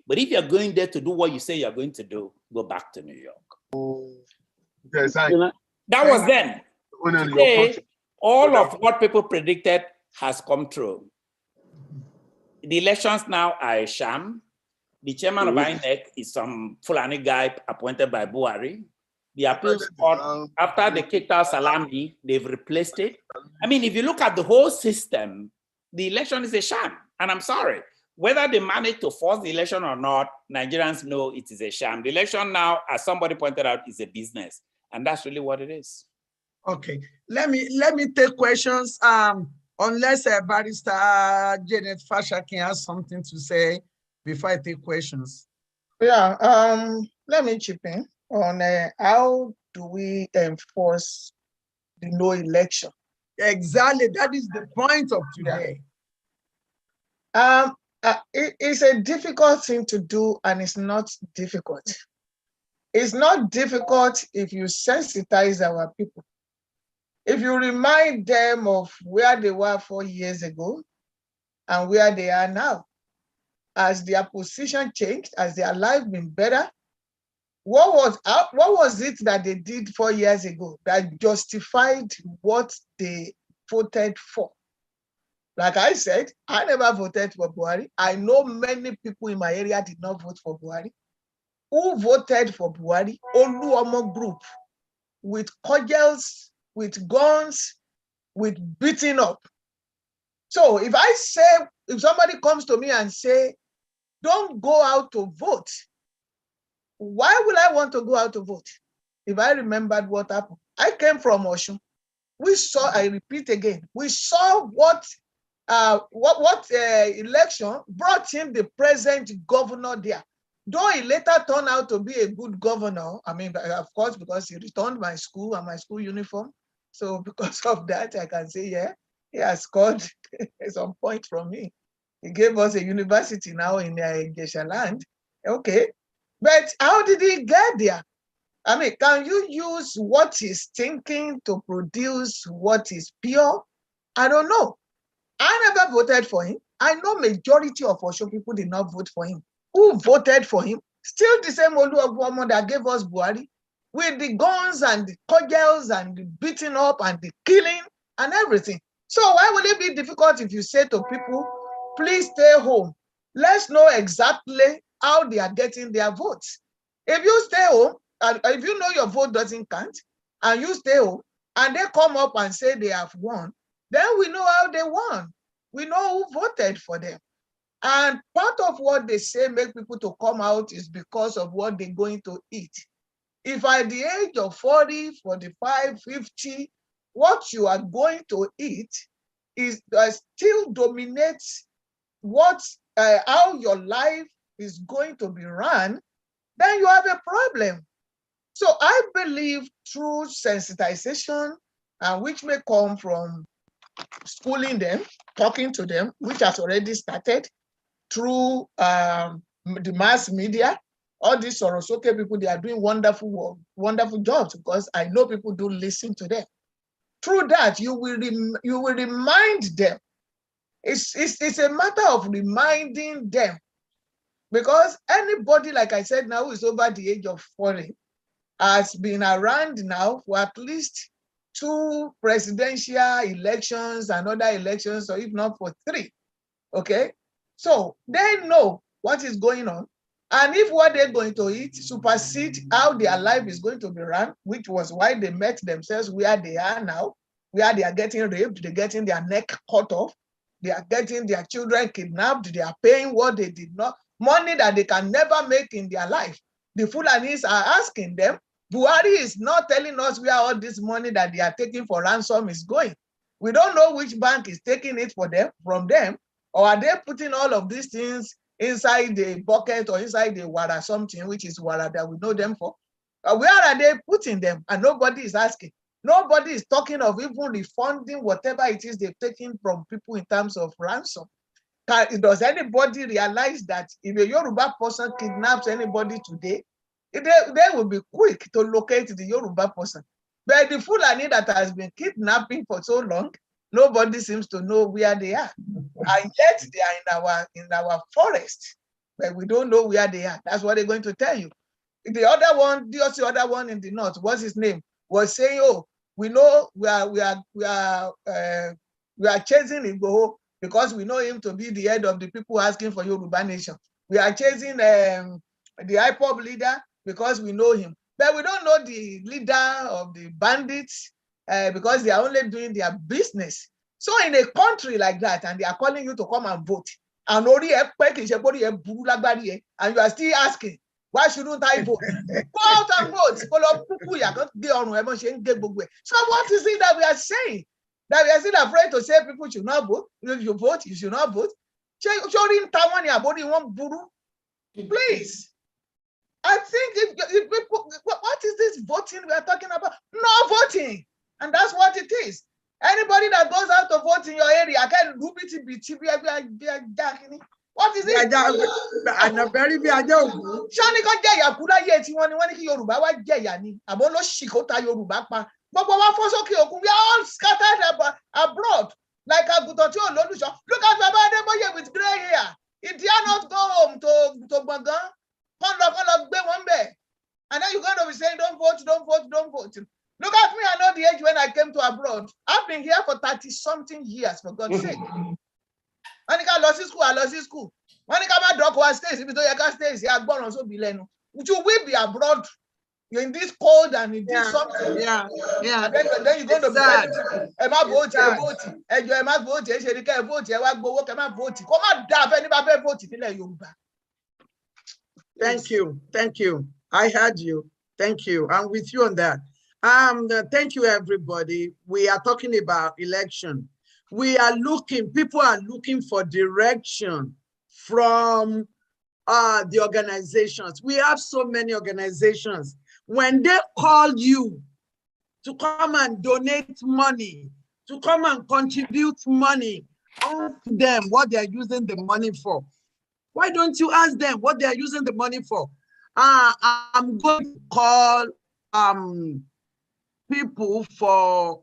But if you're going there to do what you say you're going to do, go back to New York. Yes, That was then. Today, all of what people predicted has come true. The elections now are a sham. The chairman of INEC is some Fulani guy appointed by Buhari. The appeals court, after they kicked out Salami, they've replaced it. I mean, if you look at the whole system, the election is a sham. And I'm sorry, whether they manage to force the election or not, Nigerians know it is a sham. The election now, as somebody pointed out, is a business. And that's really what it is. Okay, let me take questions. Unless Barrister Janet Fashakin has something to say before I take questions. Yeah, let me chip in on how do we enforce the no election? Exactly, that is the point of today. It's a difficult thing to do, and it's not difficult. It's not difficult if you sensitize our people. If you remind them of where they were 4 years ago and where they are now, as their position changed, as their life been better, what was it that they did 4 years ago that justified what they voted for? Like I said, I never voted for Buhari. I know many people in my area did not vote for Buhari. Who voted for Buhari? Oluomo group, with cudgels, with guns, with beating up. So if somebody comes to me and say, don't go out to vote, why will I want to go out to vote? If I remembered what happened, I came from Osun. We saw, I repeat again, we saw what election brought in the present governor there. Though he later turned out to be a good governor, I mean, of course, because he returned my school and my school uniform. So because of that, I can say, yeah, he has scored some point from me. He gave us a university now in Gesha land. Okay. But how did he get there? I mean, can you use what he's thinking to produce what is pure? I don't know. I never voted for him. I know majority of Osho people did not vote for him. Who voted for him? Still the same Oluomo that gave us Buhari, with the guns and the cudgels and the beating up and the killing and everything. So why will it be difficult if you say to people, please stay home? Let's know exactly how they are getting their votes. If you stay home, and if you know your vote doesn't count, and you stay home, and they come up and say they have won, then we know how they won. We know who voted for them. And part of what they say make people to come out is because of what they're going to eat. If at the age of 40, 45, 50, what you are going to eat is still dominates how your life is going to be run, then you have a problem. So I believe through sensitization, which may come from schooling them, talking to them, which has already started, through the mass media, all these Sorosoke people, they are doing wonderful work, wonderful jobs, because I know people do listen to them. Through that, you will remind them. It's a matter of reminding them, because anybody, like I said, now who is over the age of 40 has been around now for at least 2 presidential elections and other elections, or if not for 3. Okay. So they know what is going on. And if what they're going to eat supersede how their life is going to be run, which was why they met themselves where they are now, where they are getting raped, they're getting their neck cut off, they are getting their children kidnapped, they are paying what they did not, money that they can never make in their life. The Fulanis are asking them, Buhari is not telling us where all this money that they are taking for ransom is going. We don't know which bank is taking it from them. Or are they putting all of these things inside the bucket or inside the wara something, which is wara that we know them for? Where are they putting them? And nobody is asking. Nobody is talking of even refunding whatever it is they've taken from people in terms of ransom. Does anybody realize that if a Yoruba person kidnaps anybody today, they will be quick to locate the Yoruba person? But the Fulani that has been kidnapping for so long, nobody seems to know where they are. And yet they are in our forest, but we don't know where they are. That's what they're going to tell you. The other one, the other one in the north, what's his name, was saying, "Oh, we know we are chasing Igboho because we know him to be the head of the people asking for Yoruba nation. We are chasing the IPOB leader because we know him, but we don't know the leader of the bandits because they are only doing their business." So in a country like that, and they are calling you to come and vote, and you are still asking, why shouldn't I vote? Go out and vote. So what is it that we are saying? That we are still afraid to say people should not vote? You vote, you should not vote. Please. I think if people, what is this voting we are talking about? No voting. And that's what it is. Anybody that goes out to vote in your area, I can do it. What is it? And a very Shani kan jẹ ìyà kú láyé tí wọ́n ní kí Yorùbá wá jẹ ìyà ni. Àbọ̀ ló ṣì kó ta Yorùbá pa. Gbogbo wa fọ́ sókè òkun. We are all scattered abroad like àgùntàn tí ò lólùṣọ́. Look at Baba Adébóyè with grey hair. He dare not go home to Gbọ̀ngán. Kán lọ gbé wọn bẹ̀. And then you're going to be saying, don't vote, don't vote, don't vote. Look at me, I know the age when I came to abroad. I've been here for 30-something years, for God's sake. Monica lost his school, I lost his school. Monica my dog was stays, if you don't stay, I born on so bileno. You will be abroad. You're in this cold and in this something. Yeah. And then you're going to be sad. Am I vote? Vote. And you am I vote? You can't vote. You want go work? Am I vote? Come on, Dave. Anybody vote? Thank you. I heard you. Thank you. I'm with you on that. Thank you, everybody. We are talking about election. People are looking for direction from the organizations. We have so many organizations. When they call you to come and donate money, to come and contribute money, ask them what they're using the money for. Why don't you ask them what they're using the money for? I'm going to call people for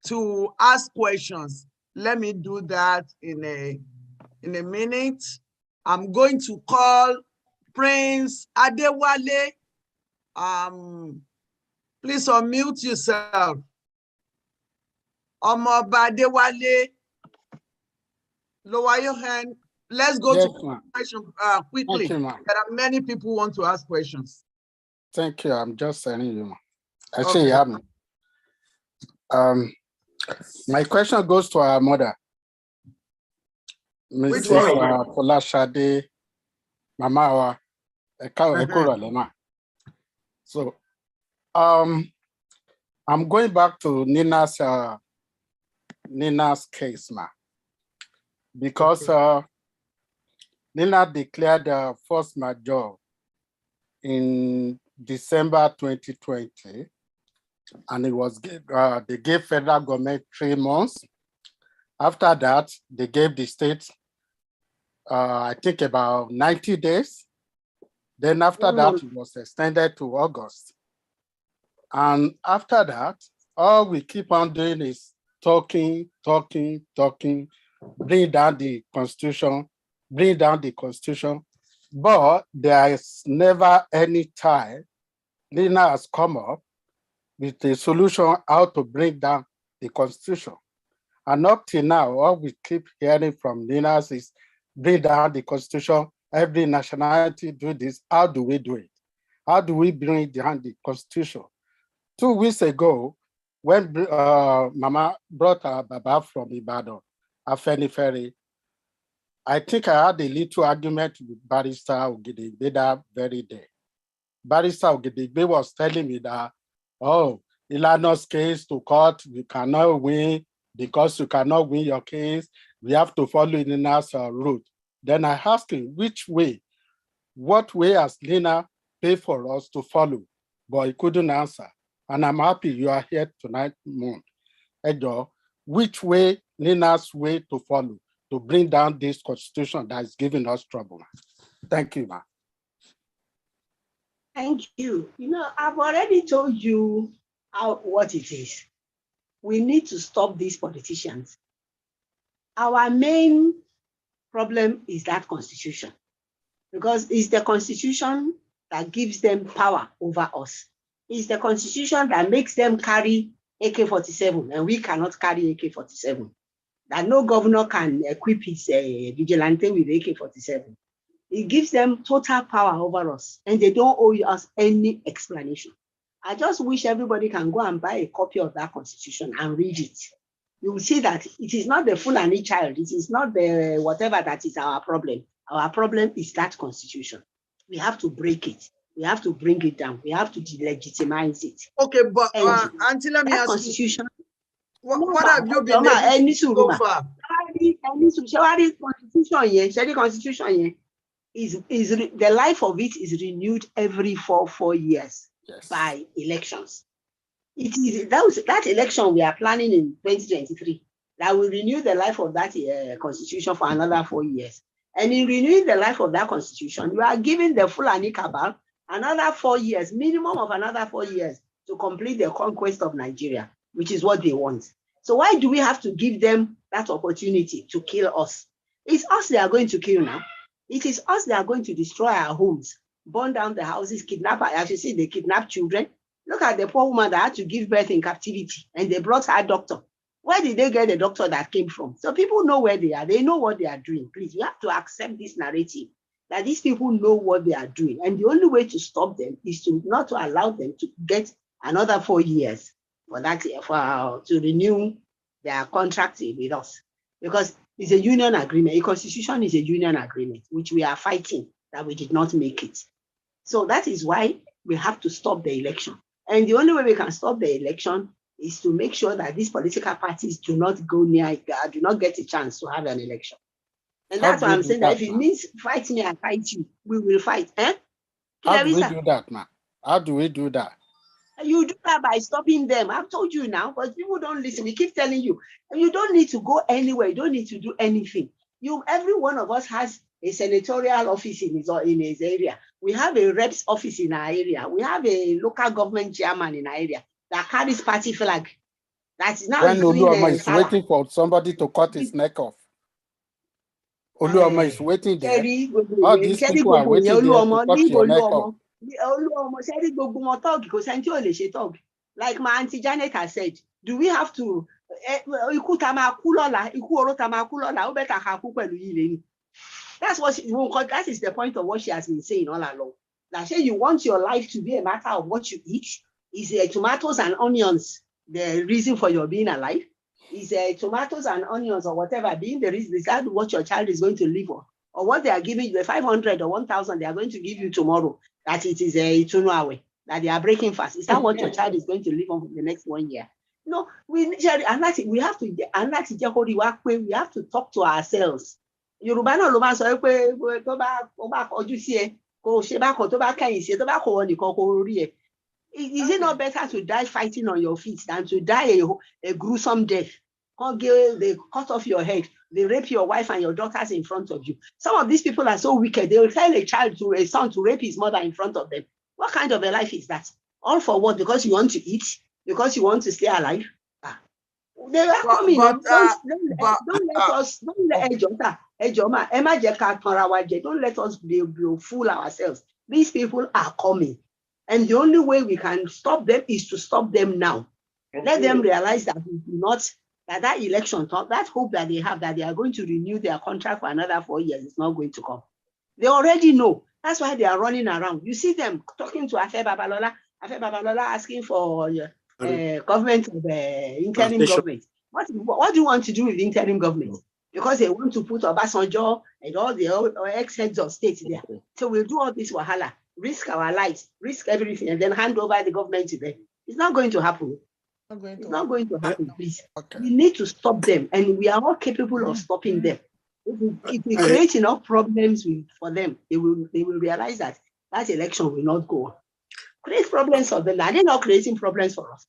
to ask questions. Let me do that in a minute. I'm going to call Prince Adewale. Please unmute yourself. Omoba Adewale, lower your hand. Let's go to question quickly. There are many people who want to ask questions. Thank you. I'm just sending you. Actually, you have me. My question goes to our mother, Mrs. Folashade Mamawa Ekuralema. So, I'm going back to Nina's case now, because Nina declared force majeure in December 2020, and it was they gave federal government 3 months. After that, they gave the state, I think about 90 days. Then after that, it was extended to August. And after that, all we keep on doing is talking, bring down the constitution, but there is never any time Nina has come up with a solution how to bring down the constitution. And up till now, all we keep hearing from Nina is bring down the constitution, every nationality do this. How do we do it? How do we bring down the constitution? 2 weeks ago, when Mama brought her Baba from Ibadan, Afenifere, I think I had a little argument with Barrister Ogedegbe that very day. Barrister Ogedegbe was telling me that, oh, Ilano's case to court, you cannot win because you cannot win your case. we have to follow Nina's route. Then I asked him which way, what way has Nina paid for us to follow? But he couldn't answer. And I'm happy you are here tonight, Moon. Edo, which way, Nina's way to follow to bring down this constitution that is giving us trouble? Thank you, ma'am. Thank you. You know, I've already told you what it is. We need to stop these politicians. Our main problem is that constitution, because it's the constitution that gives them power over us. It's the constitution that makes them carry AK-47, and we cannot carry AK-47. That no governor can equip his vigilante with AK-47. It gives them total power over us, and they don't owe us any explanation. I just wish everybody can go and buy a copy of that constitution and read it. You will see that it is not the Fulani child, it is not the whatever that is our problem. Our problem is that constitution. We have to break it. We have to bring it down. We have to delegitimize it. Okay, but Auntie, let me ask constitution, you, what have you been able to do so far? The constitution the life of it is renewed every four years by elections. It is that election we are planning in 2023 that will renew the life of that constitution for another 4 years. And in renewing the life of that constitution, you are giving the Fulani cabal another 4 years, minimum of another 4 years, to complete the conquest of Nigeria, which is what they want. So why do we have to give them that opportunity to kill us? It's us they are going to kill now. It is us that are going to destroy our homes, burn down the houses, kidnap, as you see, they kidnap children. Look at the poor woman that had to give birth in captivity, and they brought her doctor. Where did they get the doctor that came from? So people know where they are. They know what they are doing. Please, you have to accept this narrative that these people know what they are doing. And the only way to stop them is to not to allow them to get another 4 years to renew their contract with us. Because it's a union agreement. A constitution is a union agreement, which we are fighting that we did not make it. So that is why we have to stop the election. And the only way we can stop the election is to make sure that these political parties do not go near, do not get a chance to have an election. And that's why I'm saying that if it means fight me and fight you, we will fight. Eh? How do we do that, man? How do we do that? You do that by stopping them. I've told you now, but people don't listen. We keep telling you, you don't need to go anywhere. You don't need to do anything. Every one of us has a senatorial office in his area. We have a rep's office in our area. We have a local government chairman in our area that carries party flag. That is now Oluoma is waiting for somebody to cut his neck off. Oluoma is waiting there. All these people are waiting there to cut your neck off. Like my auntie Janet has said, do we have to that's what that is the point of what she has been saying all along. That say you want your life to be a matter of what you eat. Is tomatoes and onions the reason for your being alive? Is tomatoes and onions or whatever being the reason decide what your child is going to live on, or what they are giving you, the 500 or 1,000 they are going to give you tomorrow, that it is a tunuawe, that they are breaking fast. Is that what your child is going to live on for the next 1 year? No, we have to talk to ourselves. Yoruba no Yoruba sọ pé tó bá kọjú sí ẹ kò ṣe bá kan tó bá kẹ́yìn sí ẹ tó bá kọ wọn nìkan kò rí ẹ. Is it not better to die fighting on your feet than to die a gruesome death? They cut off your head, they rape your wife and your daughters in front of you. Some of these people are so wicked, they will tell a son to rape his mother in front of them. What kind of a life is that? All for what? Because you want to eat? Because you want to stay alive? They are coming. Don't let us fool ourselves. These people are coming. And the only way we can stop them is to stop them now. Let them realize that we do not, that election, that hope that they have that they are going to renew their contract for another 4 years is not going to come. They already know. That's why they are running around. You see them talking to Afe Babalola asking for government of interim government. What do you want to do with the interim government? Because they want to put Obasanjo and all the ex-heads of state there. So we'll do all this wahala, risk our lives, risk everything, and then hand over the government to them. It's not going to happen. It's not going to happen, please. We need to stop them, and we are all capable of stopping them. If we create enough problems for them, they will realize that election will not go on. Create problems for them. Are they not creating problems for us?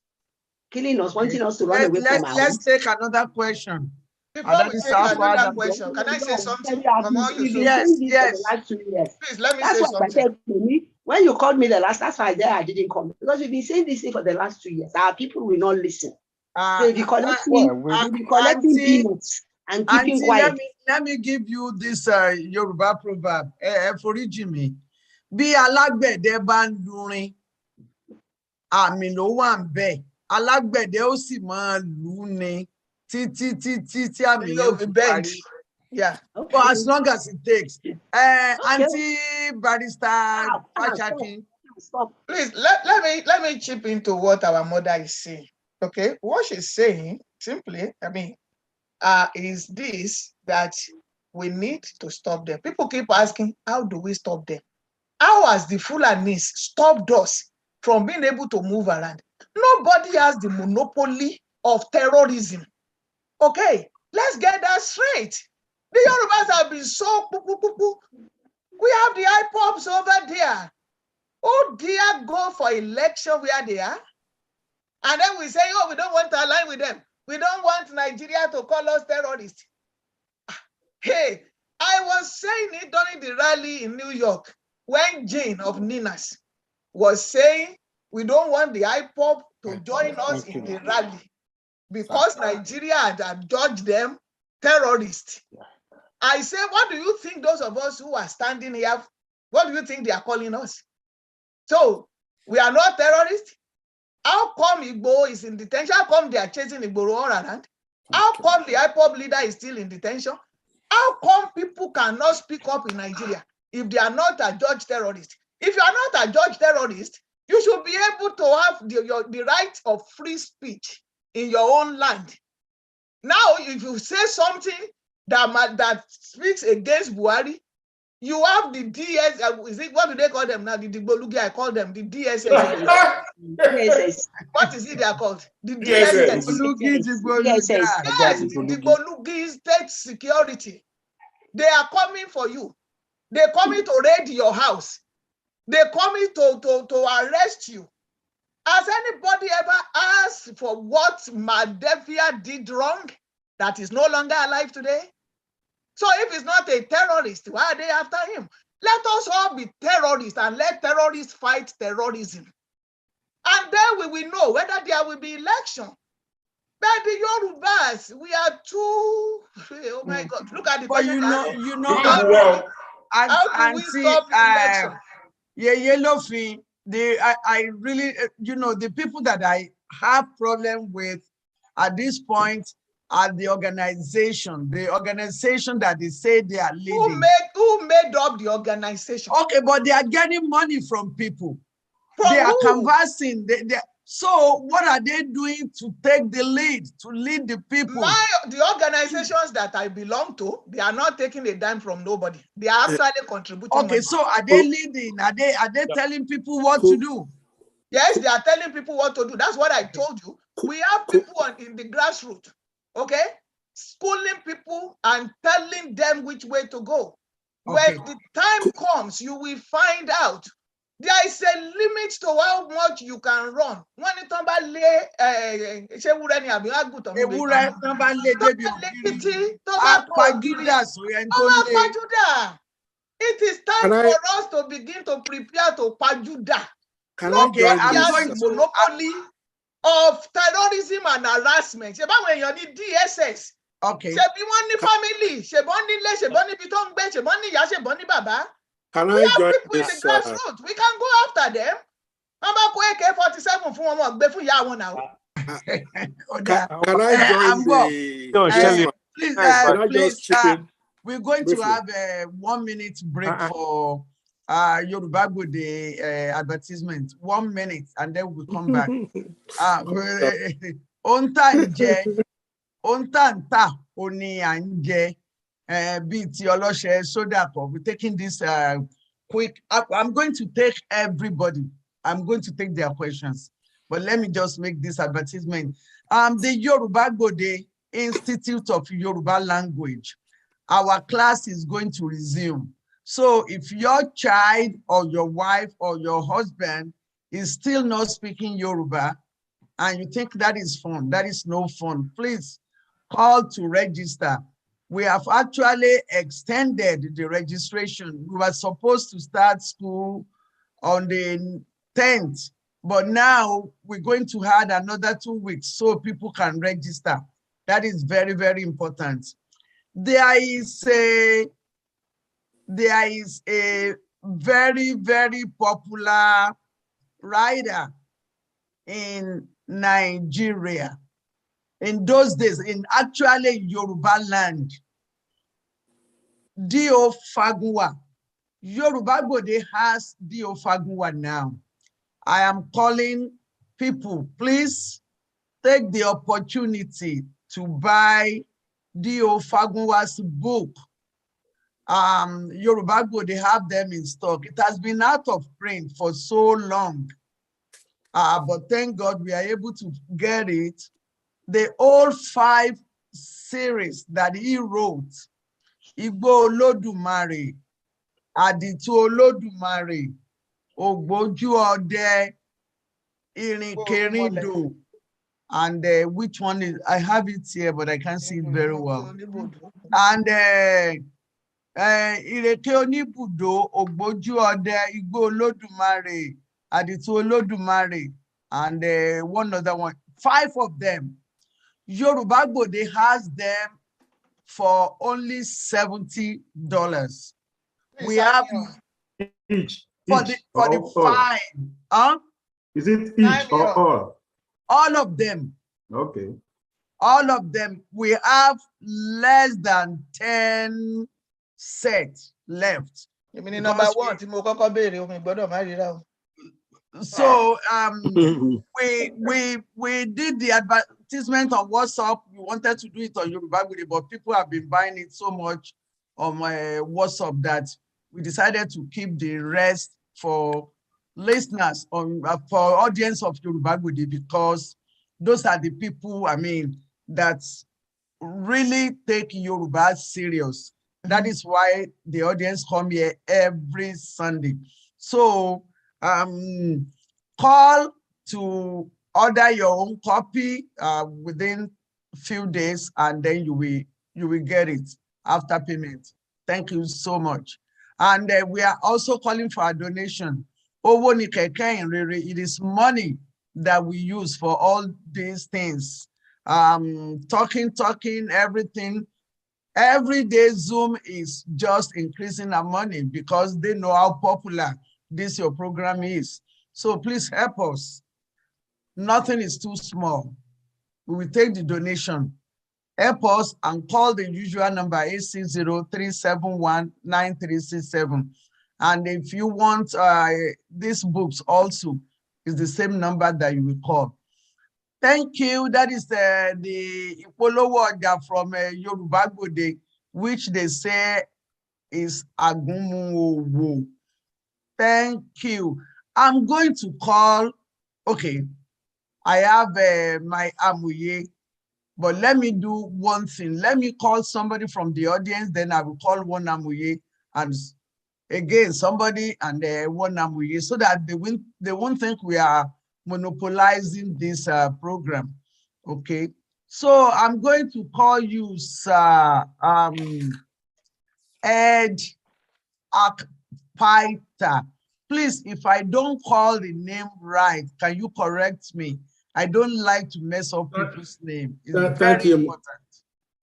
Killing us, wanting us to run away from our Let's homes? take another question. Before we take another question, can I say something? Yes. The last 2 years. Please, let me That's say why something. I said to me, when you called me the last, that's why I didn't come. Because we've been saying this thing for the last 2 years. Our people will not listen. They'll be collecting peanuts and keeping quiet. Let me give you this Yoruba proverb. Foríjì mi. Bí alágbẹ̀dẹ bá ń lurin, àmì ló wà ń bẹ̀. Alágbẹ̀dẹ ó sì máa lù ní tí àmì yóò fi parí. Yeah. Okay. For as long as it takes. Anti-barrister Fashakin. Please let me chip into what our mother is saying. Okay, what she's saying simply, is this, that we need to stop them. People keep asking, how do we stop them? How has the Fulanis stopped us from being able to move around? Nobody has the monopoly of terrorism. Okay, let's get that straight. The Yorubas have been so we have the IPOPs over there. Oh dear, go for election where they are. And then we say, oh, we don't want to align with them. We don't want Nigeria to call us terrorists. Hey, I was saying it during the rally in New York when Jane of Ninas was saying we don't want the IPOP to join us in the rally because Nigeria had judged them terrorists. I say, what do you think those of us who are standing here, what do you think they are calling us? So we are not terrorists? How come Igbo is in detention? How come they are chasing Igbo all around? How come the IPOB leader is still in detention? How come people cannot speak up in Nigeria if they are not a judge terrorist? If you are not a judge terrorist, you should be able to have the right of free speech in your own land. Now, if you say something that speaks against Buhari, you have the DS, what do they call them now? The Digbolugi, I call them the DSS. DSS. What is it they are called? The DSS. Yes, the Digbolugi State Security. They are coming for you. They're coming to raid your house. They're coming to arrest you. Has anybody ever asked for what Madefia did wrong that is no longer alive today? So if he's not a terrorist, why are they after him? Let us all be terrorists and let terrorists fight terrorism. And then we will know whether there will be election. But the Yorubas, we are too, oh my God, look at the question. How do we stop election? Yellowfin, I really, the people that I have problem with at this point are the organization that they say they are leading. Who made up the organization? Okay, but they are getting money from people. They are conversing. So what are they doing to take the lead, to lead the people? The organizations that I belong to, they are not taking a dime from nobody. They are actually contributing. Okay, money. So are they leading? Are they telling people what to do? Yes, they are telling people what to do. That's what I told you. We have people in the grassroots, okay, schooling people and telling them which way to go. Okay. When the time comes, you will find out. There is a limit to how much you can run. When you talk about it is time for us to begin to prepare to pajuda. Nobody has the monopoly of terrorism and harassment. DSS. Okay. Family. Can we I have join people this, in the grassroots. We can go after them. Can I join please, we're going to have a 1 minute break for Yoruba Gbode advertisement. 1 minute, and then we'll come back. On time, oni anje. We're taking this quick. I'm going to take everybody. I'm going to take their questions. But but let me just make this advertisement. The Yoruba Gbode Institute of Yoruba Language, our class is going to resume. So if your child or your wife or your husband is still not speaking Yoruba and you think that is fun, that is no fun, please call to register. We have actually extended the registration. We were supposed to start school on the 10th, but now we're going to add another 2 weeks so people can register. That is very, very important. There is a very, very popular writer in Nigeria. In those days, in actually Yoruba land, D.O. Fagunwa. Yoruba Gbode has D.O. Fagunwa now. I am calling people, please take the opportunity to buy D.O. Fagunwa's book. Yoruba Gbode have them in stock. It has been out of print for so long, but thank God we are able to get it. The all 5 series that he wrote, Igbo Olodumare, Aditu Olodumare, Ogboju Ode, Irinkerindo, and which one is, I have it here, but I can't see it very well. And Ireke Onibudo, Ogboju Ode, Igbo Olodumare, Aditu Olodumare, and one other one. 5 of them. Yoruba Gbode has them for only $70. We have Each. for the 5. Huh? Is it each or all? All of them. Okay. All of them. We have less than 10 sets left. So we did the advertisement on WhatsApp. We wanted to do it on Yoruba Gbode, but people have been buying it so much on my WhatsApp that we decided to keep the rest for listeners on for audience of Yoruba Gbode, because those are the people, I mean, that really take Yoruba serious. That is why the audience come here every Sunday. So call to order your own copy within a few days, and then you will get it after payment. Thank you so much. And we are also calling for a donation. It is money that we use for all these things. Talking, everything. Every day Zoom is just increasing our money because they know how popular this your program is. So please help us. Nothing is too small. We will take the donation. Help us and call the usual number 860-371-9367. And if you want these books also, it's the same number that you will call. Thank you. That is the Ipolowo Oja from Yoruba Gbode, which they say is Agunmu. Thank you. I'm going to call, okay, I have my Amuye, but let me do one thing. Let me call somebody from the audience, then I will call one Amuye, and again, somebody and one Amuye, so that they won't think we are monopolizing this program, okay? So I'm going to call you, Sir Ed Akpaita. Please, if I don't call the name right, can you correct me? I don't like to mess up people's name. It's very important.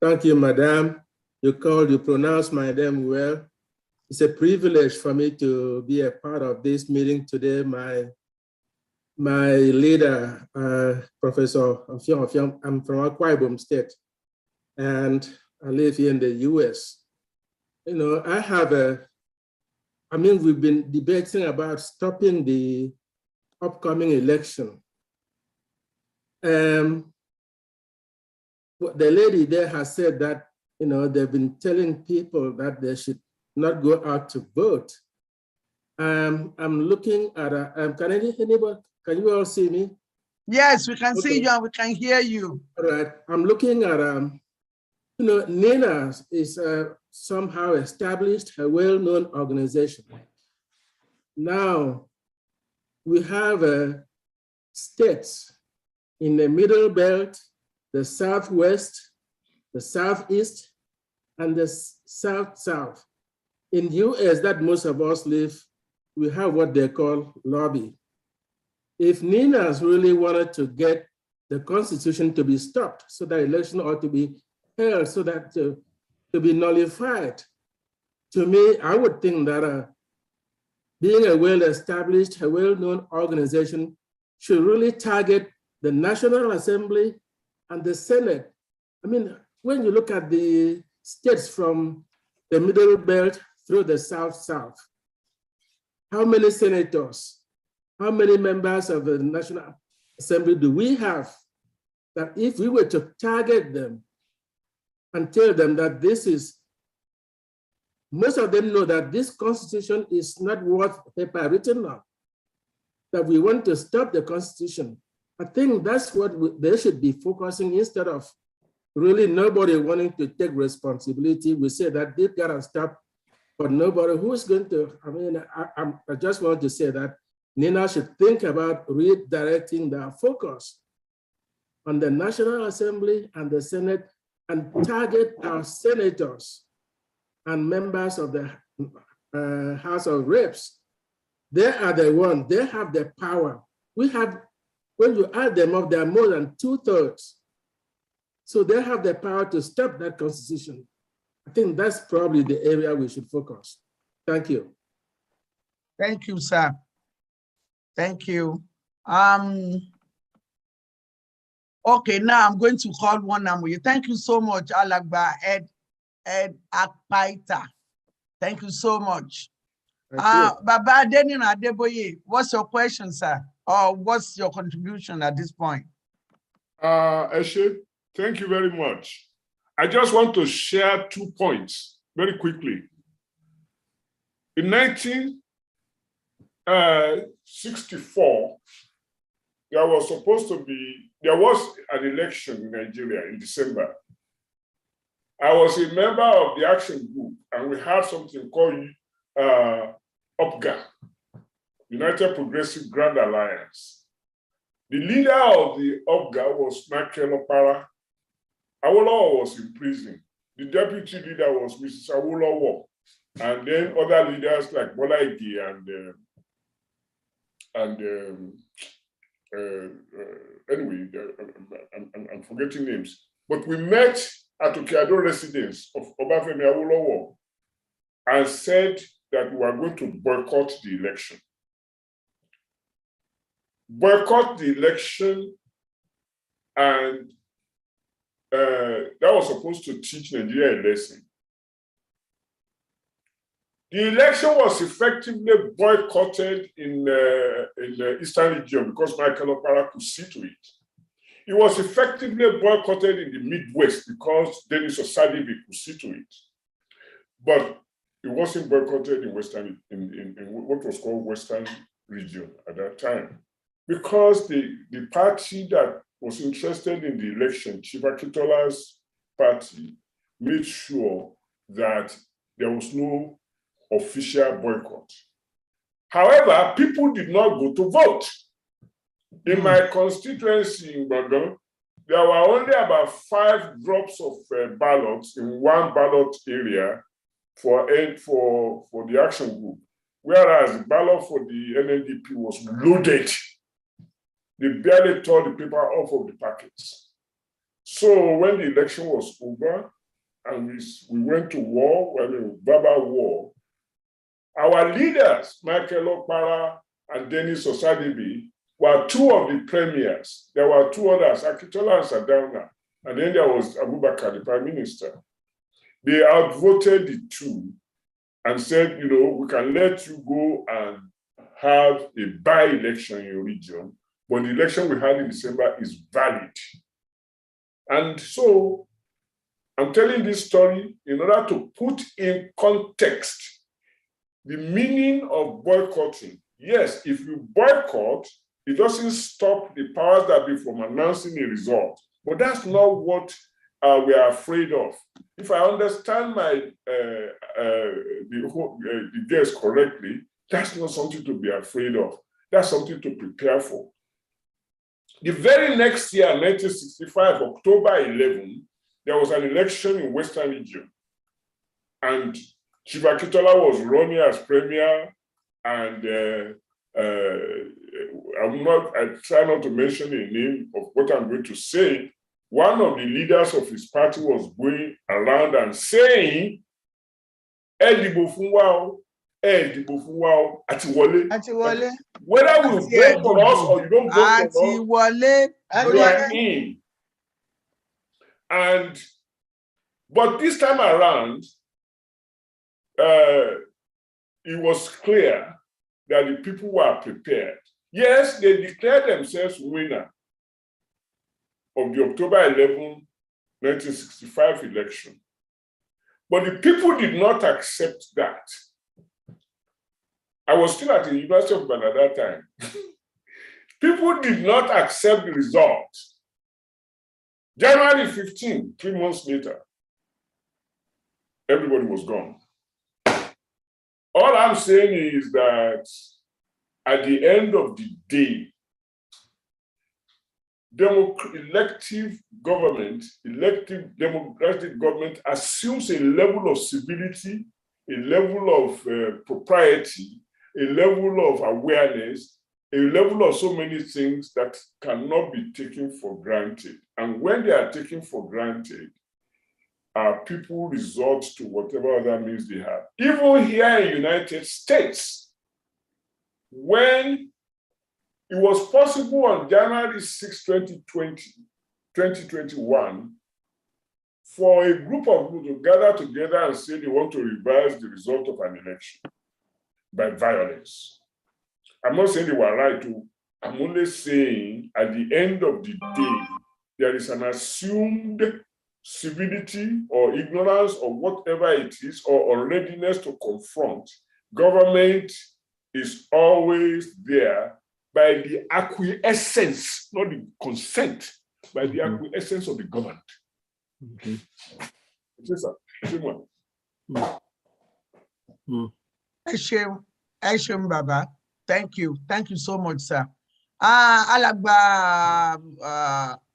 Thank you, Madam. You pronounced my name well. It's a privilege for me to be a part of this meeting today. My leader, Professor Ofiong, I'm from Akwa Ibom State, and I live here in the US. You know, we've been debating about stopping the upcoming election. The lady there has said that, you know, they've been telling people that they should not go out to vote. I'm looking at can you all see me? Yes, we can Okay. see you and we can hear you. All right. I'm looking at, NENA is somehow established, a well-known organization. Now, we have states in the Middle Belt, the Southwest, the Southeast, and the South-South. In the US that most of us live, we have what they call lobby. If NENAs really wanted to get the Constitution to be stopped, so that election ought to be held, so that to be nullified, to me, I would think that being a well-established, a well-known organization should really target the National Assembly and the Senate. I mean, when you look at the states from the Middle Belt through the South-South, how many senators, how many members of the National Assembly do we have that if we were to target them and tell them that this is, most of them know that this Constitution is not worth paper written on, that we want to stop the Constitution. I think that's what they should be focusing instead of really nobody wanting to take responsibility. We say that they gotta stop, but nobody who's going to, I mean, I just want to say that NENA should think about redirecting their focus on the National Assembly and the Senate and target our senators and members of the House of Reps. They are the ones, they have the power. We have, when you add them up, there are more than 2/3. So they have the power to stop that Constitution. I think that's probably the area we should focus. Thank you. Thank you, sir. Thank you. Okay, now I'm going to call one number. Thank you so much, Alagba Ed Akpaita. Thank you so much. Baba Denin Adeboye, what's your question, sir? Or what's your contribution at this point? Eshe, thank you very much. I just want to share 2 points very quickly. In 1964, there was an election in Nigeria in December. I was a member of the action group, and we had something called UPGA, United Progressive Grand Alliance. The leader of the UPGA was Michael Opara. Awolowo was in prison. The deputy leader was Mrs. Awolowo, and then other leaders like Bola Ige anyway, I'm forgetting names. But we met at Okeado residence of Obafemi Awolowo and said that we were going to boycott the election. Boycott the election, and that was supposed to teach Nigeria a lesson. The election was effectively boycotted in the Eastern region because Michael Opara could see to it. It was effectively boycotted in the Midwest because Dennis Osadibe could see to it. But it wasn't boycotted in what was called Western region at that time. Because the party that was interested in the election, Chief Akintola's party, made sure that there was no official boycott. However, people did not go to vote. In my constituency in Gbode, there were only about 5 drops of ballots in one ballot area for the action group, whereas the ballot for the NNDP was loaded. They barely tore the paper off of the packets. So when the election was over and we went to war, verbal war, our leaders, Michael Opara and Dennis Osadibe, were 2 of the premiers. There were 2 others, Akintola and Sardauna, and then there was Abubakar, the prime minister. They outvoted the 2 and said, we can let you go and have a by-election in your region, but the election we had in December is valid. And so I'm telling this story in order to put in context the meaning of boycotting. Yes, if you boycott, It doesn't stop the powers that be from announcing a result. But that's not what we are afraid of. If I understand the guest correctly, that's not something to be afraid of. That's something to prepare for. The very next year, 1965, October 11, there was an election in Western region. And Chief Akitola was running as premier, and I try not to mention the name of what I'm going to say. One of the leaders of his party was going around and saying, whether we vote for us or you don't vote for us, you are in. But this time around, it was clear that the people were prepared. Yes, they declared themselves winner of the October 11, 1965 election. But the people did not accept that. I was still at the University of Ghana at that time. People did not accept the result. January 15, 3 months later, everybody was gone. All I'm saying is that at the end of the day, elective democratic government assumes a level of civility, a level of propriety, a level of awareness, a level of so many things that cannot be taken for granted. And when they are taken for granted, people resort to whatever other means they have. Even here in the United States, when it was possible on January 6, 2021, for a group of people to gather together and say they want to reverse the result of an election by violence. I'm not saying they were right to, I'm only saying at the end of the day, there is an assumed civility or ignorance or whatever it is, or unreadiness to confront. Government is always there by the acquiescence, not the consent, by the acquiescence of the government. Yes, sir. Eshim Baba, thank you so much, sir. Alàgbà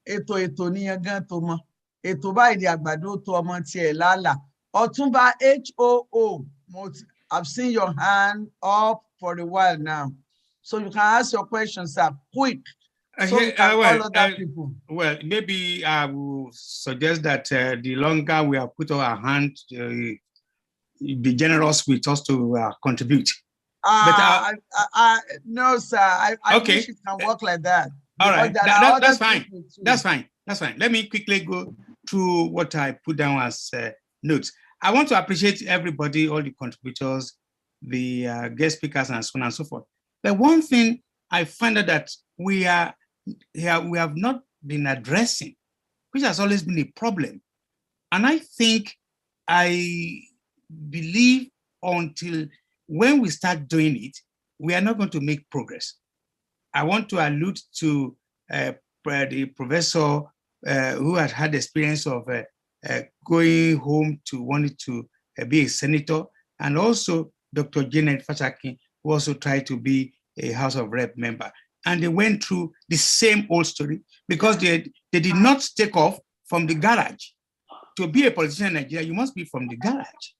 ètò níyan gan tó mọ ètò báyìí di àgbàdo tó ọmọ tiẹ̀ lálà Ọ̀túnba HOO. I've seen your hand up for a while now, so you can ask your questions, sir, quick, so we can call other people. Well, maybe I will suggest that the longer we have put our hand, be generous with us to contribute. No, sir. I wish it can work like that. All right, that's fine. That's fine. Let me quickly go through what I put down as notes. I want to appreciate everybody, all the contributors, the guest speakers, and so on and so forth. But one thing I find that we have not been addressing, which has always been a problem. And I believe until when we start doing it, we are not going to make progress. I want to allude to the professor who had experience of going home to wanting to be a senator, and also Dr. Janet Fashaki, who also tried to be a House of Rep member. And they went through the same old story because they did not take off from the garage. To be a politician in Nigeria, you must be from the garage.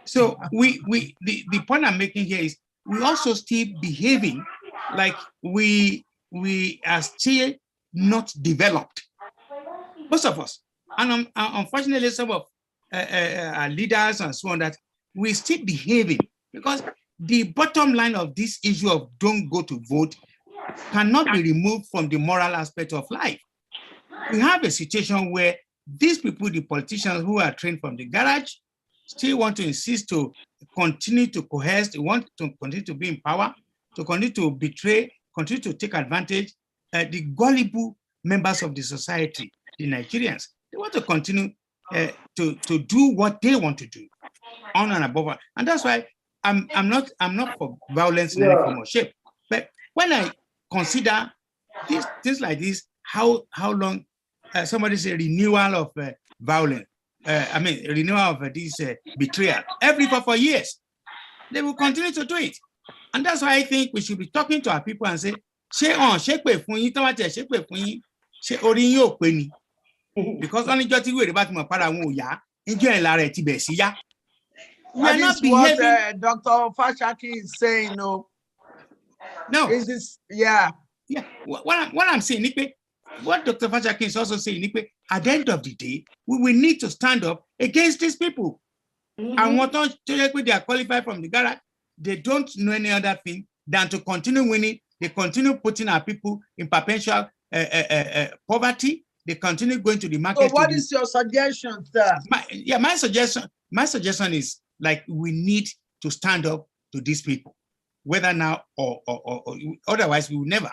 So the point I'm making here is we also still behaving like we are still not developed. Most of us. And unfortunately, some of our leaders and so on, that we still behaving because the bottom line of this issue of don't go to vote cannot be removed from the moral aspect of life. We have a situation where these people, the politicians who are trained from the garage, still want to insist to continue to coerce, they want to continue to be in power, to continue to betray, continue to take advantage the gullible members of the society, the Nigerians. They want to continue to do what they want to do, on and above. And that's why I'm not for violence in any form or shape. But when I consider things like this, how long somebody say renewal of violence, renewal of this betrayal every 4 years. They will continue to do it. And that's why I think we should be talking to our people and say, because only just we about my para ya, that is what Dr. Fashaki is saying. No. Is this, yeah. Yeah. What I'm saying, what Dr. Fashaki is also saying, at the end of the day, we will need to stand up against these people. And what they are qualified from the garage, they don't know any other thing than to continue winning. They continue putting our people in perpetual poverty. They continue going to the market. So what is your suggestion, sir? My suggestion is like we need to stand up to these people, whether now or otherwise we will never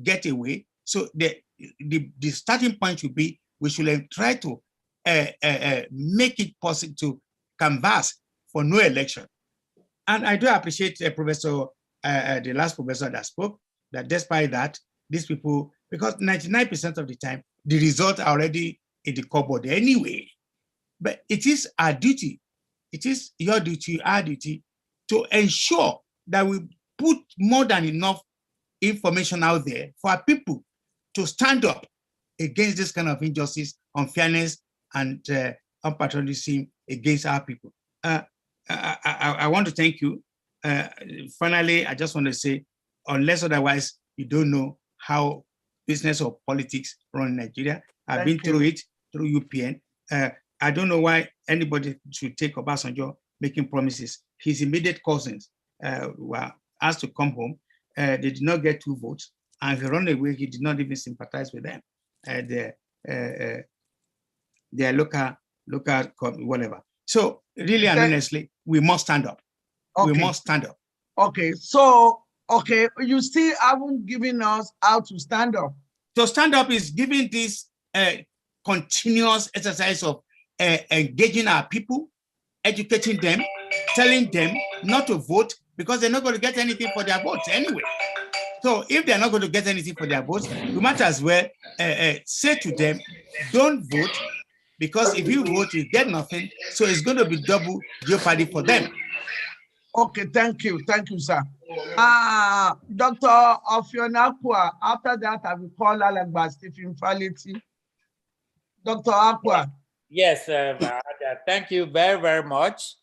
get away. So the starting point should be we should try to make it possible to canvass for no election. And I do appreciate Professor, the last professor that spoke, that despite that, these people, because 99% of the time, the results are already in the cupboard anyway. But it is our duty, it is your duty, our duty, to ensure that we put more than enough information out there for our people to stand up against this kind of injustice, unfairness, and unpatriotism against our people. I want to thank you. Finally, I just want to say, unless otherwise you don't know how business or politics run in Nigeria, I've been through it, through UPN. I don't know why anybody should take Obasanjo making promises. His immediate cousins were asked to come home. They did not get 2 votes. And if he ran away, he did not even sympathize with them. Their local whatever. So really and honestly, we must stand up. Okay. We must stand up. Okay, so, okay, you still haven't given us how to stand up. So stand up is giving this continuous exercise of engaging our people, educating them, telling them not to vote because they're not going to get anything for their votes anyway. So if they're not going to get anything for their votes, we might as well say to them, don't vote, because if you vote, you get nothing. So it's going to be double jeopardy for them. Okay, thank you, sir. Dr. Ofionakwa, after that, I will call Alagba Stephen Faleti. Dr. Akwa. Yes, thank you very, very much.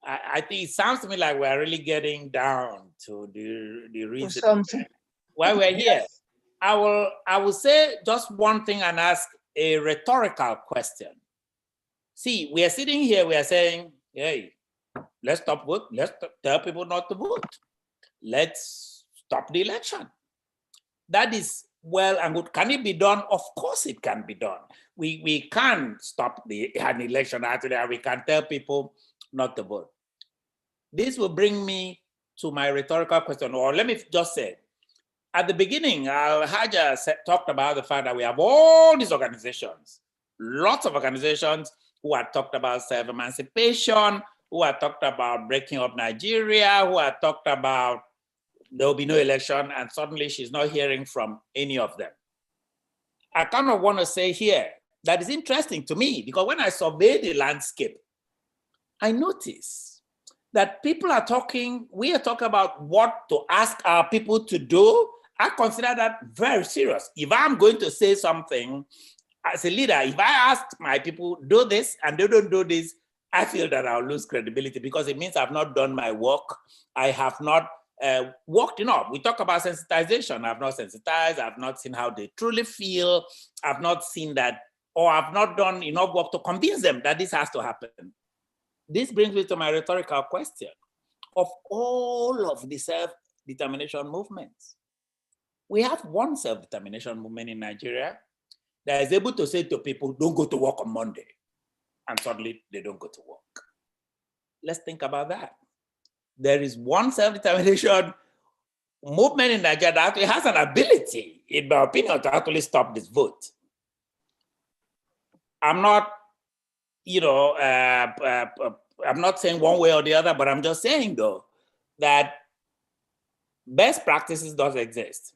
I think it sounds to me like we're really getting down to the reason why we're here. I will say just one thing and ask a rhetorical question. See, we are sitting here, we are saying, hey, let's stop vote. Let's tell people not to vote. Let's stop the election. That is well and good. Can it be done? Of course it can be done. We can stop an election actually, and we can tell people not to vote. This will bring me to my rhetorical question, or let me just say, at the beginning, Al-Haja talked about the fact that we have all these organizations, lots of organizations who have talked about self-emancipation, who have talked about breaking up Nigeria, who have talked about there will be no election, and suddenly she's not hearing from any of them. I kind of want to say here that is interesting to me, because when I survey the landscape, I notice that people are talking, we are talking about what to ask our people to do. I consider that very serious. If I'm going to say something as a leader, if I ask my people do this and they don't do this, I feel that I'll lose credibility because it means I've not done my work. I have not worked enough. We talk about sensitization. I've not sensitized. I've not seen how they truly feel. I've not seen that, or I've not done enough work to convince them that this has to happen. This brings me to my rhetorical question. Of all of the self-determination movements, we have one self-determination movement in Nigeria that is able to say to people, don't go to work on Monday. And suddenly they don't go to work. Let's think about that. There is one self-determination movement in Nigeria that actually has an ability, in my opinion, to actually stop this vote. I'm not, I'm not saying one way or the other, but I'm just saying though, that best practices does exist.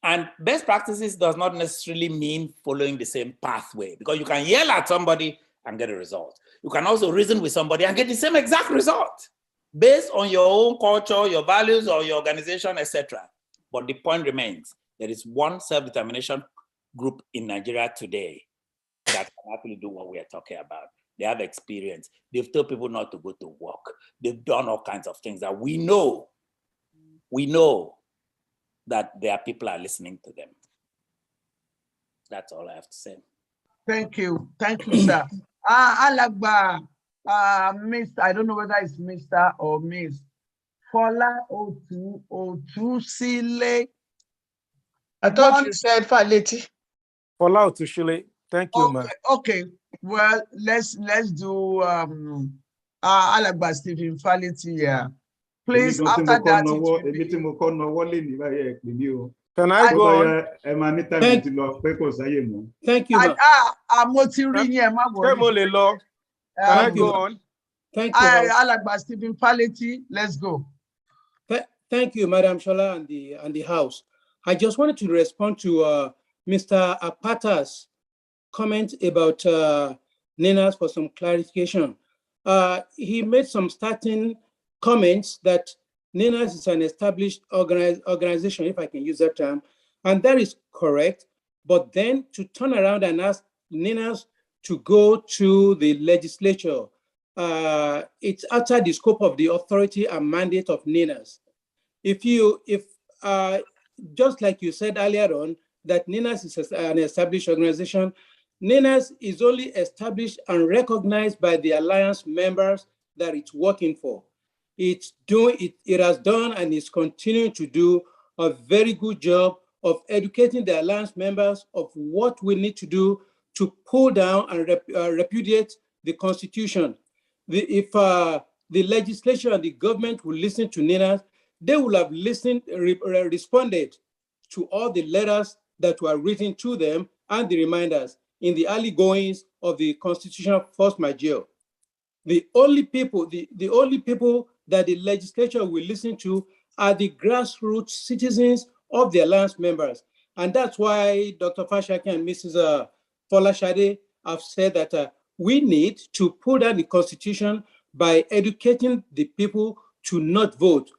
And best practices does not necessarily mean following the same pathway, because you can yell at somebody and get a result. You can also reason with somebody and get the same exact result based on your own culture, your values, or your organization, etc. But the point remains, there is one self-determination group in Nigeria today that can actually do what we are talking about. They have experience. They've told people not to go to work. They've done all kinds of things that we know that their people are listening to them. That's all I have to say. Thank you, sir. Alagba, Miss, I don't know whether it's Mr. or Miss. Fola Otusile. I thought you said Faleti. Fola Otusile. Thank you, okay, ma'am. Okay, well, let's do Alagba Stephen Faleti here. Please, after that, can I go on? Thank you, ma'am. Can I go on? Thank you. Alagba Stephen Faleti, let's go. Thank you, Madam Shola and the House. I just wanted to respond to Mr. Apata's comment about NINAS for some clarification. He made some starting comments that NINAS is an established organization, if I can use that term, and that is correct. But then to turn around and ask NINAS to go to the legislature, it's outside the scope of the authority and mandate of NINAS. Just like you said earlier on, that NINAS is an established organization, NINAS is only established and recognized by the alliance members that it's working for. It has done and is continuing to do a very good job of educating the alliance members of what we need to do to pull down and repudiate the Constitution. If the legislature and the government will listen to NINAS, they will have responded to all the letters that were written to them and the reminders in the early goings of the constitutional force majeure. The only people that the legislature will listen to are the grassroots citizens of the alliance members. And that's why Dr. Fashaki and Mrs. Folashade have said that we need to pull down the Constitution by educating the people to not vote.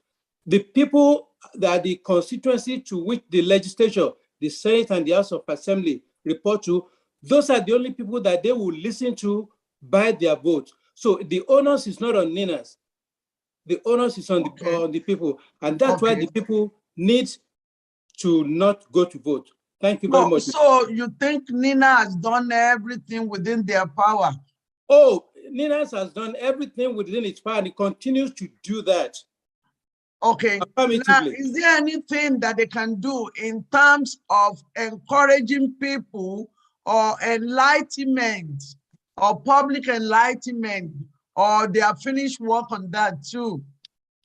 The people that the constituency to which the legislature, the Senate and the House of Assembly report to, those are the only people that they will listen to by their vote. So the onus is not on NINAS. The onus is on the people. And that's why the people need to not go to vote. Thank you very much. So you think NINA has done everything within their power? Oh, NINAS has done everything within its power and it continues to do that. Okay. Now, is there anything that they can do in terms of encouraging people or enlightenment or public enlightenment, or they have finished work on that too?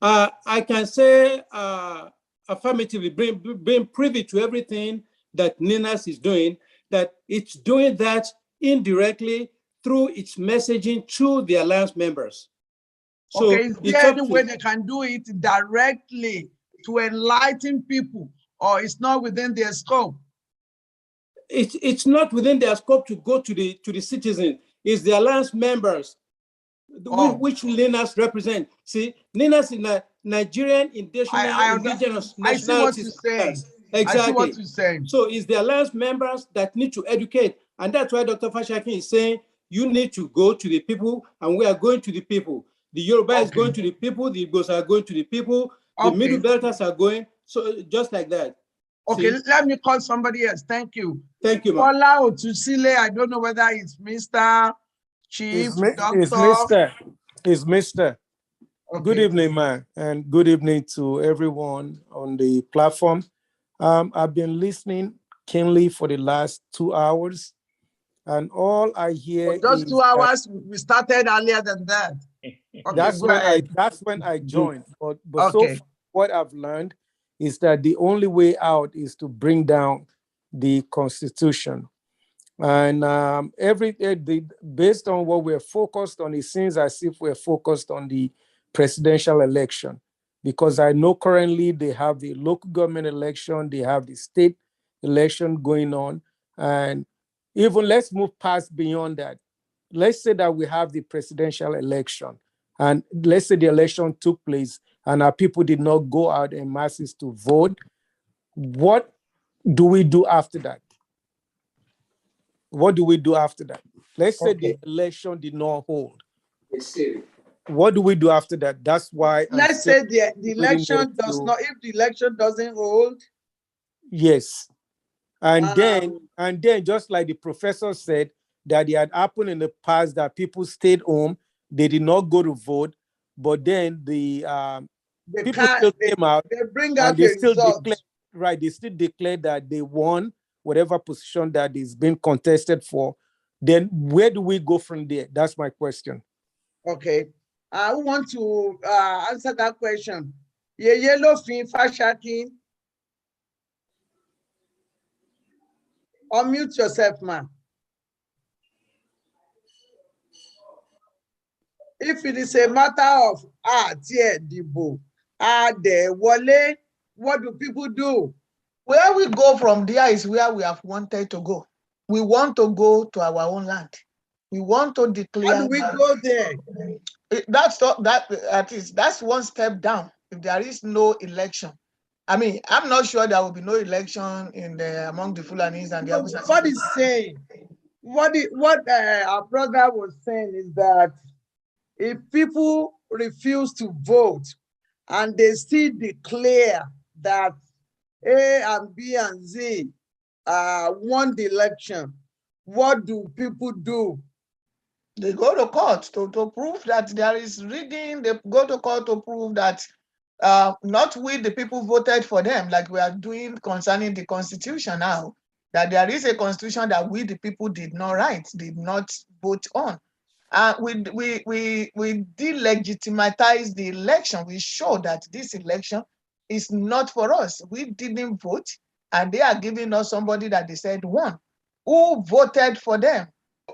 I can say affirmatively, being privy to everything that NINAS is doing, that it's doing that indirectly through its messaging to the alliance members. So okay, is there any way they can do it directly to enlighten people, or it's not within their scope? It's not within their scope to go to the citizen. It's the alliance members, which NINAS represent. See, NINAS is a Nigerian indigenous nationalities. I see what you're saying. Exactly. I see what you're saying. So it's the alliance members that need to educate, and that's why Dr. Fashaki is saying you need to go to the people, and we are going to the people. The Yoruba is going to the people, the Igbos are going to the people, the Middle Belters are going, so just like that. Okay, let me call somebody else. Thank you. Thank you, ma'am. Fola Otusile, I don't know whether it's Mr. Chief, Doctor. It's Mr. Okay. Good evening, man, and good evening to everyone on the platform. I've been listening keenly for the last 2 hours, and all I hear just 2 hours. We started earlier than that. Okay, that's when I joined. But so far, what I've learned is that the only way out is to bring down the Constitution. And based on what we're focused on, it seems as if we're focused on the presidential election, because I know currently they have the local government election, they have the state election going on. And even let's move past beyond that. Let's say that we have the presidential election, and let's say the election took place and our people did not go out in masses to vote. What do we do after that? What do we do after that? Let's say the election did not hold. What do we do after that? That's why let's say the election does not, if the election doesn't hold. Yes. And then just like the professor said, that it had happened in the past that people stayed home, they did not go to vote, but then the people still came out, they bring and out they the still results. declared, right? They still declared that they won whatever position that is being contested for. Then where do we go from there? That's my question. Okay, I want to answer that question. Yellow fin Fashakin. Unmute yourself, man. If it is a matter of Dibo, Wale, what do people do? Where we go from there is where we have wanted to go. We want to go to our own land. We want to declare. How do we go there? That's one step down. If there is no election, I mean, I'm not sure there will be no election among the Fulanis and the Hausa. What he's saying, what our brother was saying is that if people refuse to vote and they still declare that A and B and Z won the election, what do people do? They go to court to prove that there is rigging. They go to court to prove that not we, the people, voted for them, like we are doing concerning the Constitution now, that there is a Constitution that we, the people, did not write, did not vote on. We delegitimize the election. We show that this election is not for us. We didn't vote, and they are giving us somebody that they said won. Who voted for them?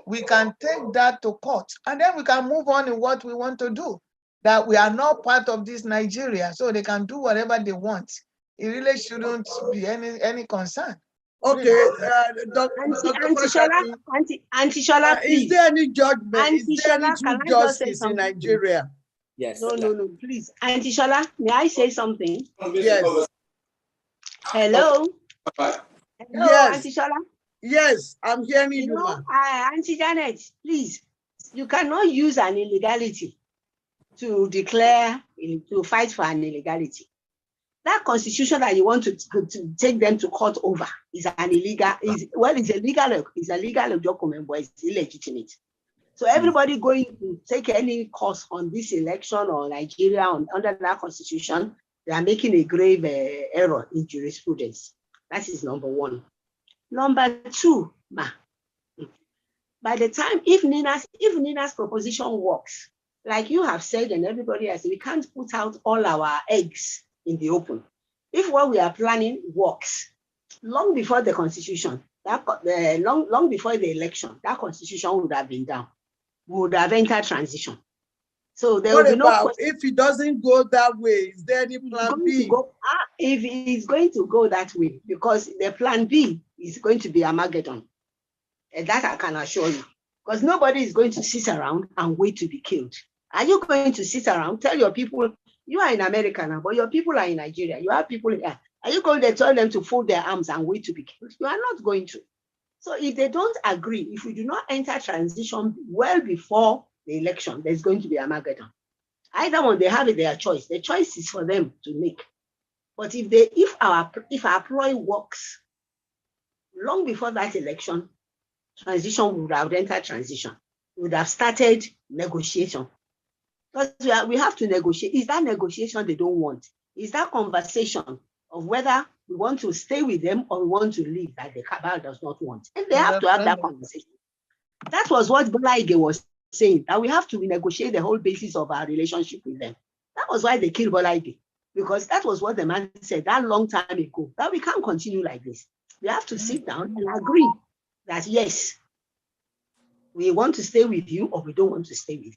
We can take that to court, and then we can move on in what we want to do. That we are not part of this Nigeria, so they can do whatever they want. It really shouldn't be any concern. Okay, Auntie Shola, please. Is there any judgment? Auntie Is there any Shola, true can I just say justice in something? Nigeria? Yes. No, please. Auntie Shola, may I say something? Yes. Hello? Hello, Yes. Auntie Shola? Yes, I'm hearing you, ma'am. Auntie Janet, please, you cannot use an illegality to declare, to fight for an illegality. That constitution that you want to take them to court over is an illegal, it's a legal document, but it's illegitimate. So everybody going to take any course on this election or Nigeria under that constitution, they are making a grave error in jurisprudence. That is number one. Number two, by the time, if Nina's proposition works, like you have said and everybody has said, we can't put out all our eggs in the open. If what we are planning works, long before the constitution, long before the election, that constitution would have been down. We would have entered transition. So there will be no question. If it doesn't go that way, is there any plan B? If it's going to go that way, because the plan B is going to be Armageddon. And that I can assure you. Because nobody is going to sit around and wait to be killed. Are you going to sit around, tell your people, you are in America now, but your people are in Nigeria. You have people here. Are you going to tell them to fold their arms and wait to be killed? You are not going to. So if they don't agree, if we do not enter transition well before the election, there's going to be Armageddon. Either one, they have it, their choice. The choice is for them to make. But if our ploy works, long before that election, transition would have entered transition. We would have started negotiation. Because we have to negotiate. Is that negotiation they don't want? Is that conversation of whether we want to stay with them or we want to leave that the cabal does not want? And they have to have that conversation. That was what Bola Ige was saying, that we have to renegotiate the whole basis of our relationship with them. That was why they killed Bola Ige, because that was what the man said that long time ago, that we can't continue like this. We have to sit down and agree that yes, we want to stay with you or we don't want to stay with you.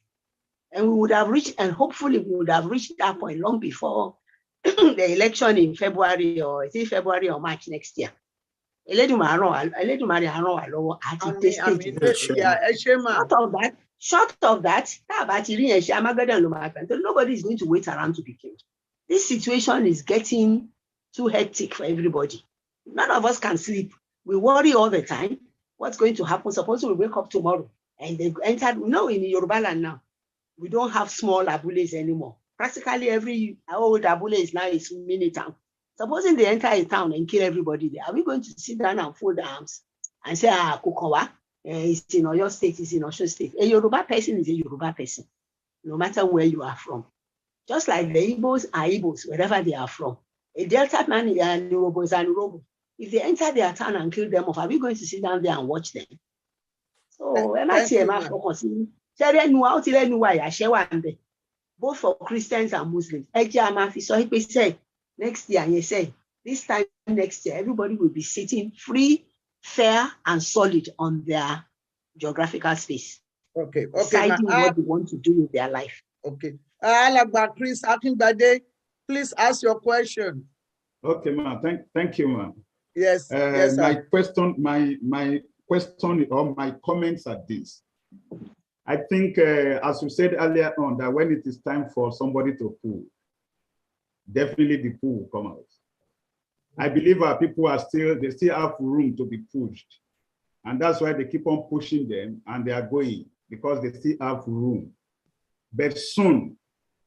And we would have reached, and hopefully we would have reached that point long before the election in February or March next year. Elédùmarè á ràn wá lọ́wọ́ àti dé stage yẹn. Short of that, tá a bá ti rí yẹn ṣe, Armageddon ló máa kàn. Nobody is going to wait around to be killed. This situation is getting too hectic for everybody. None of us can sleep. We worry all the time. What's going to happen? Suppose we wake up tomorrow and they entered, in Yoruba land now, we don't have small abules anymore. Practically every old abule is now a mini town. Supposing they enter a town and kill everybody there, are we going to sit down and fold arms and say, Kukawa, it's in Oyo State, it's in Osho State? A Yoruba person is a Yoruba person, no matter where you are from. Just like the Igbos are Igbos, wherever they are from. A Delta man and Yoruba is an Yoruba. If they enter their town and kill them off, are we going to sit down there and watch them? So, both for Christians and Muslims. Next year, you say, this time next year, everybody will be sitting free, fair, and solid on their geographical space. Okay. Deciding what they want to do with their life. Okay. Alagba Chris Akingbade, please ask your question. Okay, ma'am. Thank you, ma'am. Yes. Yes, sir. My question or my comments are this. I think, as you said earlier on, that when it is time for somebody to pull, definitely the pull will come out. I believe our people they still have room to be pushed. And that's why they keep on pushing them and they are going, because they still have room. But soon,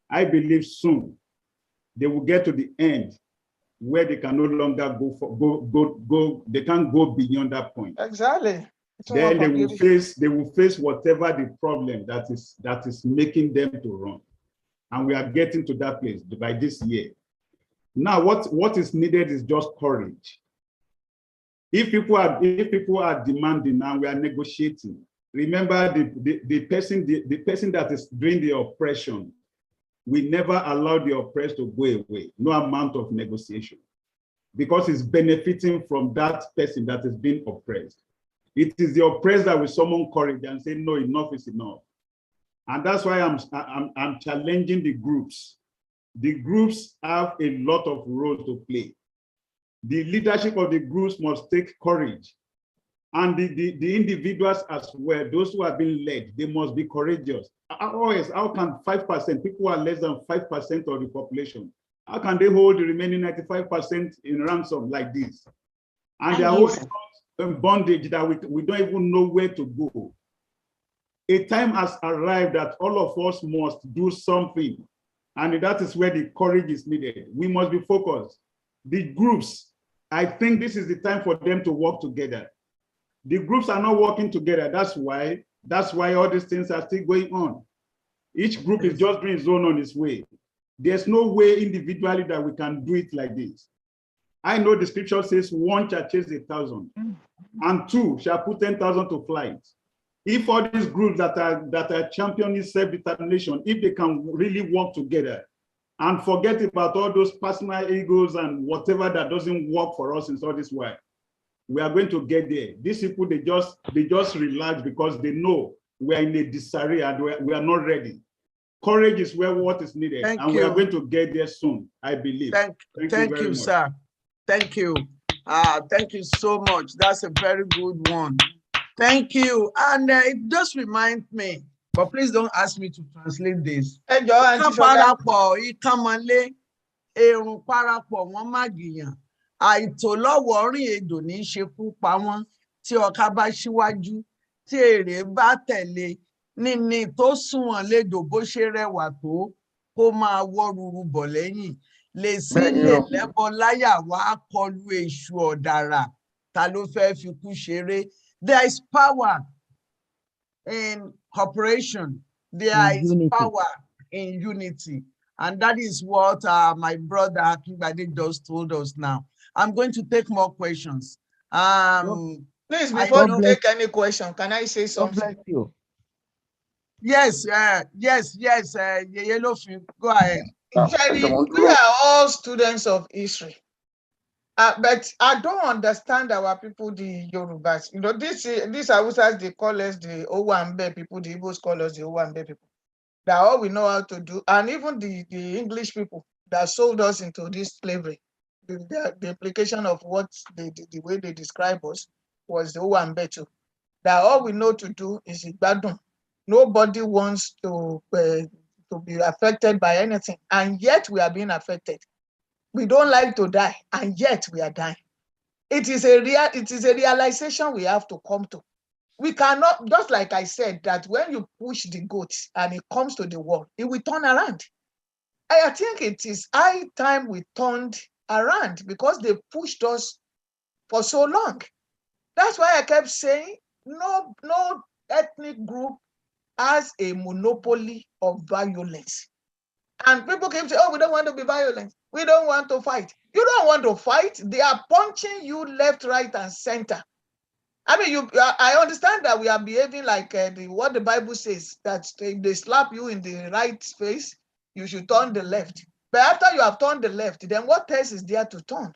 I believe soon, they will get to the end where they can no longer they can't go beyond that point. Exactly. Then they will face whatever the problem that is making them to run. And we are getting to that place by this year. Now, what is needed is just courage. If people are demanding and we are negotiating, remember the person that is doing the oppression, we never allow the oppressed to go away, no amount of negotiation, because it's benefiting from that person that is being oppressed. It is the oppressed that will summon courage and say, no, enough is enough. And that's why I'm challenging the groups. The groups have a lot of role to play. The leadership of the groups must take courage. And the individuals as well, those who are being led, they must be courageous. Otherwise, how can 5%, people who are less than 5% of the population, how can they hold the remaining 95% in ransom like this? And they are holding in bondage that we don't even know where to go. A time has arrived that all of us must do something. And that is where the courage is needed. We must be focused. The groups, I think this is the time for them to work together. The groups are not working together. That's why all these things are still going on. Each group is just doing its own on its way. There's no way individually that we can do it like this. I know the scripture says 1 shall chase 1,000 and 2 shall put 10,000 to flight. If all these groups that are championing self-determination, if they can really work together and forget about all those personal egos and whatever that doesn't work for us in all this way, we are going to get there. These people, they just relax because they know we are in a disarray and we are not ready. Courage is what is needed, and we are going to get there soon, I believe. Thank you, sir. Thank you. Thank you so much. That's a very good one. Thank you. And it just reminds me, but please don't ask me to translate this. Àìtòlọ́wọ̀ọ́rìn èdò ní í ṣekú pa wọ́n, tí ọ̀ka bá ṣíwájú, tí èrè bá tẹ̀lé, níní tó sunwọ̀n lédò bó ṣe rẹwà tó, kó máa wọ́ ruru bọ̀ lẹ́yìn. Lè sí lè lẹ́bọ láyà wá kọlu èṣù ọ̀dàrà, ta ló fẹ́ fi kú ṣeré. There is power in cooperation. There is power in unity. And that is what my brother Akingbade just told us now. I'm going to take more questions. Please, before you take any question, can I say something? God bless you. Yes, go ahead. We are all students of history. But I don't understand our people, the Yorubas. You know, these Hausas, they call us the Owambe people, the Igbos call us the Owambe people. That all we know how to do. And even the English people that sold us into this slavery. the implication of what the way they describe us was the Uwambetu, that all we know to do is Igbadun. Nobody wants to be affected by anything, and yet we are being affected. We don't like to die, and yet we are dying. It is a realization we have to come to. We cannot, just like I said, that when you push the goat and it comes to the wall, it will turn around. I think it is high time we turned around because they pushed us for so long. That's why I kept saying no ethnic group has a monopoly of violence. And people keep saying, oh, we don't want to be violent. We don't want to fight. You don't want to fight. They are punching you left, right, and center. I mean, I understand that we are behaving like what the Bible says, that if they slap you in the right face, you should turn the left. But after you have turned the left, then what else is there to turn?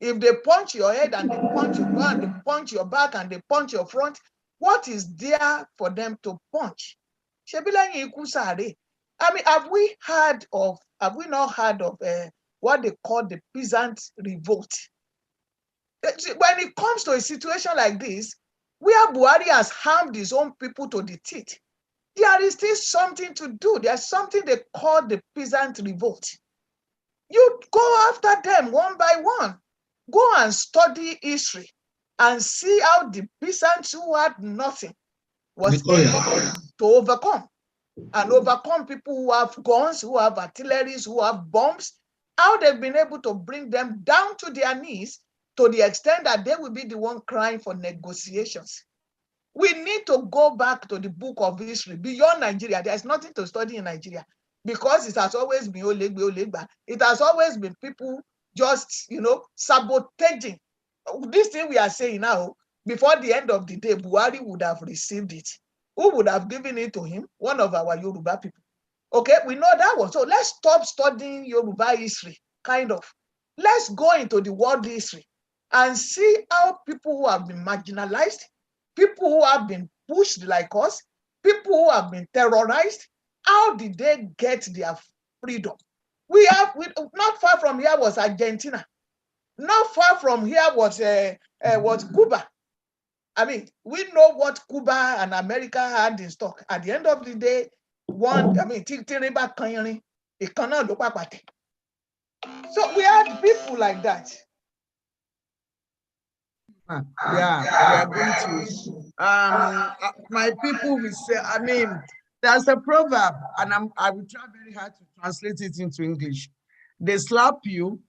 If they punch your head and they punch your back, they punch your back and they punch your front, what is there for them to punch? I mean, have we not heard of what they call the peasant revolt? When it comes to a situation like this, where Buhari has harmed his own people to the teeth, there is still something to do. There's something they call the peasant revolt. You go after them one by one. Go and study history and see how the peasants who had nothing was able to overcome people who have guns, who have artilleries, who have bombs, how they've been able to bring them down to their knees to the extent that they will be the one crying for negotiations. We need to go back to the book of history beyond Nigeria. There's nothing to study in Nigeria because it has always been Olegba. It has always been people just, sabotaging. This thing we are saying now, before the end of the day, Buhari would have received it. Who would have given it to him? One of our Yoruba people. Okay, we know that one. So let's stop studying Yoruba history, kind of. Let's go into the world history and see how people who have been marginalized, people who have been pushed like us, people who have been terrorized, how did they get their freedom? Not far from here was Argentina. Not far from here was Cuba. I mean, we know what Cuba and America had in stock. At the end of the day, so we had people like that. Yeah, we are going to. My people will say, I mean, there's a proverb, and I will try very hard to translate it into English. They slap you,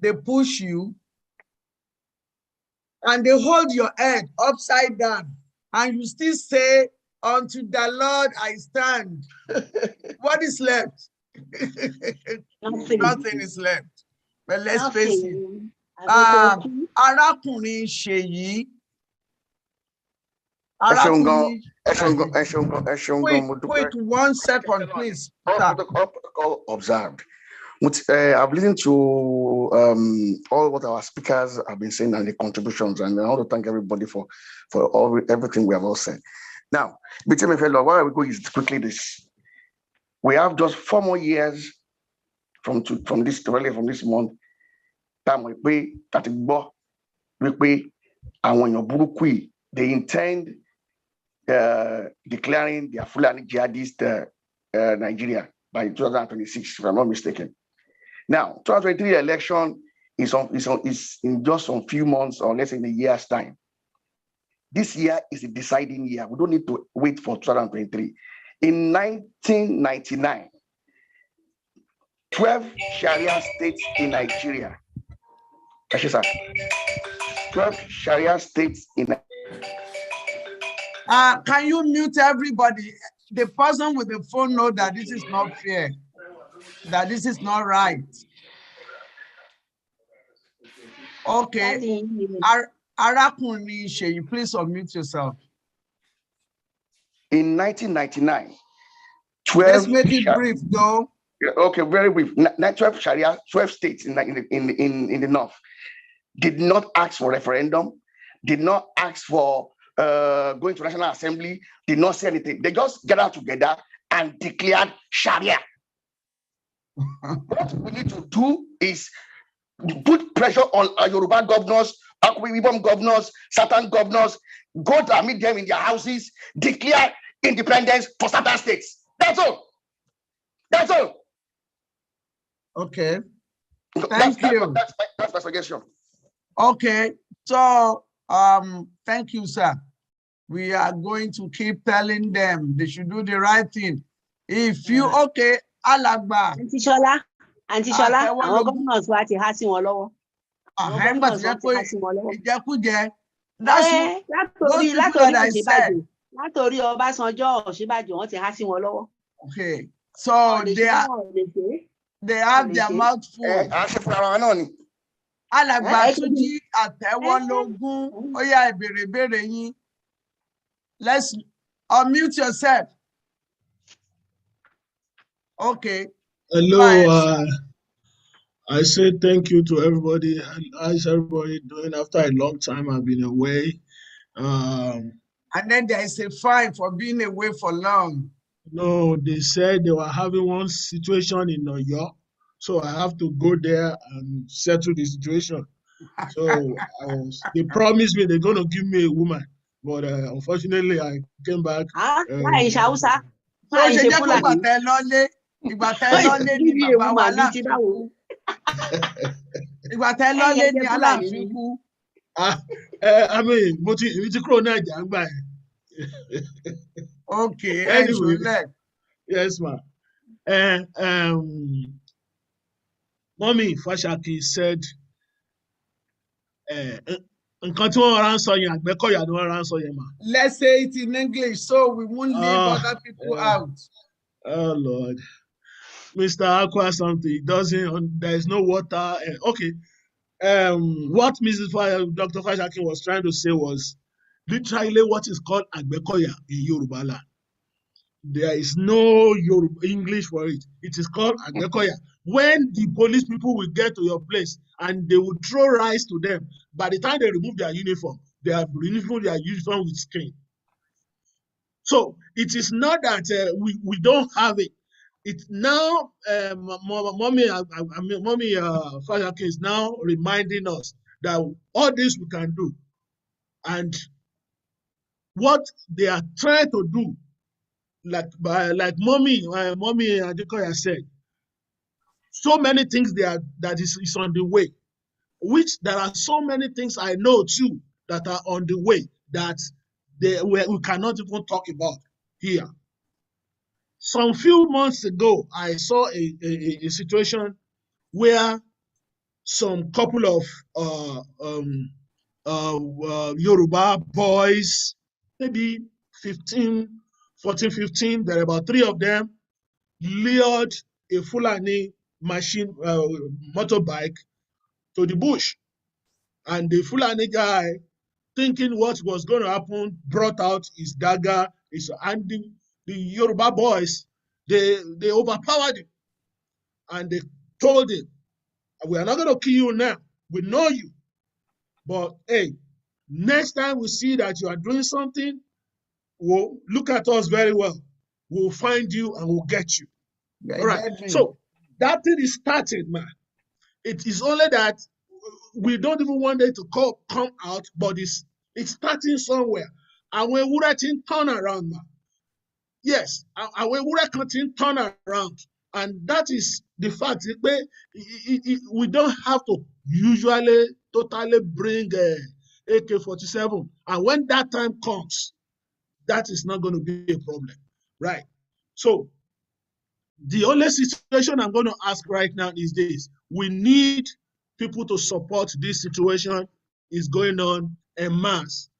they push you, and they hold your head upside down, and you still say, unto the Lord I stand. What is left? Nothing is left. But let's face it. Arákùnrin Ṣèyí. Quick, 1 second, please. Protocol observed. I've listened to all what our speakers have been saying and the contributions, and I want to thank everybody for everything we have all said. Now, between fellow, where we go is quickly this. We have just 4 more years from this month. Time we pay and when you're they intend declaring their Fulani jihadist Nigeria by 2026, if I'm not mistaken. Now, 2023 election is in just some few months or less than a year's time. This year is a deciding year. We don't need to wait for 2023. In 1999, 12 Sharia states in Nigeria. 12 Sharia states in Nigeria. Can you mute everybody? The person with the phone knows that this is not fair, that this is not right. Okay. Arákùnrin Ṣèyí, please unmute yourself. In 1999, 12. Let's make it brief, though. Okay, very brief. 12 Sharia, 12 states in the north did not ask for referendum, did not ask for going to National Assembly, did not say anything. They just gathered together and declared Sharia. What we need to do is put pressure on our Yoruba governors, Akwa governors, certain governors, go to meet them in their houses, declare independence for certain states. That's all. That's all. Okay. Thank you. That's my suggestion. Okay. So, thank you, sir. We are going to keep telling them they should do the right thing. If you, okay, Alagba. Auntie Shola, àwọn governors wa ti há sí wọn lọ́wọ́. Àwọn governors wa ti há sí wọn lọ́wọ́. Ìjẹkújẹ. That's látòrí Ọ̀ṣínbàjò, látòrí Ọbásanjọ́, Ọ̀ṣínbàjò, wọ́n ti há sí wọn lọ́wọ́. Okay, so they have their mouth full. Alàgbà Túnjí Àtẹ́wọ́lógún, ó yá ìbéèrè ìbéèrè yín. Let's unmute yourself. Okay. Hello, I say thank you to everybody. How's everybody doing? After a long time, I've been away. And then there is a fine for being away for long. No, they said they were having one situation in New York, so I have to go there and settle the situation. So they promised me they're going to give me a woman, but unfortunately, I came back. Ìgbà tẹ́ lọ́lé ni bàbá wa Aláàfin kú. Ìgbà tẹ́ lọ́lé ni Aláàfin kú. I mean, mo ti kúrò ní Àjà ńgbà yẹn. Okay, anyway, yes, ma. Mommy Fashaki said, nǹkan tí wọ́n rán sọ yẹn, Àgbẹ̀kọ̀yà ni wọ́n rán sọ yẹn, ma. Let's say it in English so we won't leave other people out. Oh, Lord. Mr. Aqua something, there is no water. Okay. What Dr. Fashaki was trying to say was literally what is called Agbekoya in Yoruba land. There is no English for it. It is called Agbekoya. When the police people will get to your place and they will throw rice to them, by the time they remove their uniform, they have removed their uniform with skin. So it is not that we don't have it. It's now, Mommy Fashaki is now reminding us that all this we can do. And what they are trying to do, like Mommy Adekoya said, so many things that is on the way, which there are so many things I know too that are on the way that we cannot even talk about here. Some few months ago, I saw a situation where some couple of Yoruba boys, maybe 14, 15, there are about 3 of them, lured a Fulani machine, motorbike to the bush. And the Fulani guy, thinking what was going to happen, brought out his dagger, and the Yoruba boys, they overpowered him. And they told him, we are not going to kill you now. We know you. But hey, next time we see that you are doing something, we'll look at us very well. We'll find you and we'll get you. All right. So that thing is starting, man. It is only that we don't even want it to come out, but it's starting somewhere. And when we're turn around, man. Yes, and when we're turn around, and that is the fact. We don't have to usually totally bring AK-47, and when that time comes, that is not going to be a problem, right? So the only situation I'm going to ask right now is this: we need people to support this situation. Is going on en masse.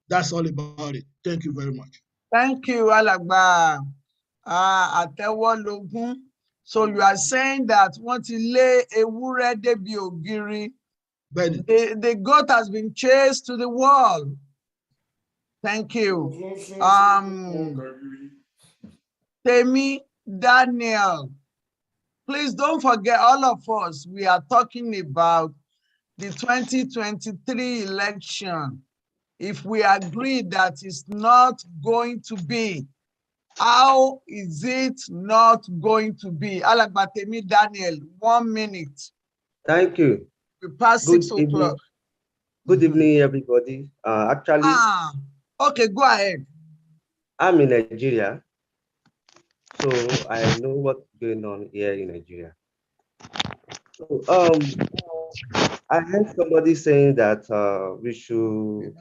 That's all about it. Thank you very much. Thank you, Alagba Àtẹ́wọ́lógún. So you are saying that wọ́n ti lé ewúrẹ́ débi ògiri. The goat has been chased to the wall. Thank you. Temi Daniel, please don't forget, all of us, we are talking about the 2023 election. If we agree that it's not going to be, how is it not going to be? Alagba Temi Daniel, 1 minute. Thank you. We passed Good 6 evening. o'clock. Good evening, everybody. Actually, Okay, go ahead. I'm in Nigeria, so I know what's going on here in Nigeria. So, I heard somebody saying that we should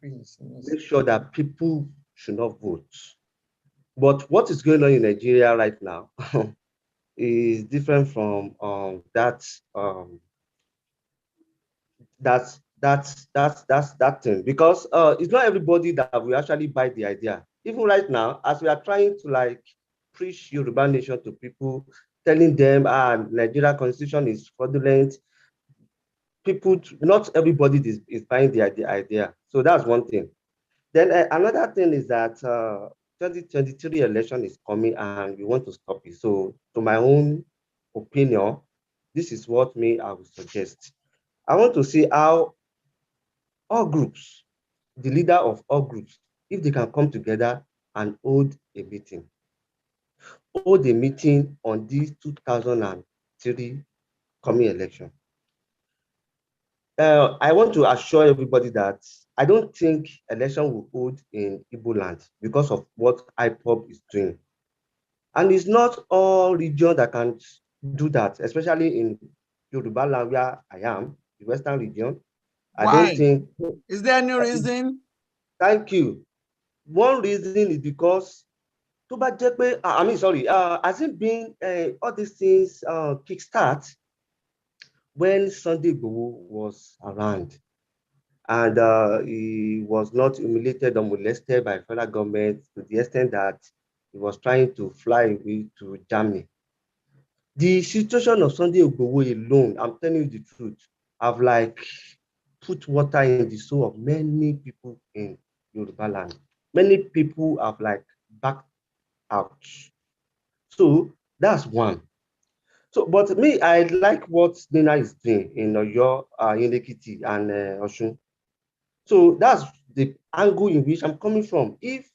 make sure that people should not vote. But what is going on in Nigeria right now is different from that thing, because it's not everybody that will actually buy the idea. Even right now, as we are trying to like preach Yoruba nation to people, telling them Nigeria constitution is fraudulent, people, not everybody is buying the idea. So that's one thing. Then another thing is that 2023 election is coming and we want to stop it. So to my own opinion, this is what I would suggest. I want to see how all groups, the leader of all groups, if they can come together and hold a meeting. Hold a meeting on this 2003 coming election. I want to assure everybody that I don't think election will hold in Igbo land because of what IPOB is doing. And it's not all regions that can do that, especially in Yoruba land where I am, the Western region. Why? I don't think. Is there any reason? Thank you. One reason is because, has it been all these things kickstart when Sunday Igboho was around, and he was not humiliated or molested by federal government to the extent that he was trying to fly away to Germany. The situation of Sunday Igboho alone, I'm telling you the truth, have like put water in the soul of many people in Yoruba land. Many people have like backed out. So that's one. So, but me, I like what Nina is doing in Oyo, in Ekiti and Osun. So that's the angle in which I'm coming from. If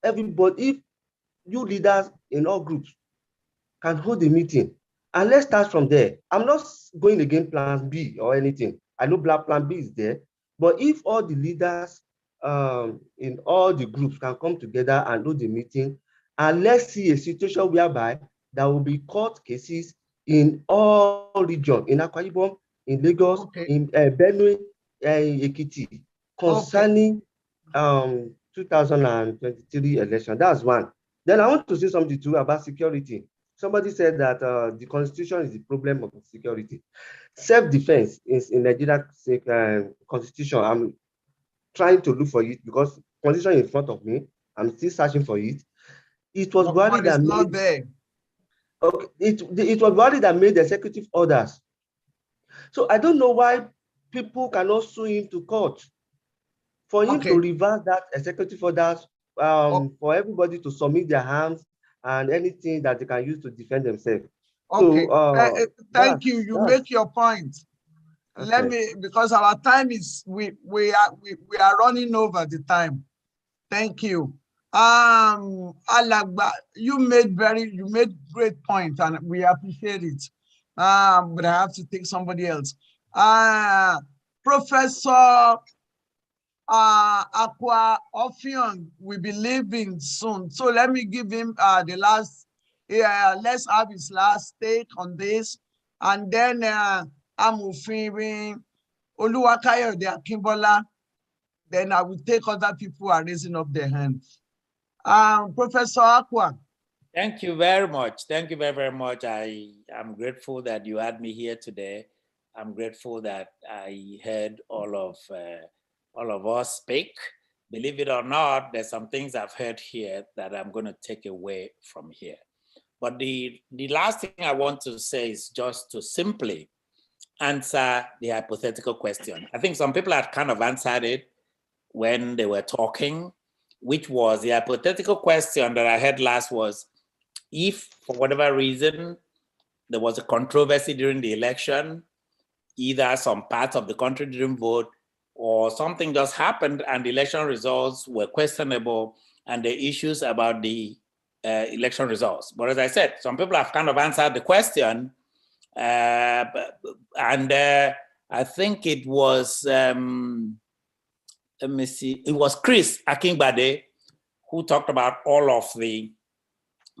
you leaders in all groups can hold a meeting, and let's start from there. I'm not going against Plan B or anything. I know Plan B is there, but if all the leaders in all the groups can come together and hold the meeting, and let's see a situation whereby there will be court cases in all regions, in Akwa Ibom, in Lagos, in Benue, Ekiti, concerning 2023 election. That's one. Then I want to say something too about security. Somebody said that the constitution is the problem of security. Self-defense is in Nigeria constitution. I'm trying to look for it because constitution is in front of me. I'm still searching for it. It was Buhari that made. There. Okay, it was Buhari that made the executive orders. So I don't know why people cannot sue him to court for him to reverse that executive orders, for everybody to submit their arms and anything that they can use to defend themselves. Okay. So, thank you. You make your point. Okay. Let me, because our time is we are running over the time. Thank you. Alagba, you made great point and we appreciate it. But I have to take somebody else. Professor Akwa Ofion will be leaving soon. So let me give him the last, let's have his last take on this. And then Amufiri, Oluwakayode Akimbola, then I will take other people who are raising up their hands. Professor Akwa. Thank you very much. Thank you very, very much. I am grateful that you had me here today. I'm grateful that I heard all of us speak. Believe it or not, there's some things I've heard here that I'm going to take away from here. But the last thing I want to say is just to simply answer the hypothetical question. I think some people have kind of answered it when they were talking, which was the hypothetical question that I heard last was, if for whatever reason there was a controversy during the election, either some parts of the country didn't vote or something just happened and the election results were questionable and the issues about the election results. But as I said, some people have kind of answered the question, I think it was, let me see, it was Chris Gbode who talked about all of the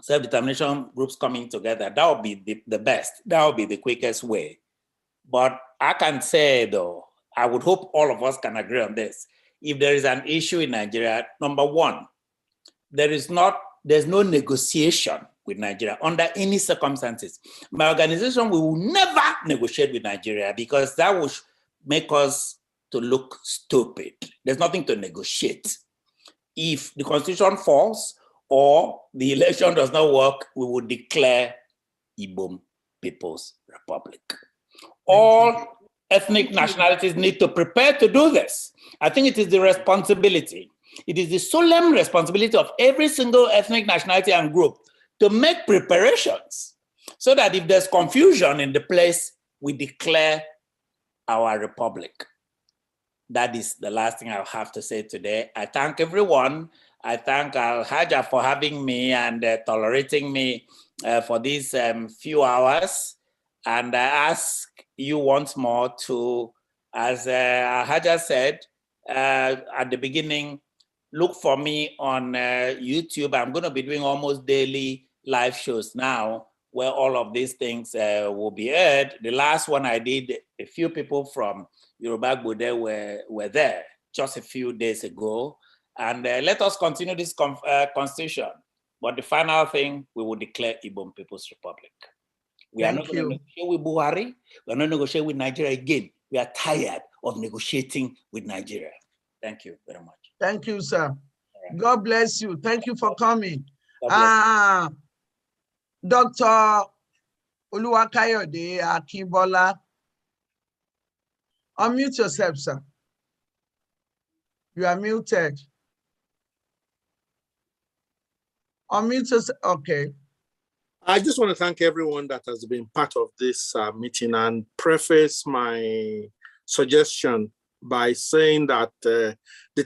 self-determination groups coming together. That would be the best. That would be the quickest way. But I can say, though, I would hope all of us can agree on this. If there is an issue in Nigeria, number one, there's no negotiation with Nigeria under any circumstances. My organization, we will never negotiate with Nigeria because that would make us to look stupid. There's nothing to negotiate. If the constitution falls or the election does not work, we will declare Igbo People's Republic. All ethnic nationalities need to prepare to do this. I think it is the responsibility. It is the solemn responsibility of every single ethnic nationality and group to make preparations so that if there's confusion in the place, we declare our republic. That is the last thing I'll have to say today. I thank everyone. I thank Al-Haja for having me and tolerating me for these few hours. And I ask you once more to, as Al-Haja said at the beginning, look for me on YouTube. I'm going to be doing almost daily live shows now where all of these things will be aired. The last one I did, a few people from Yoruba Gbode were there just a few days ago. And let us continue this constitution. But the final thing, we will declare Igbo People's Republic. We are not going to negotiate with Buhari. We are not negotiating with Nigeria again. We are tired of negotiating with Nigeria. Thank you very much. Thank you, sir. Right. God bless you. Thank you for coming. Dr. Oluwakayode Akinbola, unmute yourself, sir. You are muted. Unmute yourself. Okay. I just want to thank everyone that has been part of this meeting and preface my suggestion by saying that the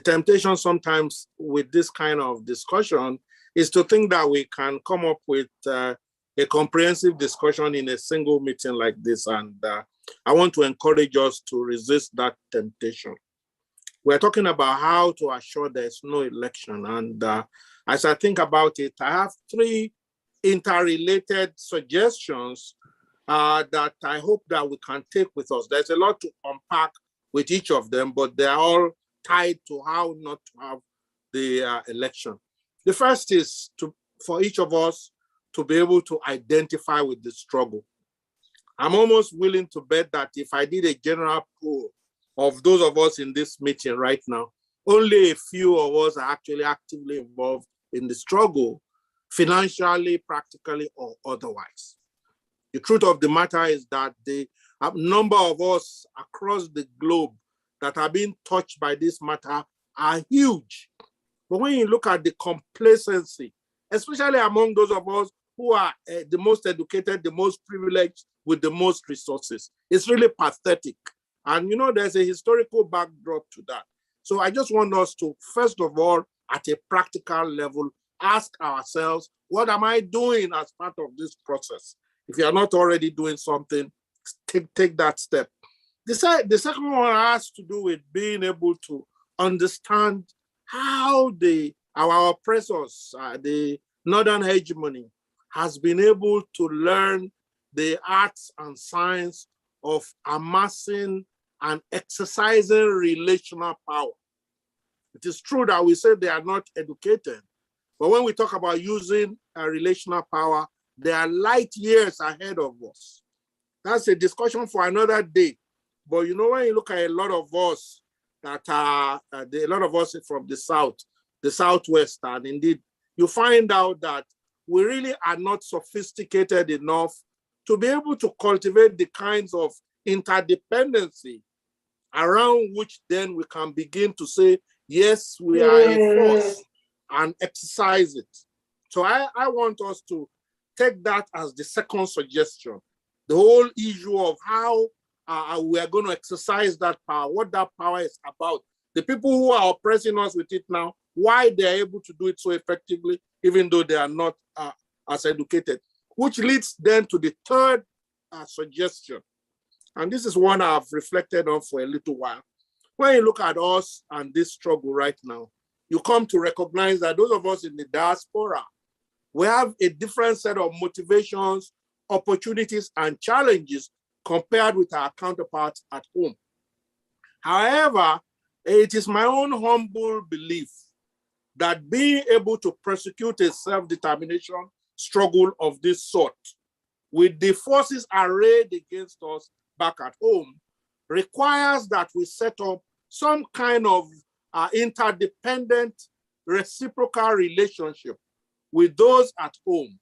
temptation sometimes with this kind of discussion is to think that we can come up with a comprehensive discussion in a single meeting like this. And I want to encourage us to resist that temptation. We're talking about how to assure there's no election. And as I think about it, I have three interrelated suggestions that I hope that we can take with us. There's a lot to unpack with each of them, but they're all tied to how not to have the election. The first is for each of us to be able to identify with the struggle. I'm almost willing to bet that if I did a general poll of those of us in this meeting right now, only a few of us are actually actively involved in the struggle, financially, practically, or otherwise. The truth of the matter is that the number of us across the globe that are being touched by this matter are huge. But when you look at the complacency, especially among those of us who are the most educated, the most privileged, with the most resources, it's really pathetic. And you know, there's a historical backdrop to that. So I just want us to, first of all, at a practical level, ask ourselves, what am I doing as part of this process? If you are not already doing something, take that step. The second one has to do with being able to understand how our oppressors, the Northern hegemony, has been able to learn the arts and science of amassing and exercising relational power. It is true that we say they are not educated, but when we talk about using a relational power, they are light years ahead of us. That's a discussion for another day. But you know, when you look at a lot of us that are, a lot of us from the South, the Southwest, and indeed, you find out that we really are not sophisticated enough to be able to cultivate the kinds of interdependency around which then we can begin to say, yes, we are a force and exercise it. So I want us to take that as the second suggestion. The whole issue of how we are going to exercise that power, what that power is about. The people who are oppressing us with it now, why they are able to do it so effectively, even though they are not as educated. Which leads then to the third suggestion, and this is one I've reflected on for a little while. When you look at us and this struggle right now, you come to recognize that those of us in the diaspora, we have a different set of motivations, opportunities, and challenges compared with our counterparts at home. However, it is my own humble belief that being able to prosecute a self-determination struggle of this sort with the forces arrayed against us back at home requires that we set up some kind of interdependent reciprocal relationship with those at home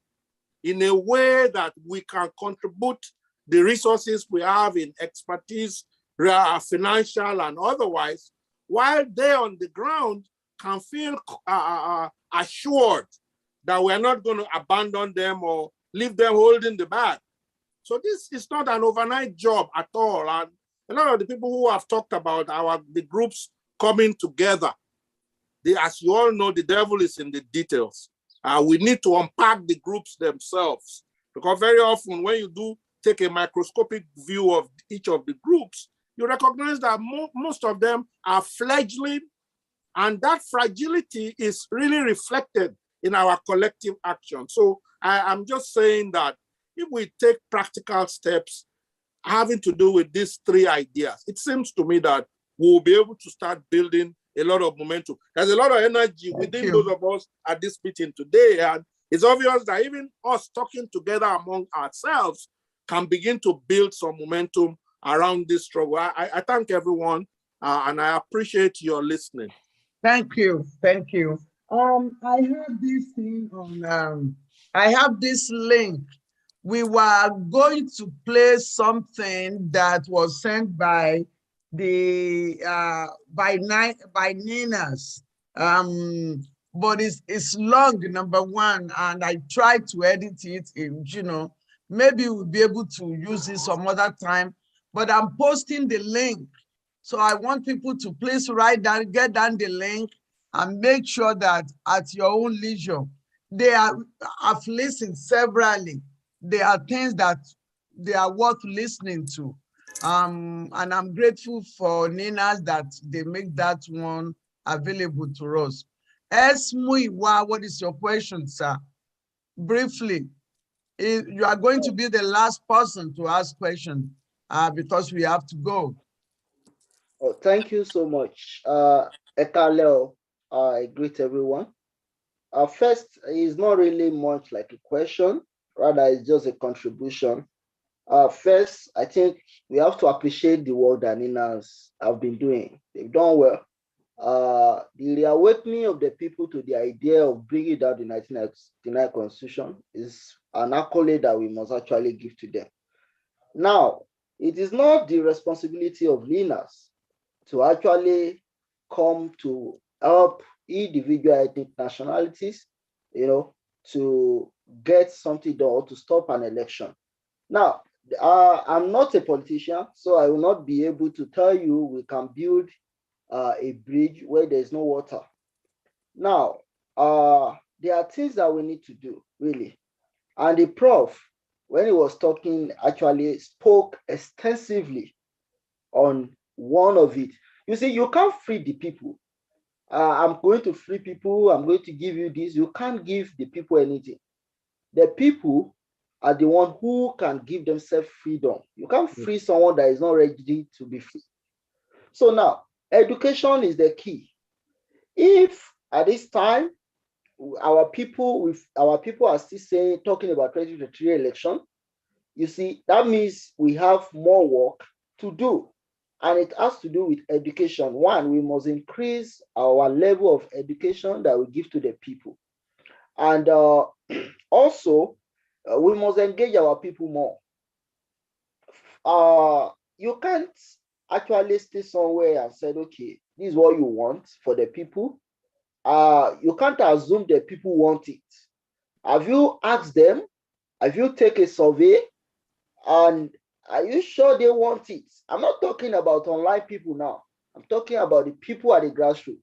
in a way that we can contribute the resources we have in expertise, financial and otherwise, while they on the ground can feel assured that we're not going to abandon them or leave them holding the bag. So this is not an overnight job at all. And a lot of the people who have talked about the groups coming together, as you all know, the devil is in the details. We need to unpack the groups themselves, because very often when you do take a microscopic view of each of the groups, you recognize that most of them are fledgling, and that fragility is really reflected in our collective action. So I'm just saying that if we take practical steps having to do with these three ideas, it seems to me that we'll be able to start building a lot of momentum. There's a lot of energy within those of us at this meeting today, and it's obvious that even us talking together among ourselves can begin to build some momentum around this struggle. I thank everyone, and I appreciate your listening. Thank you, thank you. I have this thing on, I have this link. We were going to play something that was sent by the by Nina's, but it's long, number one, and I tried to edit it. You know, maybe we'll be able to use it some other time. But I'm posting the link, so I want people to please write down, get down the link, and make sure that at your own leisure, I've listened severally. There are things that they are worth listening to. And I'm grateful for Nina's that they make that one available to us. Esmuiwa, what is your question, sir? Briefly, you are going to be the last person to ask questions because we have to go. Oh, thank you so much. Ekaleo, I greet everyone. First, it's not really much like a question, rather it's just a contribution. First, I think we have to appreciate the work that Ninas have been doing. They've done well. The reawakening of the people to the idea of bringing down the 1999 Constitution is an accolade that we must actually give to them. Now, it is not the responsibility of Ninas to actually come to help individual ethnic nationalities, to get something done or to stop an election. Now, I'm not a politician, so I will not be able to tell you we can build a bridge where there's no water. Now, there are things that we need to do, really. And the prof, when he was talking, actually spoke extensively on one of it. You see, you can't free the people. I'm going to free people, I'm going to give you this. You can't give the people anything. The people are the one who can give themselves freedom. You can't free someone that is not ready to be free. So now, education is the key. If at this time, our people are still talking about 2023 election, you see, that means we have more work to do. And it has to do with education. One, we must increase our level of education that we give to the people. And also, we must engage our people more. You can't actually stay somewhere and say, okay, this is what you want for the people. You can't assume the people want it. Have you asked them? Have you taken a survey? And are you sure they want it? I'm not talking about online people now. I'm talking about the people at the grassroots.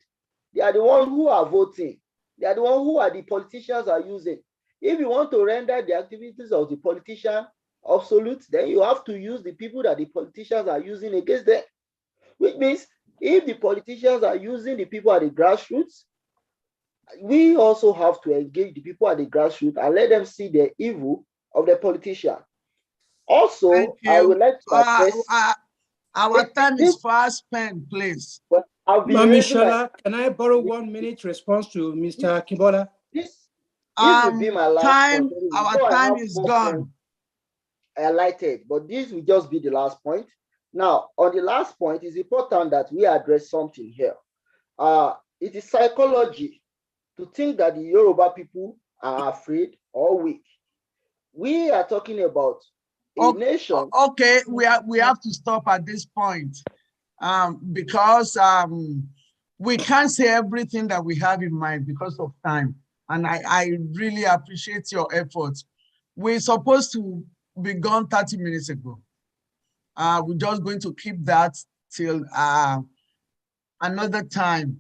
They are the ones who are voting. They are the ones who the politicians are using. If you want to render the activities of the politician absolute, then you have to use the people that the politicians are using against them. Which means if the politicians are using the people at the grassroots, we also have to engage the people at the grassroots and let them see the evil of the politician. Also, I would like to address. Our time is fast spent, please. But I've been Mami raising Shola, can I borrow 1 minute response to Mr. Kibola? This will be my last point. Our time is gone. Highlighted, but this will just be the last point. Now, on the last point, it's important that we address something here. It is psychology to think that the Yoruba people are afraid or weak. We are talking about a nation. Okay, we have to stop at this point because we can't say everything that we have in mind because of time. And I really appreciate your efforts. We're supposed to be gone 30 minutes ago. We're just going to keep that till another time,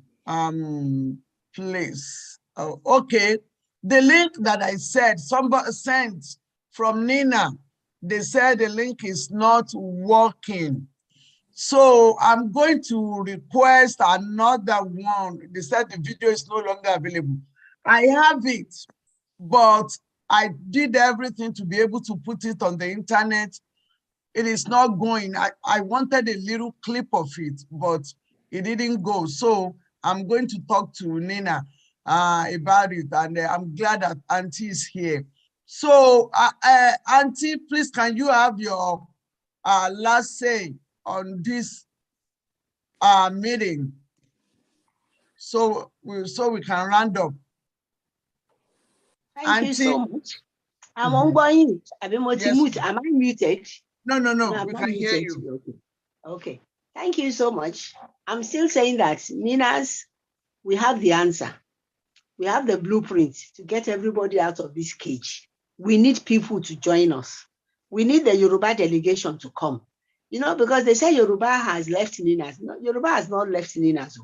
please. Okay, the link that I said, somebody sent from Nina, they said the link is not working. So I'm going to request another one. They said the video is no longer available. I have it, but I did everything to be able to put it on the internet. It is not going. I wanted a little clip of it, but it didn't go. So I'm going to talk to Nina about it, and I'm glad that Auntie is here. So Auntie, please, can you have your last say on this meeting? So we can round up. Thank you so much. I'm on going. Am I muted? No, I'm we not can hear muted. you. Okay. Thank you so much. I'm still saying that, Ninas, we have the answer. We have the blueprint to get everybody out of this cage. We need people to join us. We need the Yoruba delegation to come. You know, because they say Yoruba has left Ninas. No, Yoruba has not left Ninas.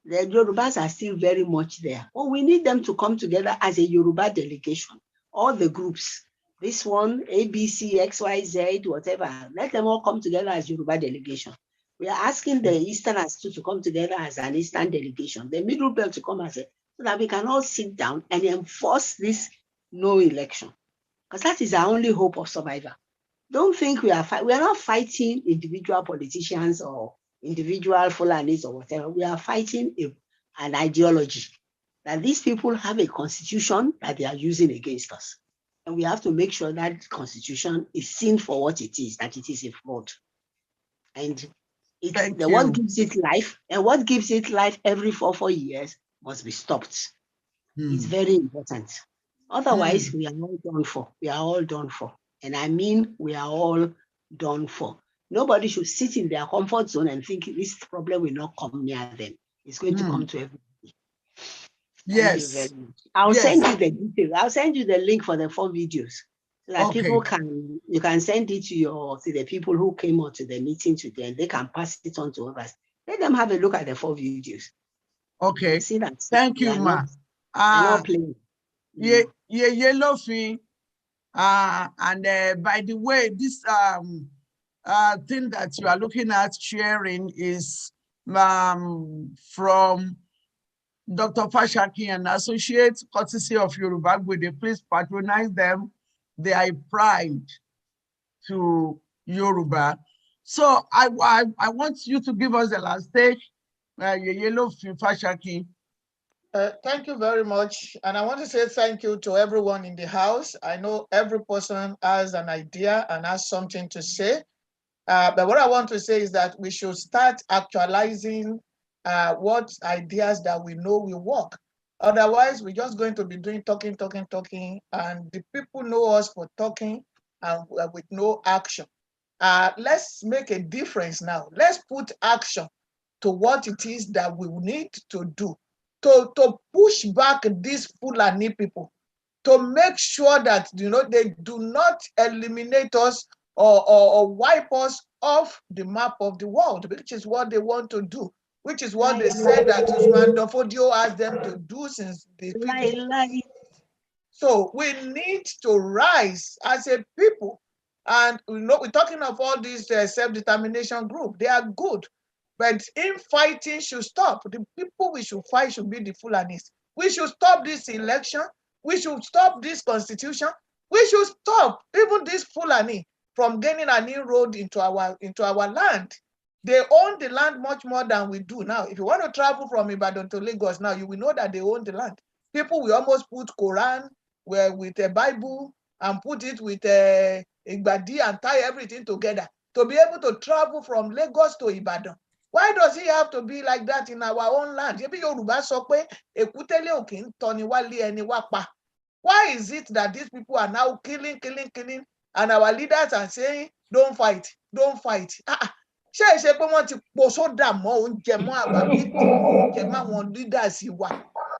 The Yorubas are still very much there. But we need them to come together as a Yoruba delegation. All the groups, this one, ABC, XYZ, whatever, let them all come together as Yoruba delegation. We are asking the Easterners to come together as an Eastern delegation, the Middle Belt to come as a, so that we can all sit down and enforce this no election. Because that is our only hope of survival. Don't think we are not fighting individual politicians or individual Fulanis or whatever. We are fighting an ideology that these people have a constitution that they are using against us. And we have to make sure that constitution is seen for what it is, that it is a fraud. And what gives it life, and what gives it life every 4 years must be stopped. It's very important. Otherwise, we are all done for. We are all done for. And I mean, we are all done for. Nobody should sit in their comfort zone and think this problem will not come near them. It's going to come to everybody. Thank you very much. I'll send you the details. I'll send you the link for the 4 videos so that people you can send it to the people who came on to the meeting today, and they can pass it on to others. Let them have a look at the 4 videos. Okay. See that. Thank you, ma. Not playing. Yellowfin. And by the way, this thing that you are looking at sharing is from Dr. Fashaki and Associates, courtesy of Yoruba Gbode. Please patronize them. They are a pride to Yoruba. So I want you to give us the last stage, Yellowfin Fashaki. Thank you very much. And I want to say thank you to everyone in the house. I know every person has an idea and has something to say. But what I want to say is that we should start actualizing what ideas that we know will work. Otherwise, we're just going to be doing talking, and the people know us for talking and with no action. Let's make a difference now. Let's put action to what it is that we need to do to push back these Fulani people, to make sure that they do not eliminate us or wipe us off the map of the world, which is what they want to do, which is what they said that Usman Dofodio asked them to do since the 50s. So we need to rise as a people And we're talking of all these self-determination group. They are good, but infighting should stop. The people we should fight should be the Fulanis. We should stop this election. We should stop this constitution. We should stop even this Fulani from gaining an inroad into our land. They own the land much more than we do now. If you want to travel from Ibadan to Lagos now, you will know that they own the land. People will almost put Quran with a Bible and put it with a Gbode and tie everything together to be able to travel from Lagos to Ibadan. Why does he have to be like that in our own land? Yoruba sọ pé èkúté ò kì í tọ́ni wálé ẹni wá pa. Why is it that these people are now killing, and our leaders are saying, don't fight, don't fight? Ṣé ìṣe pé wọ́n ti po sódà mọ́ oúnjẹ mọ́ àwa bí oúnjẹ mọ́ àwọn leaders wa?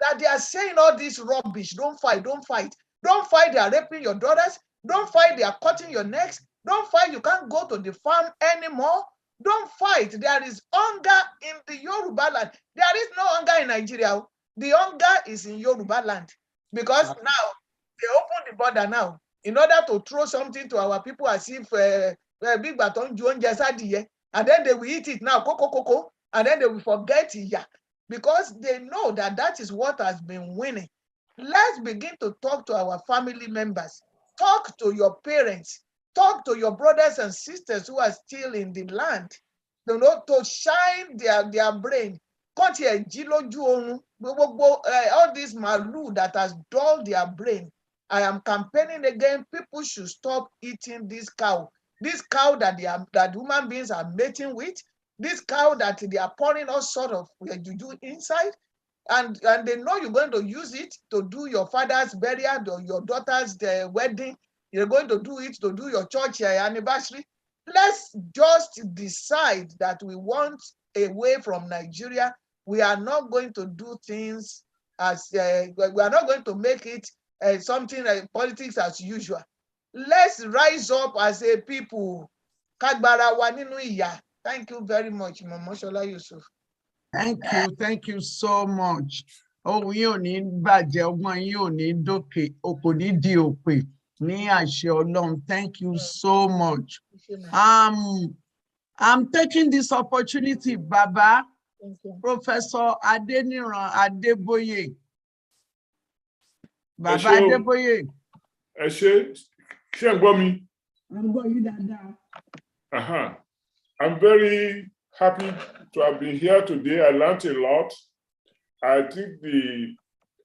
That they are saying all this rubbish, don't fight, don't fight. Don't fight, they are raping your daughters. Don't fight, they are cutting your necks. Don't fight, you can't go to the farm anymore. Don't fight, there is hunger in the Yoruba land. There is no hunger in Nigeria. The hunger is in Yoruba land. Because now, they open the border now in order to throw something to our people as if big baton and then they will eat it now, coco, and then they will forget it, because they know that that is what has been winning. Let's begin to talk to our family members, talk to your parents, talk to your brothers and sisters who are still in the land, to shine their brain. All this malu that has dulled their brain. I am campaigning again. People should stop eating this cow that human beings are mating with, this cow that they are pouring all sort of juju inside, and they know you're going to use it to do your father's burial or your daughter's wedding. You're going to do it to do your church anniversary. Let's just decide that we want away from Nigeria. We are not going to do things as we are not going to make it something like politics as usual. Let's rise up as a people. Thank you very much, Momoshola Yusuf. Thank you so much. Ohun yín ò ní bàjẹ́, ọgbọ́n yín ò ní dókè, òkò ní di òpè ní àṣẹ Ọlọ́run. Thank you so much. I'm taking this opportunity, Baba, Professor Adeniran Adeboye. Baba Adeboye. Ẹ ṣé ń gbọ́ mi? I'm gbọ́ yín dáadáa. I'm very happy to have been here today. I learned a lot. I think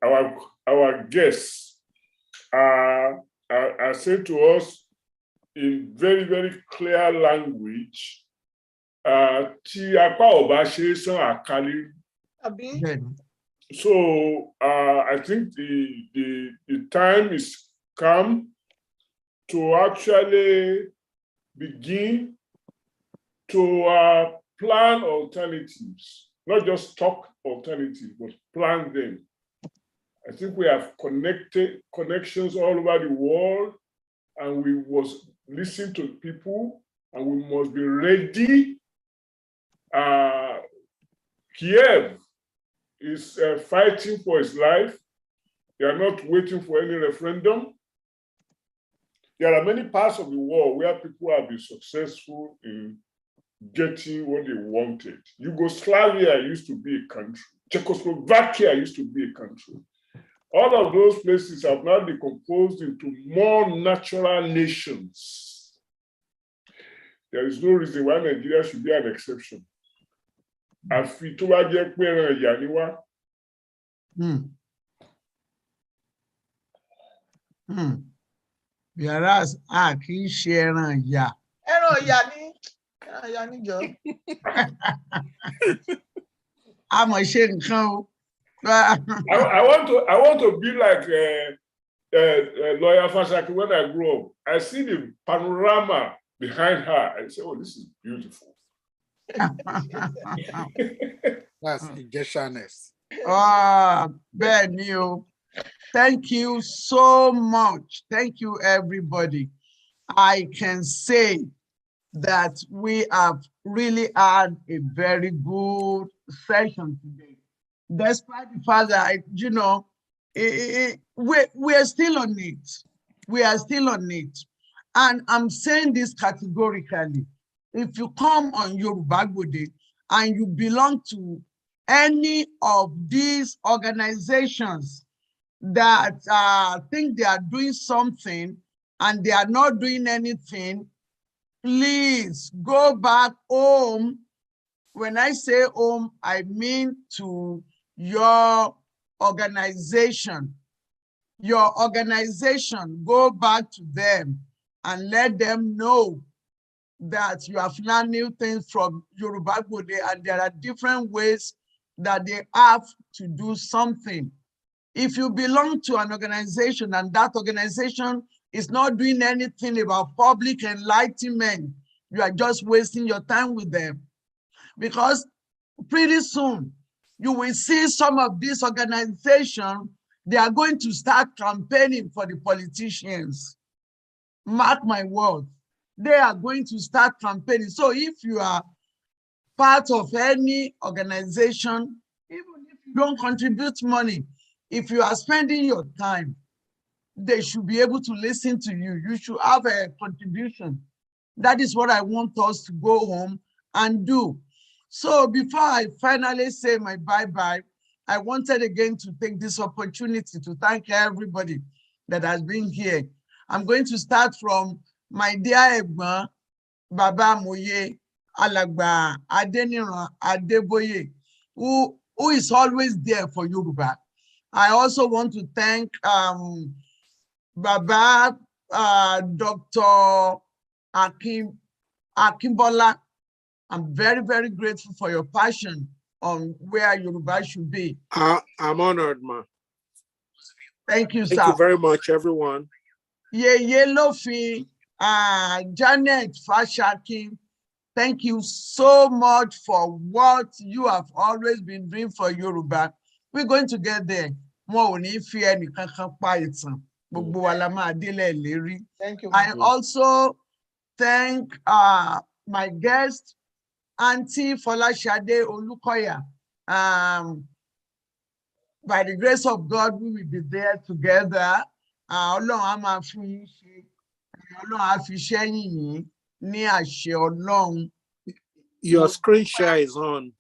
our guests are saying to us in very, very clear language. Tí apá ò bá ṣe sán àkálí. So I think the time is come to actually begin to plan alternatives, not just talk alternatives, but plan them. I think we have connections all over the world, and we must listen to people, and we must be ready. Kiev is fighting for its life. They are not waiting for any referendum. There are many parts of the world where people have been successful in getting what they wanted. Yugoslavia used to be a country. Czechoslovakia used to be a country. All of those places have now decomposed into more natural nations. There is no reason why Nigeria should be an exception. Àfi tó bá jẹ́ pé ẹran ìyà ni wá. Whereas kì í ṣe ẹran ìyà. Ẹran ìyà ni jọ. A mọ̀ ṣe nǹkan o. I want to be like Lawyer Fasaki when I grow up. I see the panorama behind her. I say, oh, this is beautiful. That's Ijeshaness. Benio. Thank you so much. Thank you, everybody. I can say that we have really had a very good session today. Despite the fact that, we are still on it. We are still on it. And I'm saying this categorically. If you come on Yoruba Gbode and you belong to any of these organizations that think they are doing something and they are not doing anything, please go back home. When I say home, I mean to your organization. Your organization, go back to them and let them know that you have learned new things from Yoruba Gbode, and there are different ways that they have to do something. If you belong to an organization and that organization is not doing anything about public enlightenment, you are just wasting your time with them. Because pretty soon, you will see some of these organizations, they are going to start campaigning for the politicians. Mark my words, they are going to start campaigning. So if you are part of any organization, even if you don't contribute money, if you are spending your time, they should be able to listen to you. You should have a contribution. That is what I want us to go home and do. So before I finally say my bye-bye, I wanted again to take this opportunity to thank everybody that has been here. I'm going to start from my dear Egba, Baba Moye, Alagba, Adeniran, Adeboye, who is always there for Yoruba. I also want to thank Baba Dr. Akimbola. I'm very, very grateful for your passion on where Yoruba should be. I'm honored, ma. Thank you, sir. Thank you very much, everyone. Yeye Lofi, Janet Fashakin, thank you so much for what you have always been doing for Yoruba. We're going to get there. Thank you. I also thank my guest, Auntie Folashade Olukoya. By the grace of God, we will be there together. Your screen share is on.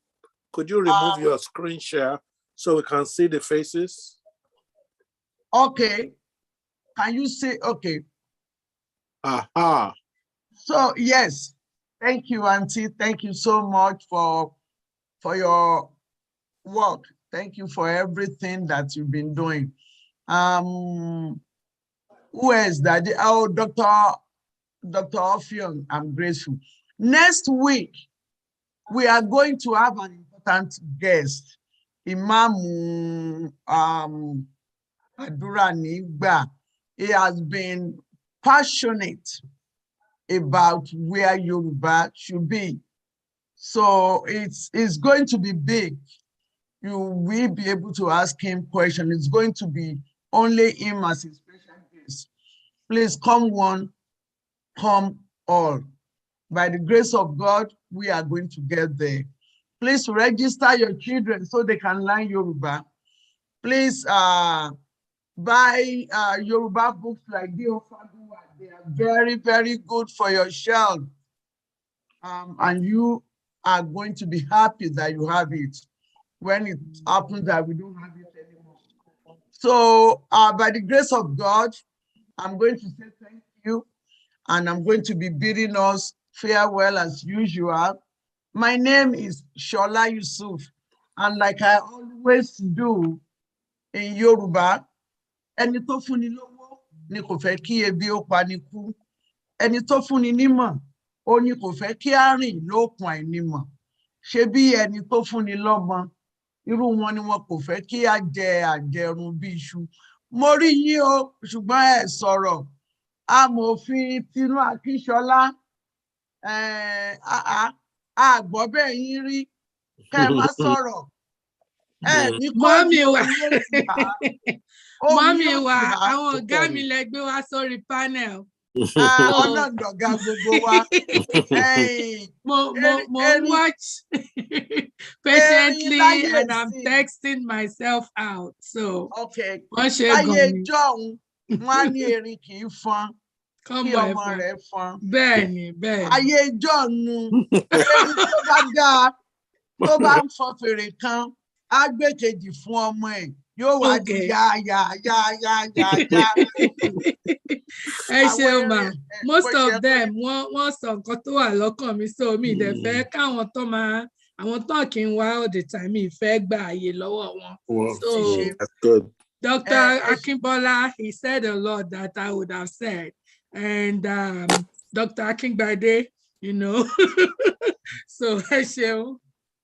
Could you remove your screen share so we can see the faces? Okay. Can you say, okay. Aha. So, yes. Thank you, Auntie. Thank you so much for your work. Thank you for everything that you've been doing. Who is that? Oh, Dr. Ophion, I'm grateful. Next week, we are going to have an important guest, Imam Adurani Gba. He has been passionate about where Yoruba should be. So it's going to be big. You will be able to ask him questions. It's going to be only him as a special guest. Please come one, come all. By the grace of God, we are going to get there. Please register your children so they can learn Yoruba. Please buy Yoruba books like the Ofaguwa. They are very, very good for your child. And you are going to be happy that you have it. When it happens that we don't have it anymore. So by the grace of God, I'm going to say thank you, and I'm going to be bidding us farewell as usual. My name is Shola Yusuf, and like I always do in Yoruba, ẹni tó fúnni lówó ni kò fẹ́ kí ebi ó pani kú, ẹni tó fúnni nímọ̀ ó ní kò fẹ́ kí á rìn lókun àìnímọ̀, ṣebí ẹni tó fúnni lọ́mọ irú wọn ni wọn kò fẹ́ kí á jẹ àjẹrun bí iṣu. Mo rí yín o, ṣùgbọ́n ẹ sọ̀rọ̀. Amòfin Tinú Akínsọlá, àgbọ̀ bẹ́ẹ̀ yín rí, kẹ́ ẹ má sọ̀rọ̀. Ní kó di omi ó ti hà. Mọ́mí wa, àwọn ọ̀gá mi lẹ gbé wá sórí panel. Ọlọ́dọ̀gá gbogbo wa. Mo watch patiently and I'm texting myself out. So, okay. wọ́n ṣe Láyé gan ni. jọ̀hún, wọ́n á ní erin kì í fọn. Come kí on, ọmọ rẹ̀ fọn. Benny. Ayé ìjọ nu, ewu tó bá dáa, tó bá ń fọn fèrè kan, á gbé kejì fún ọmọ ẹ̀, yóò wá di ya. Ẹ ṣeun mà, most of them wọ́n sọ nǹkan tó wà lọ́kàn mi, so mi dẹ̀ fẹ́ káwọn tó máa àwọn tó kì í wá all the time mi fẹ́ gba àyè lọ́wọ́ wọn. So That's good. Dr. Akínbọ́lá, he said a lot that I would have said, and Dr. Akíngbadé, you know. So ẹ ṣeun.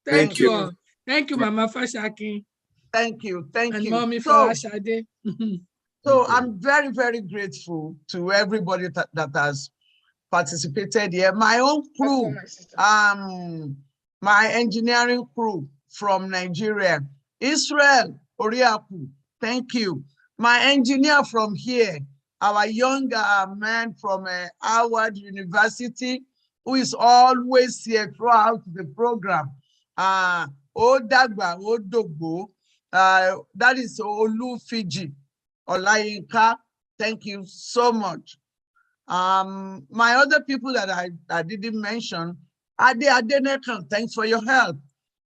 Thank you all. Thank you, Mama Fashakin. Thank you. And Mommy Fashade. So I'm very, very grateful to everybody that has participated here. My own crew, my engineering crew from Nigeria, Israel Oriaku, thank you. My engineer from here, our young man from Howard University, who is always here throughout the program. Odagba, Odogbo, that is Olu Fiji, Olayinka, thank you so much. My other people that I didn't mention, Ade Adenekan, thanks for your help.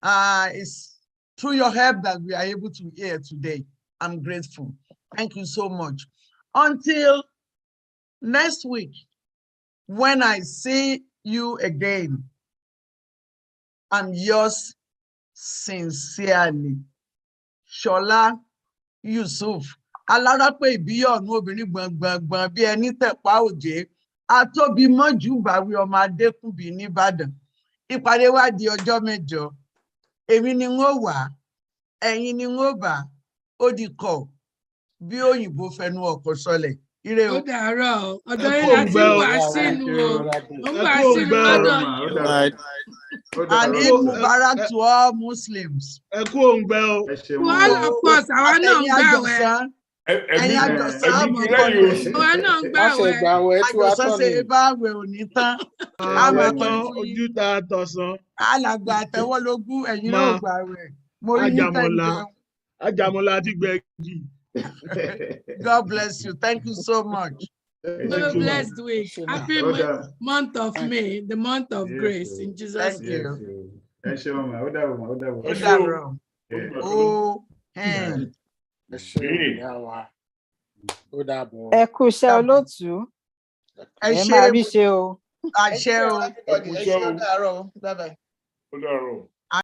It's through your help that we are able to hear today. I'm grateful. Thank you so much. Until next week, when I see you again, I'm yours sincerely, Shola Yusuf. Alárápé ìbíyọ̀nù obìnrin gbọ̀ngbọ̀ngbọ̀n bí ẹni tẹ̀pá òjé, atóbi mọ́jú bàwí ọmọ Adékùnbí nìbàdàn. Ìpàdé wa di ọjọ́ mẹ́jọ. Èmi ni n ó wà, ẹ̀yin ni n ó bà, ó di kọ̀ bí òyìnbó fẹnu ọkọ̀ sọlẹ̀. Ire o. Ó dàárọ̀, ọ̀dọ̀ yín láti wà sínú o. Ó ń wà sínú lọ́dọ̀ yín. And Eid Mubarak to all Muslims. To all of us, àwa náà ń gbààwẹ̀. Ẹ̀yin àjọsán àmọ̀kọ́ni. Àwa náà ń gbààwẹ̀. Àjọsán ṣe bá àwẹ̀ òní tán. Àwẹ̀ tán ojú ta tọ̀sán. Alàgbà àtẹwọ́lógún ẹ̀yin náà gbààwẹ̀. Mo rí yín tẹ̀lé. Àjàmọ̀lá àti gbẹ̀gì. God bless you. Thank you so much. Have a blessed week. Happy month of May, the month of grace. In Jesus' name. Thank you. Ẹ kú iṣẹ́ olóòtú. Ẹ máa rí ṣe o. Àṣẹ o. Ẹ ṣé o. Bye bye. Ó dàárọ̀.